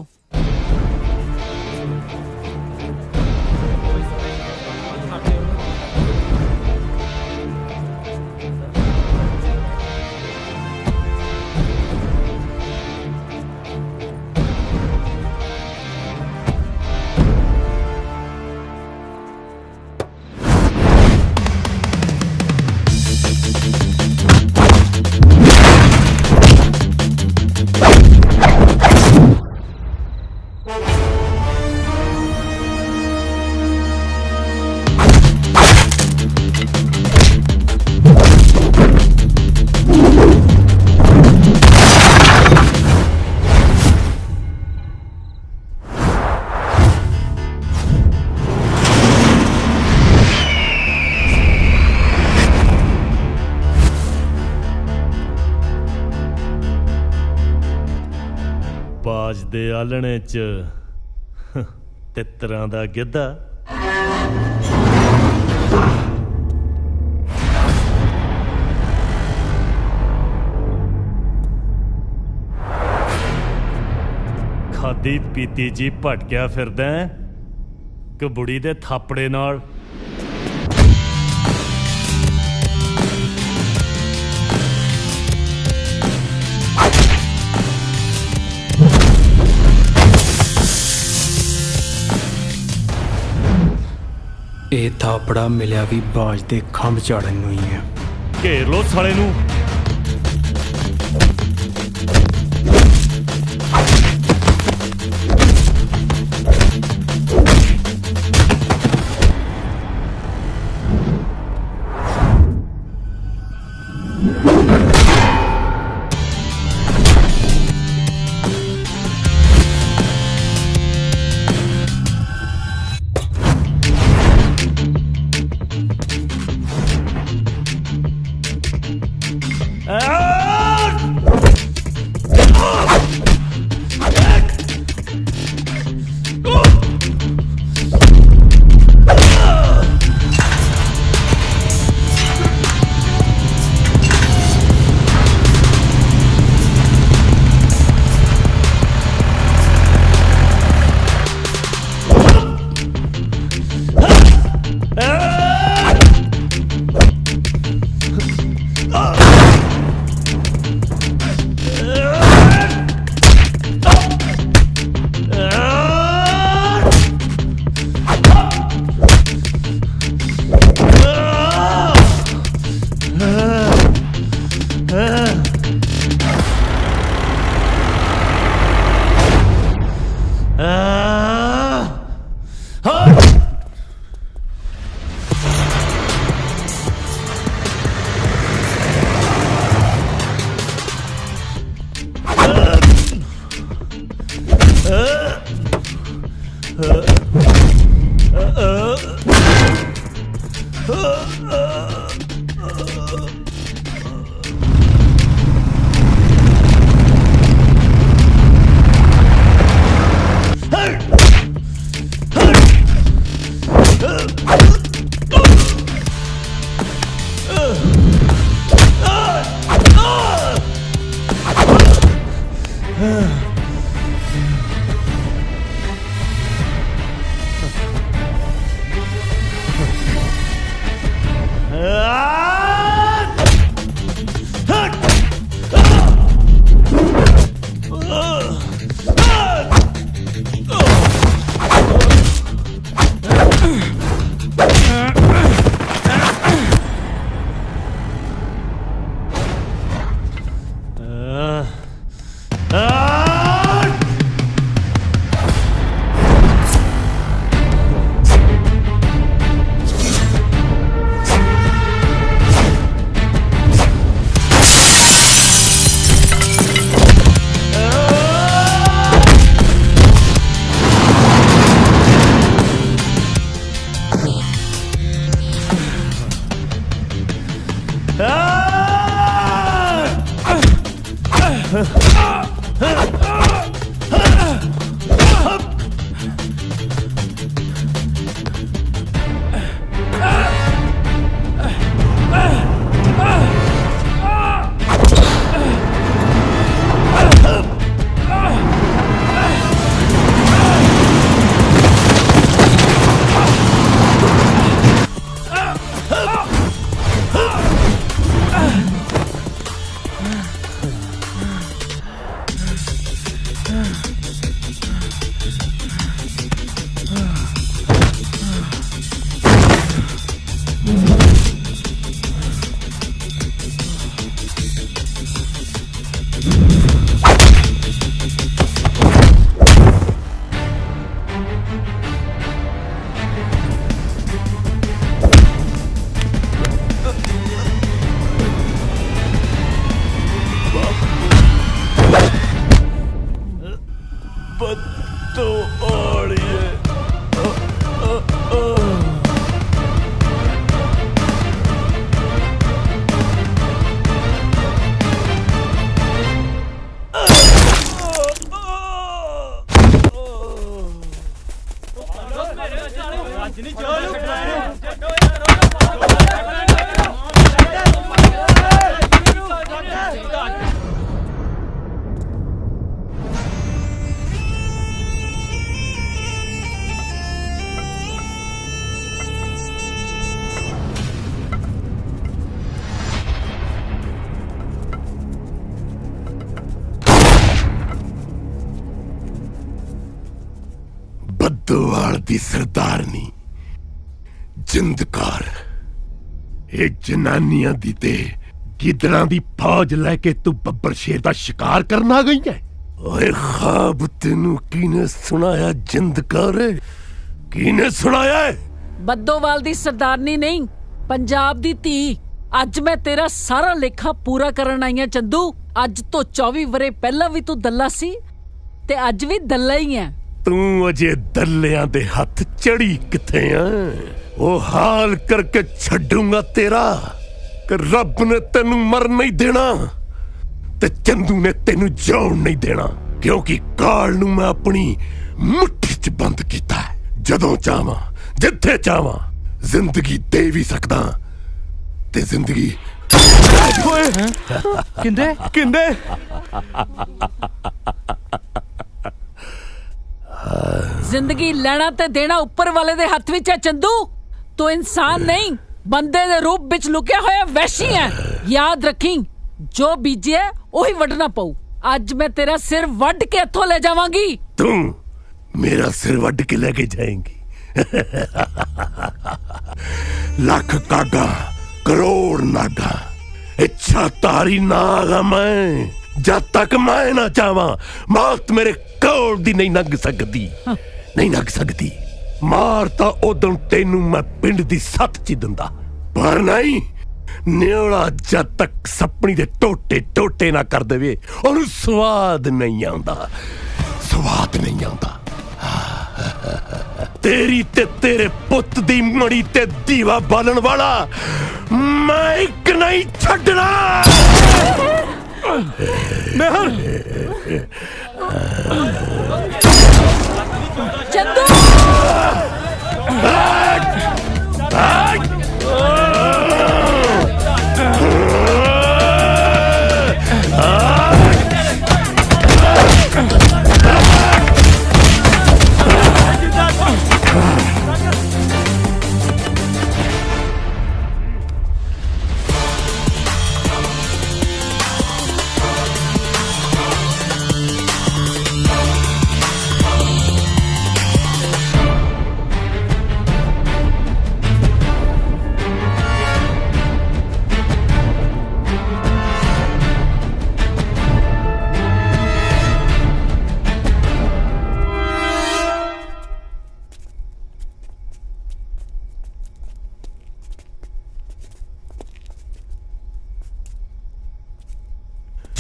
ਬਾਜ ਦੇ ਆਲਣੇ 'ਚ ਤਿੱਤਰਾਂ ਦਾ ਗਿੱਧਾ। ਖਾਦੀ ਪੀਤੀ ਜੀ ਭਟਕਿਆ ਫਿਰਦਾ ਕਿ ਬੁੜੀ ਦੇ ਥਾਪੜੇ ਨਾਲ। ਇਹ ਥਾਪੜਾ ਮਿਲਿਆ ਵੀ ਬਾਜ ਦੇ ਖੰਭ ਝਾੜਨ ਨੂੰ ਹੀ ਹੈ। ਘੇਰ ਲੋ ਸਾਲੇ ਨੂੰ। ਬੱਦੋਵਾਲ ਦੀ ਸਰਦਾਰਨੀ ਜਿੰਦਕਾਰ ਇਹ ਜਨਾਨੀਆਂ ਦੀ ਤੇ ਗਿੱਦੜਾਂ ਦੀ ਫੌਜ ਲੈ ਕੇ ਤੂੰ ਬੱਬਰ ਸ਼ੇਰ ਦਾ ਸ਼ਿਕਾਰ ਕਰਨ ਆ ਗਈ ਹੈ। ਓਏ ਖਾਬ ਤੈਨੂੰ ਕਿਹਨੇ ਸੁਣਾਇਆ ਜਿੰਦਕਾਰ? ਕਿਹਨੇ ਸੁਣਾਇਆ? ਬੱਦੋਵਾਲ ਦੀ ਸਰਦਾਰਨੀ ਨਹੀਂ, ਪੰਜਾਬ ਦੀ ਧੀ। ਅੱਜ ਮੈਂ ਤੇਰਾ ਸਾਰਾ ਲੇਖਾ ਪੂਰਾ ਕਰਨ ਆਈ ਹਾਂ ਚੰਦੂ। ਅੱਜ ਤੋਂ 24 ਵਰੇ ਪਹਿਲਾਂ ਵੀ ਤੂੰ ਦੱਲਾ ਸੀ ਤੇ ਅੱਜ ਵੀ ਦੱਲਾ ਹੀ ਹੈ। ਤੂੰ ਅਜੇ ਦੱਲਿਆਂ ਦੇ ਹੱਥ ਚੜੀ ਕਿੱਥੇ ਆ? ਉਹ ਹਾਲ ਕਰਕੇ ਛੱਡੂਗਾ ਤੇਰਾ ਕਿ ਰੱਬ ਨੇ ਤੈਨੂੰ ਮਰ ਨਹੀਂ ਦੇਣਾ ਤੇ ਚੰਦੂ ਨੇ ਤੈਨੂੰ ਜਿਉਣ ਨਹੀਂ ਦੇਣਾ, ਕਿਉਂਕਿ ਕਾਲ ਨੂੰ ਮੈਂ ਆਪਣੀ ਮੁੱਠੀ 'ਚ ਬੰਦ ਕੀਤਾ। ਜਦੋਂ ਚਾਹਾਂ ਜਿੱਥੇ ਚਾਹਾਂ ਜ਼ਿੰਦਗੀ ਦੇ ਵੀ ਸਕਦਾ ਤੇ ਜ਼ਿੰਦਗੀ ਕਿੰਦੇ ਕਿੰਦੇ ਜ਼ਿੰਦਗੀ ਲੈਣਾ ਤੇ ਦੇਣਾ ਉੱਪਰ ਵਾਲੇ ਦੇ ਹੱਥ ਵਿੱਚ ਹੈ ਚੰਦੂ। ਤੂੰ ਇਨਸਾਨ ਨਹੀਂ, ਬੰਦੇ ਦੇ ਰੂਪ ਵਿੱਚ ਲੁਕਿਆ ਹੋਇਆ ਵਹਿਸ਼ੀ ਹੈ। ਯਾਦ ਰੱਖੀ, ਜੋ ਬੀਜਿਆ ਉਹੀ ਵੱਢਣਾ ਪਊ। ਅੱਜ ਮੈਂ ਤੇਰਾ ਸਿਰ ਵੱਢ ਕੇ ਇੱਥੋਂ ਲੈ ਜਾਵਾਂਗੀ। ਤੂੰ ਮੇਰਾ ਸਿਰ ਵੱਢ ਕੇ ਲੈ ਕੇ ਜਾਏਂਗੀ? ਲੱਖ ਕਾਗਾ ਕਰੋੜ ਨਾਗਾ, ਇੱਛਾ ਤਾਰੀ ਨਾਗਾ ਮੈਂ। ਜਦ ਤੱਕ ਮੈਂ ਨਾ ਚਾਹਾਂ ਮੌਤ ਮੇਰੇ ਕੋਲ ਦੀ ਨਹੀਂ ਲੰਘ ਸਕਦੀ, ਨਹੀਂ ਲੰਘ ਸਕਦੀ। ਮਾਰ ਤਾਂ ਉਦੋਂ ਤੈਨੂੰ ਮੈਂ ਪਿੰਡ ਦੀ ਸੱਤ 'ਚ ਦਿੰਦਾ, ਪਰ ਨਹੀਂ ਨਿਓਲਾ ਜਦ ਤੱਕ ਸੱਪਣੀ ਦੇ ਟੋਟੇ ਟੋਟੇ ਨਾ ਕਰ ਦੇਵੇ ਉਹਨੂੰ ਸਵਾਦ ਨਹੀਂ ਆਉਂਦਾ, ਸਵਾਦ ਨਹੀਂ ਆਉਂਦਾ। ਤੇਰੀ ਤੇ ਤੇਰੇ ਪੁੱਤ ਦੀ ਮੜੀ ਤੇ ਦੀਵਾ ਬਾਲਣ ਵਾਲਾ ਮੈਂ ਇੱਕ ਨਹੀਂ ਛੱਡਣਾ। ਚੰਦੂ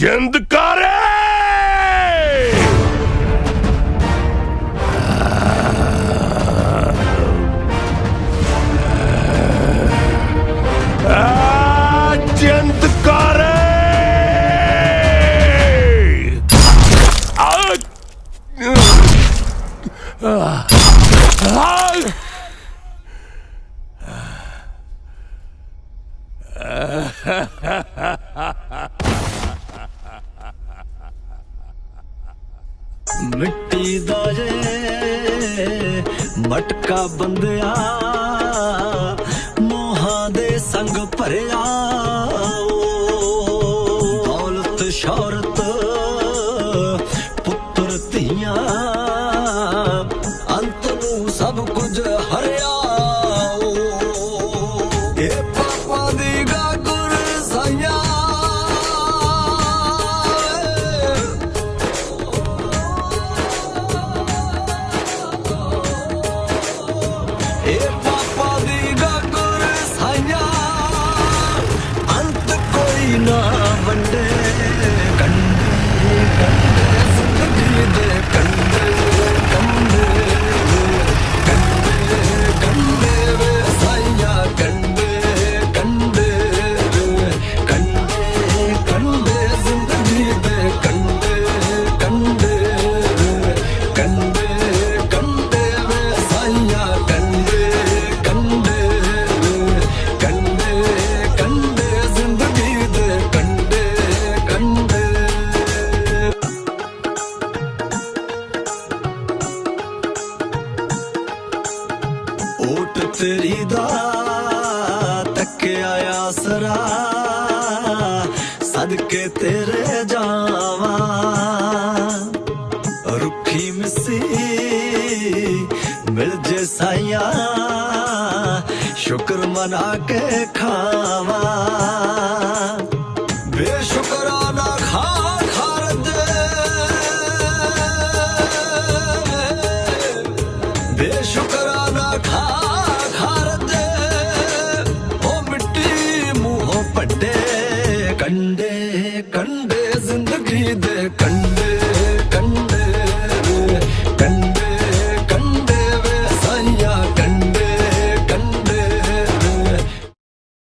ਜਿੰਦਕਾਰੇ ਜਿੰਦਕਾਰੇ ਮਿੱਟੀ ਦਾ ਜੇ ਮਟਕਾ ਬੰਦਿਆ ਮੋਹਾਂ ਦੇ ਸੰਗ ਭਰਿਆ, ਦੌਲਤ ਸ਼ੌਹਰਤ ਪੁੱਤਰ ਧੀਆਂ ਅੰਤ ਨੂੰ ਸਭ ਕੁਝ ਹਰਿਆ। ਇਹ ਪਾਪਾ ਦੀ ਗਾਗੁਰ ਸਾਇਆ ਨਾ ਵੰਡੇ ਕੰਡੇ ਕੰਡੇ ਜ਼ਿੰਦਗੀ ਦੇ ਕੰਡੇ ਕੰਡੇ ਕੰਡੇ ਕੰਡੇ ਵੇ ਸਾਈਆਂ ਕੰਡੇ ਕੰਡੇ ਕੰਡੇ ਕੰਡੇ ਜ਼ਿੰਦਗੀ ਦੇ ਕੰਡੇ ਕੰਡੇ ਕੰਡੇ ਕੰਡੇ ਵੇ ਸਾਈਆਂ ਕੰਡੇ ਕੰਡੇ ਕੰਡੇ ਕੰਡੇ ਜ਼ਿੰਦਗੀ ਦੇ ਕੰਡੇ ਕੰਡੇ। ਓਟ ਤੇਰੀ ਦਾ ਤੱਕਿਆ ਆਸਰਾ ਸਦਕੇ ਤੇਰੇ ਜਾਵਾਂ, ਰੁੱਖੀ ਮਿੱਸੀ शुक्र मना के खावा